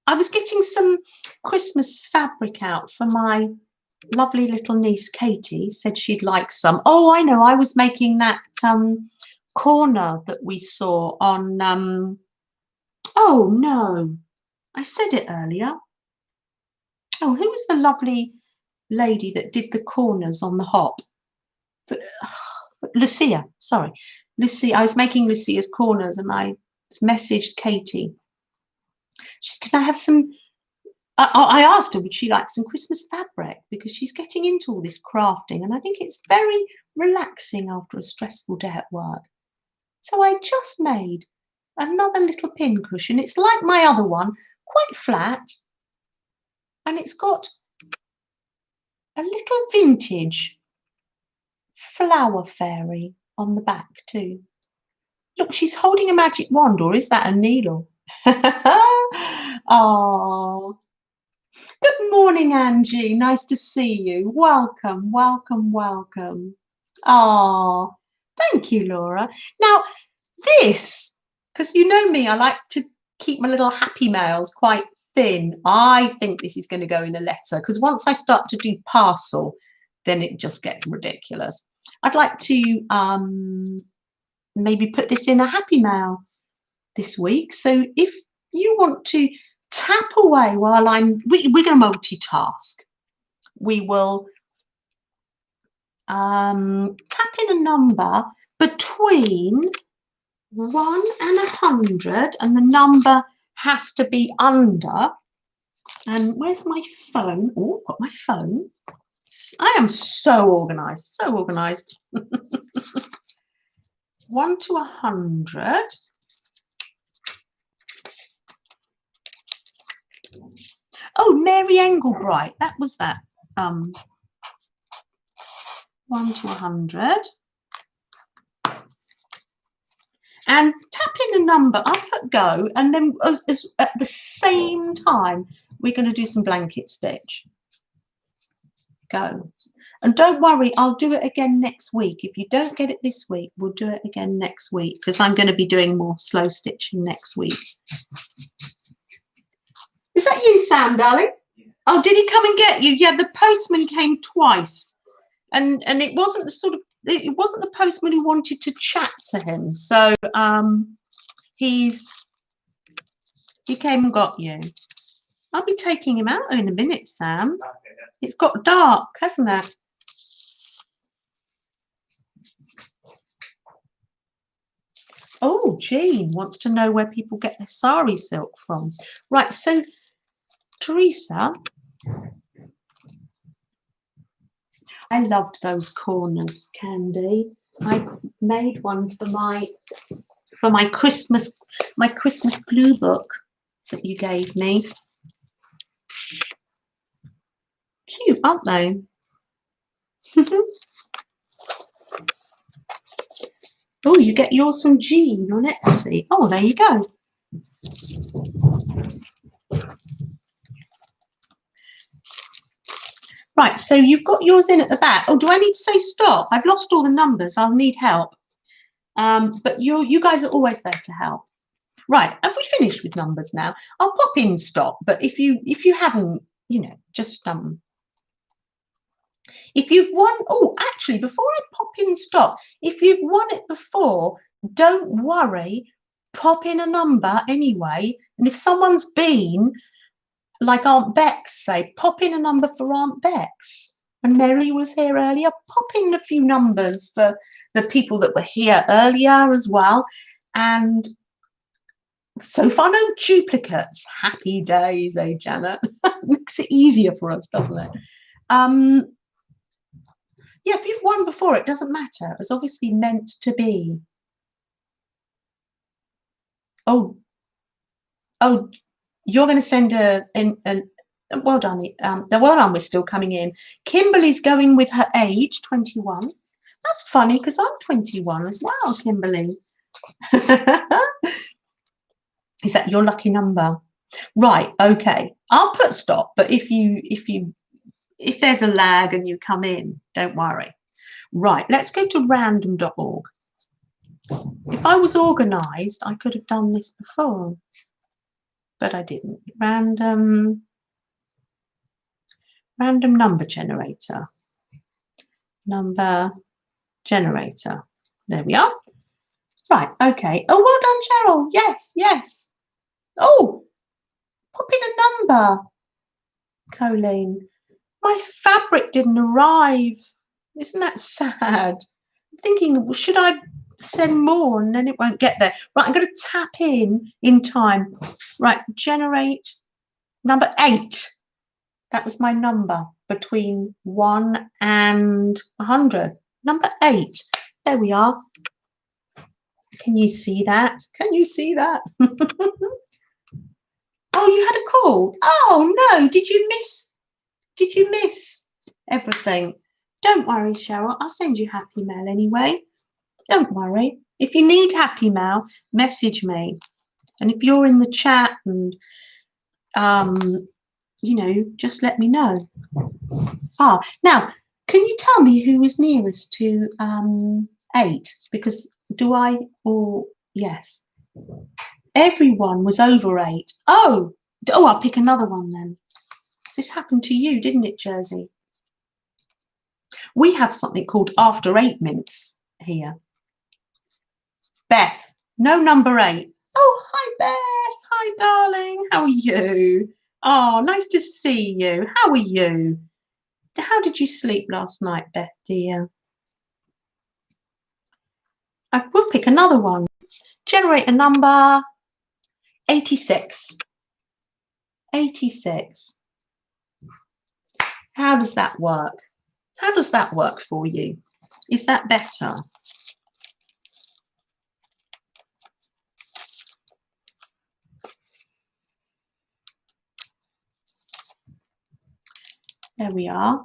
I was getting some Christmas fabric out for my lovely little niece Katie. Said she'd like some. Oh, I know. I was making that corner that we saw on. Oh no, I said it earlier. Oh, who was the lovely lady that did the corners on the hop? Lucia. Sorry, Lucia. I was making Lucia's corners, and I messaged Katie. She said, "Can I have some?" I asked her, would she like some Christmas fabric? Because she's getting into all this crafting, and I think it's very relaxing after a stressful day at work. So I just made another little pin cushion. It's like my other one, quite flat, and it's got a little vintage flower fairy on the back too. Look, she's holding a magic wand, or is that a needle? Oh, good morning, Angie. Nice to see you. Welcome, welcome, welcome. Oh, thank you, Laura. Now, this, because you know me, I like to keep my little happy mails quite thin. I think this is going to go in a letter, because once I start to do parcel, then it just gets ridiculous. I'd like to maybe put this in a happy mail this week. So if you want to tap away while we're going to multitask. We will tap in a number between 1 and 100, and the number has to be under. And where's my phone? Oh, I've got my phone. I am so organized, so organized. 1 to 100. Oh, Mary Englebright, that was that. 1 to 100. And tap in a number. I'll put go, and then at the same time, we're going to do some blanket stitch. Go. And don't worry, I'll do it again next week. If you don't get it this week, we'll do it again next week, because I'm going to be doing more slow stitching next week. Is that you, Sam, darling? Oh, did he come and get you? Yeah, the postman came twice, and it wasn't the postman who wanted to chat to him. So he came and got you. I'll be taking him out in a minute, Sam. It's got dark, hasn't it? Oh, Jean wants to know where people get their sari silk from. Right, so Teresa, I loved those corners, Candy. I made one for my Christmas glue book that you gave me. Cute, aren't they? Oh, you get yours from Jean on Etsy. Oh, there you go. Right, so you've got yours in at the back. Oh, do I need to say stop? I've lost all the numbers. I'll need help. But you guys are always there to help. Right, have we finished with numbers now? I'll pop in stop, but if you haven't, you know, just if you've won, oh, actually, before I pop in stop, if you've won it before, don't worry, pop in a number anyway. And if someone's been, like Aunt Bex, say, pop in a number for Aunt Bex. And Mary was here earlier, pop in a few numbers for the people that were here earlier as well. And so far, no duplicates. Happy days, eh, Janet? Makes it easier for us, doesn't it? Yeah, if you've won before, it doesn't matter. It's obviously meant to be. Oh, you're going to send well done. Well done, we're still coming in. Kimberly's going with her age, 21. That's funny because I'm 21 as well, Kimberly. Is that your lucky number? Right, okay. I'll put stop, but if there's a lag and you come in, don't worry. Right, let's go to random.org. If I was organized, I could have done this before, but I didn't. Random number generator. Number generator. There we are. Right, okay. Oh, well done, Cheryl. Yes, yes. Oh, pop in a number, Colleen. My fabric didn't arrive. Isn't that sad? I'm thinking, should I send more and then it won't get there? Right, I'm going to tap in time. Right, generate number 8. That was my number between 1 and 100. Number 8. There we are. Can you see that? Can you see that? Oh, you had a call. Oh no, did you miss everything. Don't worry, Cheryl. I'll send you Happy Mail anyway. Don't worry. If you need Happy Mail, message me. And if you're in the chat and, you know, just let me know. Now, can you tell me who was nearest to 8? Because yes. Everyone was over 8. Oh, I'll pick another one then. This happened to you, didn't it, Jersey? We have something called after 8 mints here. Beth, no number 8. Oh, hi, Beth. Hi, darling. How are you? Oh, nice to see you. How are you? How did you sleep last night, Beth, dear? I will pick another one. Generate a number 86. 86. How does that work? How does that work for you? Is that better? There we are.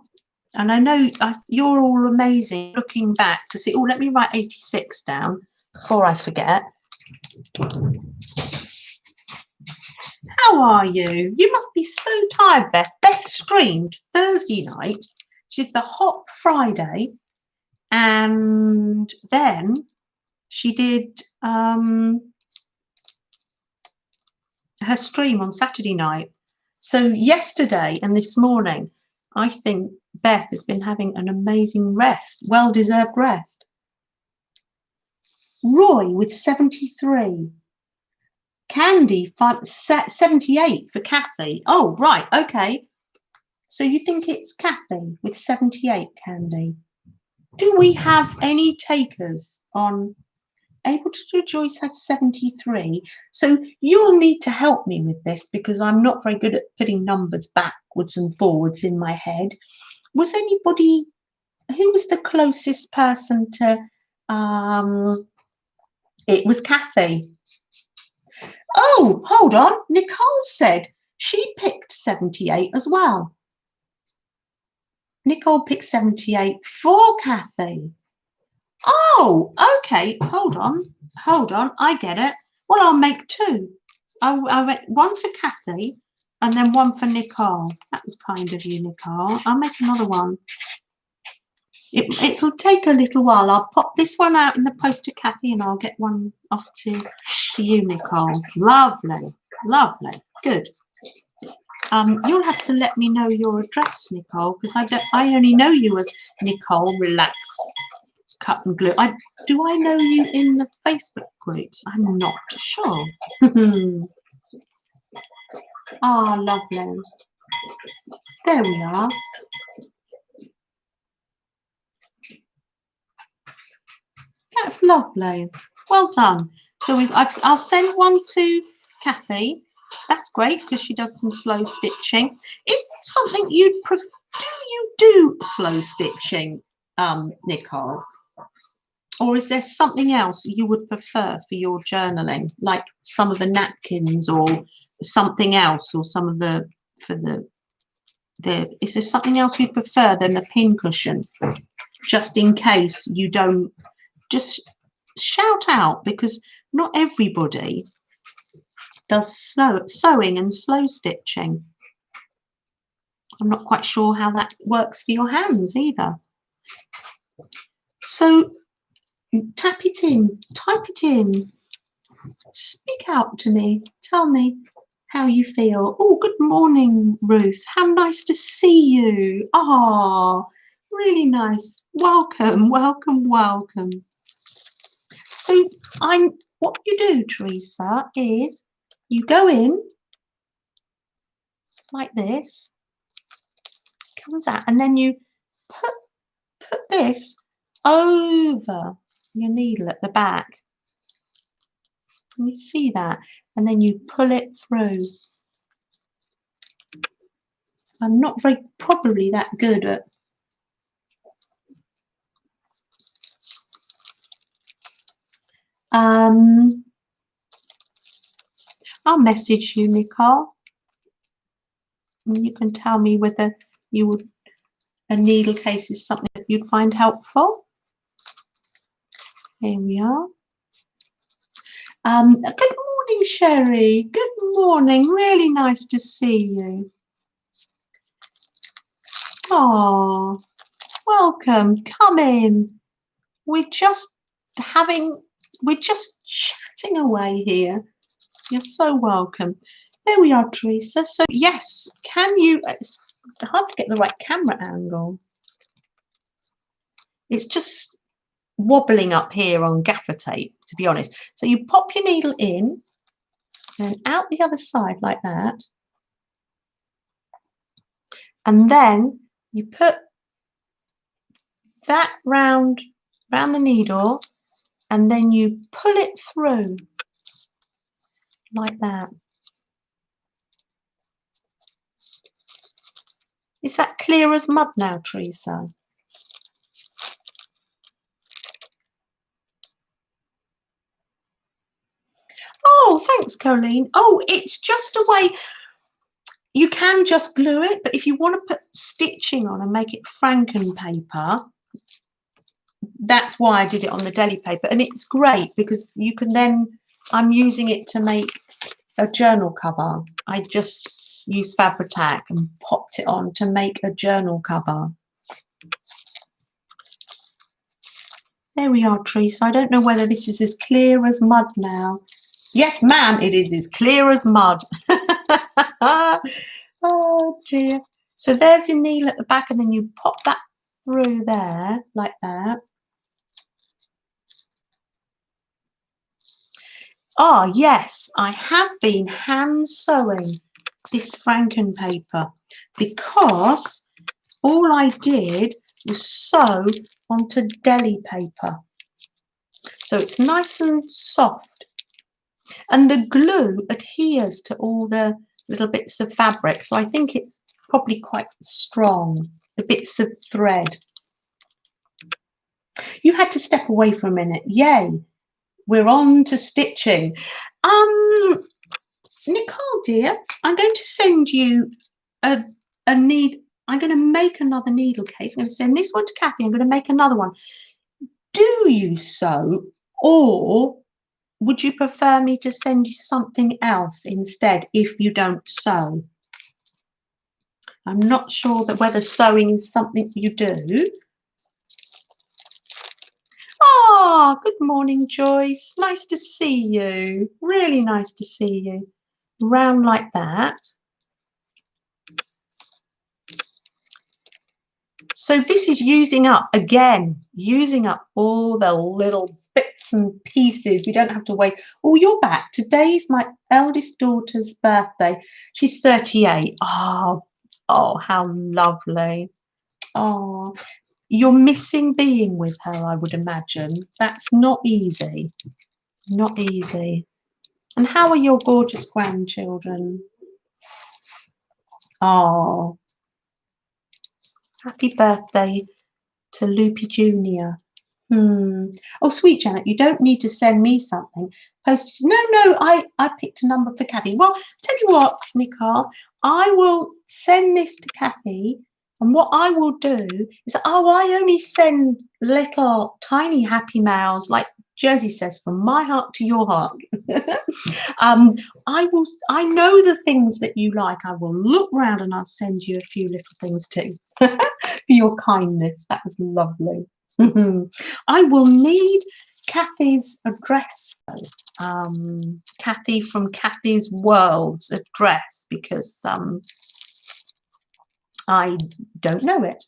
And I know you're all amazing looking back to see. Oh, let me write 86 down before I forget. How are you? You must be so tired, Beth. Beth streamed Thursday night. She did the Hot Friday. And then she did her stream on Saturday night. So yesterday and this morning, I think Beth has been having an amazing rest, well-deserved rest. Roy with 73. Candy, 78 for Kathy. Oh, right, okay. So you think it's Kathy with 78, Candy? Do we have any takers on able to do? Joyce had 73. So you'll need to help me with this because I'm not very good at putting numbers backwards and forwards in my head. Was anybody, who was the closest person to, it was Kathy. Oh, hold on. Nicole said she picked 78 as well. Nicole picked 78 for Kathy. Oh, okay. Hold on. I get it. Well, I'll make 2. I went one for Kathy and then one for Nicole. That was kind of you, Nicole. I'll make another one. It'll take a little while. I'll pop this one out in the post to Kathy and I'll get one off to you, Nicole. Lovely. Lovely. Good. You'll have to let me know your address, Nicole, because I only know you as Nicole Relax Cut and Glue. Do I know you in the Facebook groups? I'm not sure. Ah, lovely. There we are. That's lovely. Well done. So I'll send one to Kathy. That's great because she does some slow stitching. Is there something you'd prefer? Do you do slow stitching, Nicole? Or is there something else you would prefer for your journaling, like some of the napkins or something else, or some of is there something else you prefer than a pincushion? Just in case you don't, just shout out, because not everybody does sewing and slow stitching. I'm not quite sure how that works for your hands either. So tap it in, type it in, speak out to me, tell me how you feel. Oh, good morning, Ruth. How nice to see you. Oh, really nice. Welcome, welcome, welcome. So what you do, Teresa, is you go in like this, comes out, and then you put this over your needle at the back. Can you see that? And then you pull it through. I'm not probably that good at I'll message you, Nicole, and you can tell me whether you would a needle case is something that you'd find helpful. Here we are. Good morning, Sherry. Good morning. Really nice to see you. Oh, welcome. Come in. We're just chatting away here. You're so welcome. There we are, Teresa. So yes, it's hard to get the right camera angle. It's just wobbling up here on gaffer tape, to be honest. So you pop your needle in and out the other side like that. And then you put that round the needle, and then you pull it through like that. Is that clear as mud now, Teresa? Oh, thanks, Colleen. Oh, it's just a way. You can just glue it, but if you want to put stitching on and make it frankenpaper, that's why I did it on the deli paper. And it's great because you can then, I'm using it to make a journal cover. I just used Fabri-Tac and popped it on to make a journal cover. There we are, Teresa. I don't know whether this is as clear as mud now. Yes, ma'am, it is as clear as mud. Oh, dear. So there's your needle at the back, and then you pop that through there, like that. Ah, yes, I have been hand sewing this frankenpaper because all I did was sew onto deli paper. So it's nice and soft. And the glue adheres to all the little bits of fabric. So I think it's probably quite strong, the bits of thread. You had to step away for a minute. Yay. We're on to stitching. Nicole, dear, I'm going to send you a needle. I'm going to make another needle case. I'm going to send this one to Kathy. I'm going to make another one. Do you sew, or would you prefer me to send you something else instead if you don't sew? I'm not sure that whether sewing is something you do. Ah, good morning, Joyce. Nice to see you. Really nice to see you. Round like that. So this is using up all the little bits and pieces. We don't have to wait. Oh, you're back. Today's my eldest daughter's birthday. She's 38. Oh, how lovely. Oh, you're missing being with her, I would imagine. That's not easy. Not easy. And how are your gorgeous grandchildren? Oh, happy birthday to Loopy Jr. Oh, sweet Janet, you don't need to send me something. Post. No, I picked a number for Kathy. Well, tell you what, Nicole, I will send this to Kathy. And what I will do is, I only send little tiny happy mails, like Jersey says, from my heart to your heart. I know the things that you like. I will look round and I'll send you a few little things too. For your kindness. That was lovely. I will need Kathy's address, Kathy from Kathy's World's address, because I don't know it.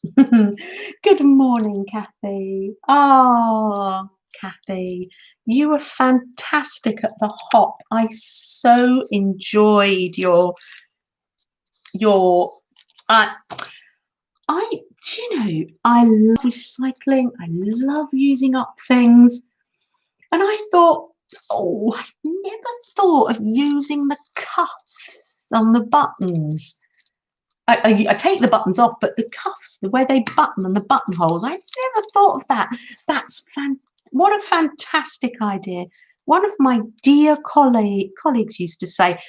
Good morning, Kathy. Oh, Kathy, you were fantastic at the hop. I so enjoyed your I love recycling. I love using up things. And I thought, I never thought of using the cuffs on the buttons. I take the buttons off, but the cuffs, the way they button and the buttonholes, I never thought of that. What a fantastic idea. One of my dear colleagues used to say,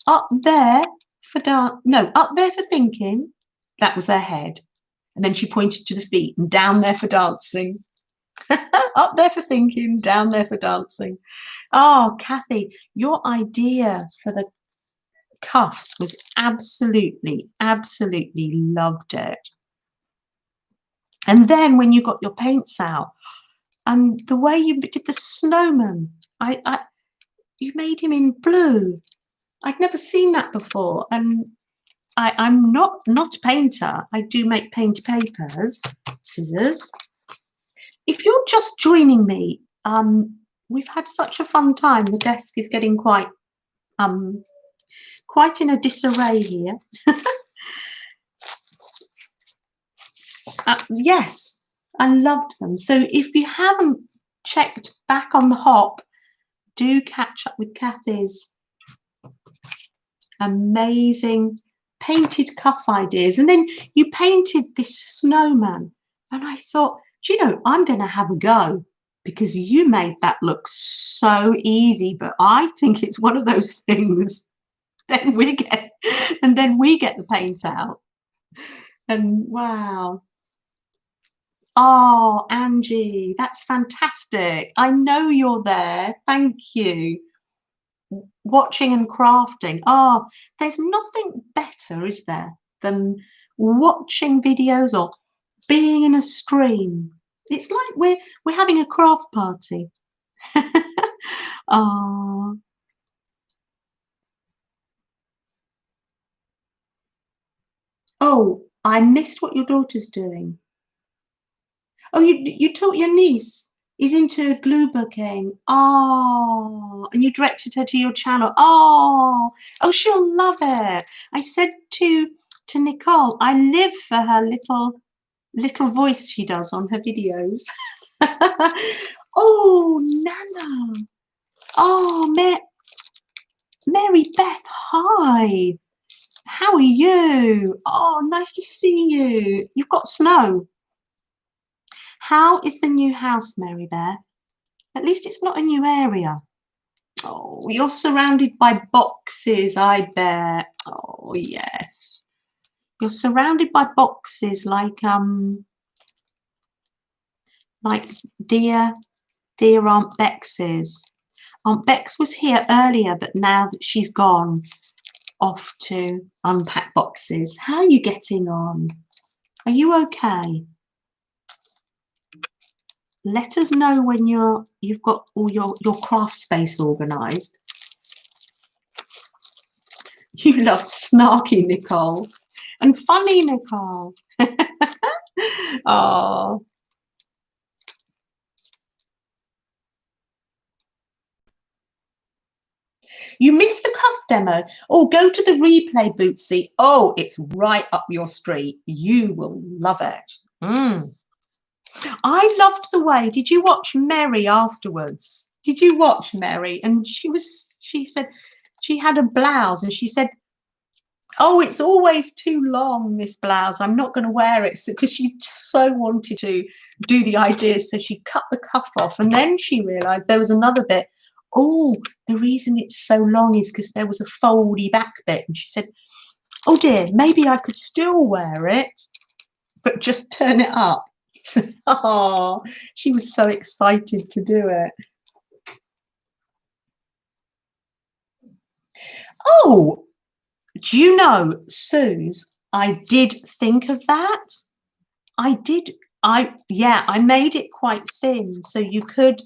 up there for thinking, that was her head. And then she pointed to the feet, and down there for dancing. Up there for thinking, down there for dancing. Oh, Kathy, your idea for the cuffs was absolutely, absolutely loved it. And then when you got your paints out, and the way you did the snowman, you made him in blue. I'd never seen that before, and I'm not a painter. I do make paint papers, scissors. If you're just joining me, we've had such a fun time. The desk is getting quite in a disarray here. Yes, I loved them. So if you haven't checked back on the hop, do catch up with Kathy's amazing painted cuff ideas. And then you painted this snowman, and I thought, do you know, I'm going to have a go, because you made that look so easy. But I think it's one of those things. Then we get the paint out, and wow. Oh, Angie, that's fantastic. I know you're there. Thank you. Watching and crafting. Oh, there's nothing better, is there, than watching videos or being in a stream. It's like we're having a craft party. Oh, oh, I missed what your daughter's doing. Oh, you taught your niece is into glue booking. Oh, and you directed her to your channel. Oh, oh, she'll love it. I said to Nicole, I live for her little voice she does on her videos. Oh, Nana. Oh, Mary Beth, hi. How are you? Oh, nice to see you. You've got snow. How is the new house, Mary Beth? At least it's not a new area. Oh, you're surrounded by boxes, I bet. Oh, yes. You're surrounded by boxes like dear Aunt Bex's. Aunt Bex was here earlier, but now that she's gone off to unpack boxes. How are you getting on? Are you okay? Let us know when you've got all your craft space organised. You love snarky Nicole and funny Nicole. Oh. You missed the cuff demo. Oh, go to the replay, Bootsy. Oh, it's right up your street. You will love it. I loved the way. Did you watch Mary afterwards? Did you watch Mary? And she said she had a blouse, and she said, oh, it's always too long, this blouse. I'm not going to wear it, because she so wanted to do the ideas. So she cut the cuff off, and then she realized there was another bit. Oh, the reason it's so long is because there was a foldy back bit. And she said, oh dear, maybe I could still wear it, but just turn it up. Oh, she was so excited to do it. Oh, do you know, Suze, I did think of that. I did. I made it quite thin so you could,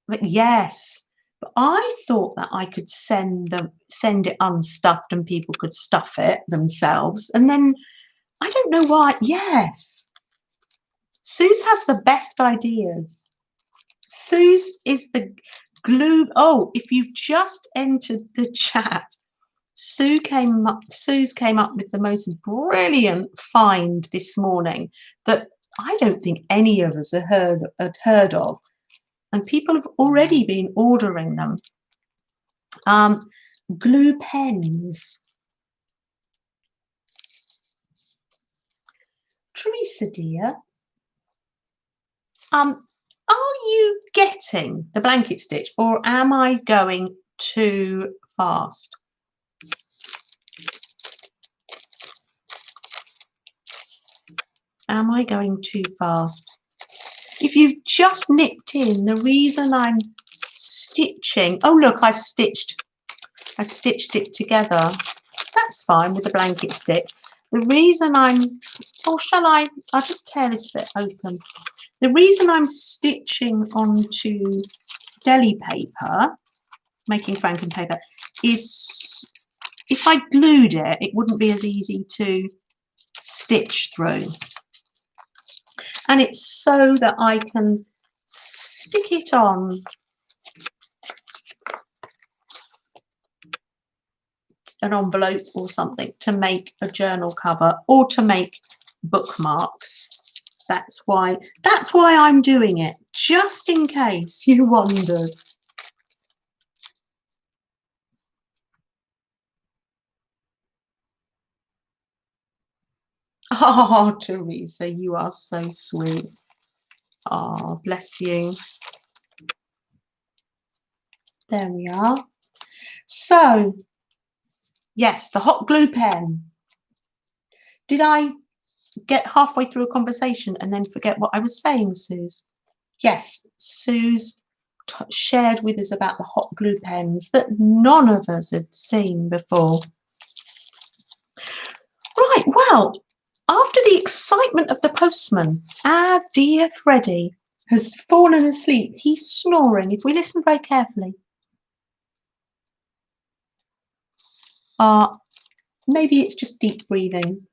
but yes. But I thought that I could send it unstuffed and people could stuff it themselves. And then I don't know why. Yes. Suze has the best ideas. Suze is the glue. Oh, if you've just entered the chat, Suze came up with the most brilliant find this morning that I don't think any of us had heard of, and people have already been ordering them. Glue pens. Teresa, dear, are you getting the blanket stitch, or am I going too fast? Am I going too fast? If you've just nipped in, the reason I'm stitching, oh look, I've stitched it together. That's fine with the blanket stitch. The reason I'll just tear this bit open. The reason I'm stitching onto deli paper, making frankenpaper, is if I glued it, it wouldn't be as easy to stitch through. And it's so that I can stick it on an envelope or something to make a journal cover or to make bookmarks. That's why I'm doing it, just in case you wondered. Oh, Teresa, you are so sweet. Oh, bless you. There we are. So, yes, the hot glue pen. Did I get halfway through a conversation and then forget what I was saying, Suze? Yes, Suze shared with us about the hot glue pens that none of us had seen before. Right, well, after the excitement of the postman, our dear Freddie has fallen asleep. He's snoring. If we listen very carefully. Maybe it's just deep breathing.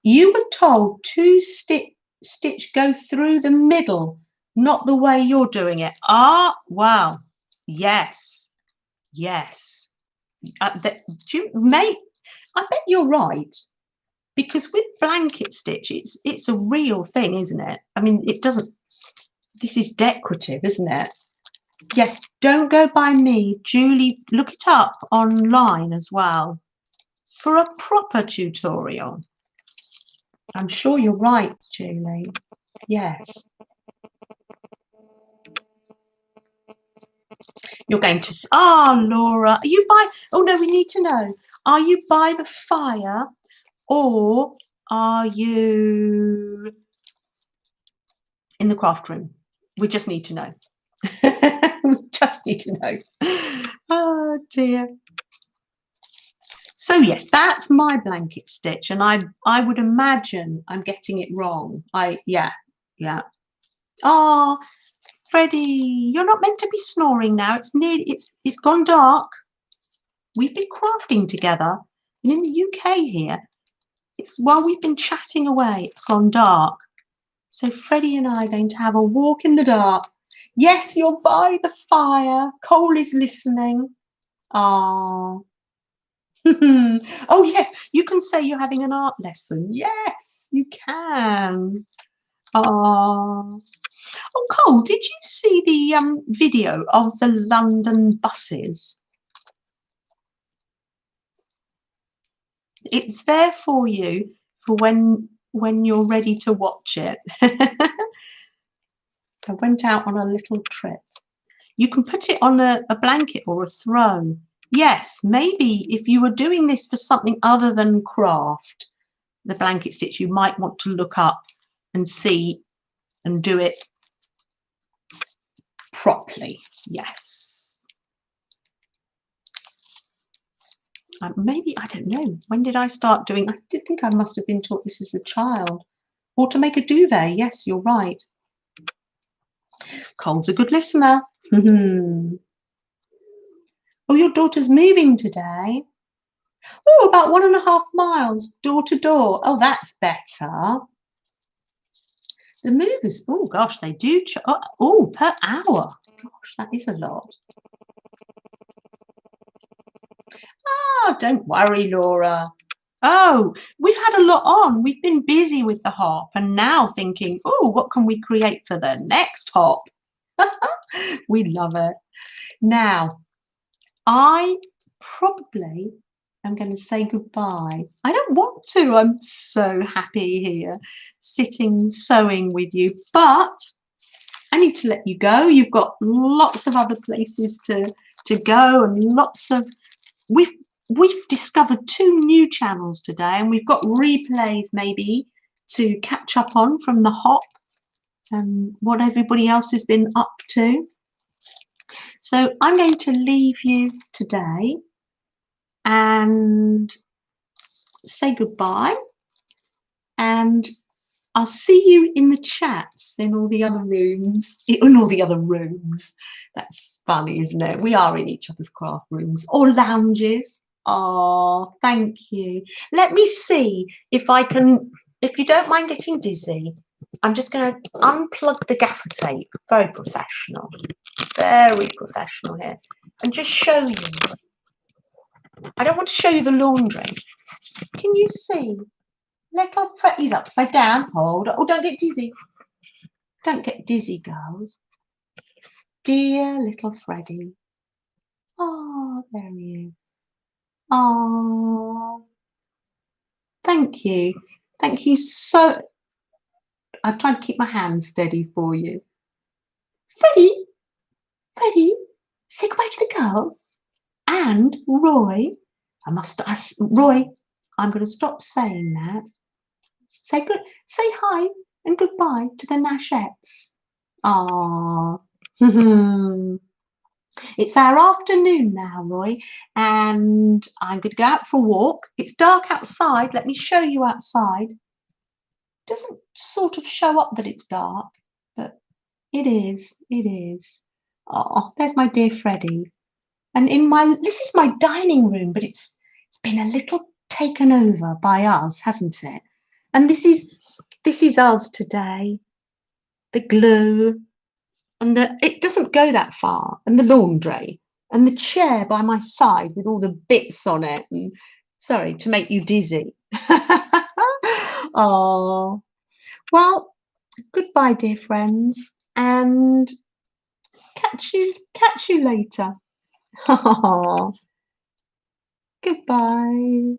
You were told to stitch go through the middle, not the way you're doing it. Ah, wow. Yes. Yes. I bet you're right. Because with blanket stitch, it's a real thing, isn't it? I mean, it doesn't. This is decorative, isn't it? Yes, don't go by me. Julie, look it up online as well for a proper tutorial. I'm sure you're right, Julie. Yes. You're going to... Laura, are you by... Oh, no, we need to know. Are you by the fire or are you in the craft room? We just need to know. We just need to know. Oh, dear. So yes, that's my blanket stitch, and I would imagine I'm getting it wrong. Yeah. Oh, Freddie, you're not meant to be snoring now. It's gone dark. We've been crafting together, and in the UK here, it's while we've been chatting away, it's gone dark. So Freddie and I are going to have a walk in the dark. Yes, you're by the fire. Cole is listening. Ah. Oh, yes, you can say you're having an art lesson. Yes, you can. Oh, Cole, did you see the video of the London buses? It's there for you for when you're ready to watch it. I went out on a little trip. You can put it on a blanket or a throw. Yes, maybe if you were doing this for something other than craft, the blanket stitch, you might want to look up and see and do it properly. Yes. Maybe, I don't know. When did I start doing? I did think I must have been taught this as a child. Or to make a duvet. Yes, you're right. Cole's a good listener. Oh, your daughter's moving today. Oh, about 1.5 miles door to door. Oh, that's better. The movers, oh gosh, they do. Per hour. Gosh, that is a lot. Oh, don't worry, Laura. Oh, we've had a lot on. We've been busy with the hop and now thinking, oh, what can we create for the next hop? We love it. Now, I probably am going to say goodbye. I don't want to. I'm so happy here, sitting, sewing with you. But I need to let you go. You've got lots of other places to go and lots of... We've discovered 2 new channels today, and we've got replays maybe to catch up on from the hop and what everybody else has been up to. So I'm going to leave you today and say goodbye, and I'll see you in the chats in all the other rooms. That's funny, isn't it? We are in each other's craft rooms or lounges. Oh, thank you. Let me see if I can, if you don't mind getting dizzy, I'm just going to unplug the gaffer tape. Very professional here. And just show you. I don't want to show you the laundry. Can you see? Little Freddie's upside down. Hold on. Oh, don't get dizzy. Don't get dizzy, girls. Dear little Freddie. Oh, there he is. Oh, thank you. Thank you so. I tried to keep my hand steady for you. Freddie, say goodbye to the girls. And Roy, Roy, I'm going to stop saying that. Say hi and goodbye to the Nashettes. Ah, it's our afternoon now, Roy, and I'm going to go out for a walk. It's dark outside. Let me show you outside. Doesn't sort of show up that it's dark, but it is. It is. Oh, there's my dear Freddie. And this is my dining room, but it's been a little taken over by us, hasn't it? And this is us today. The glue, and it doesn't go that far, and the laundry, and the chair by my side with all the bits on it, and sorry to make you dizzy. Oh, well, goodbye, dear friends, and catch you later. Goodbye.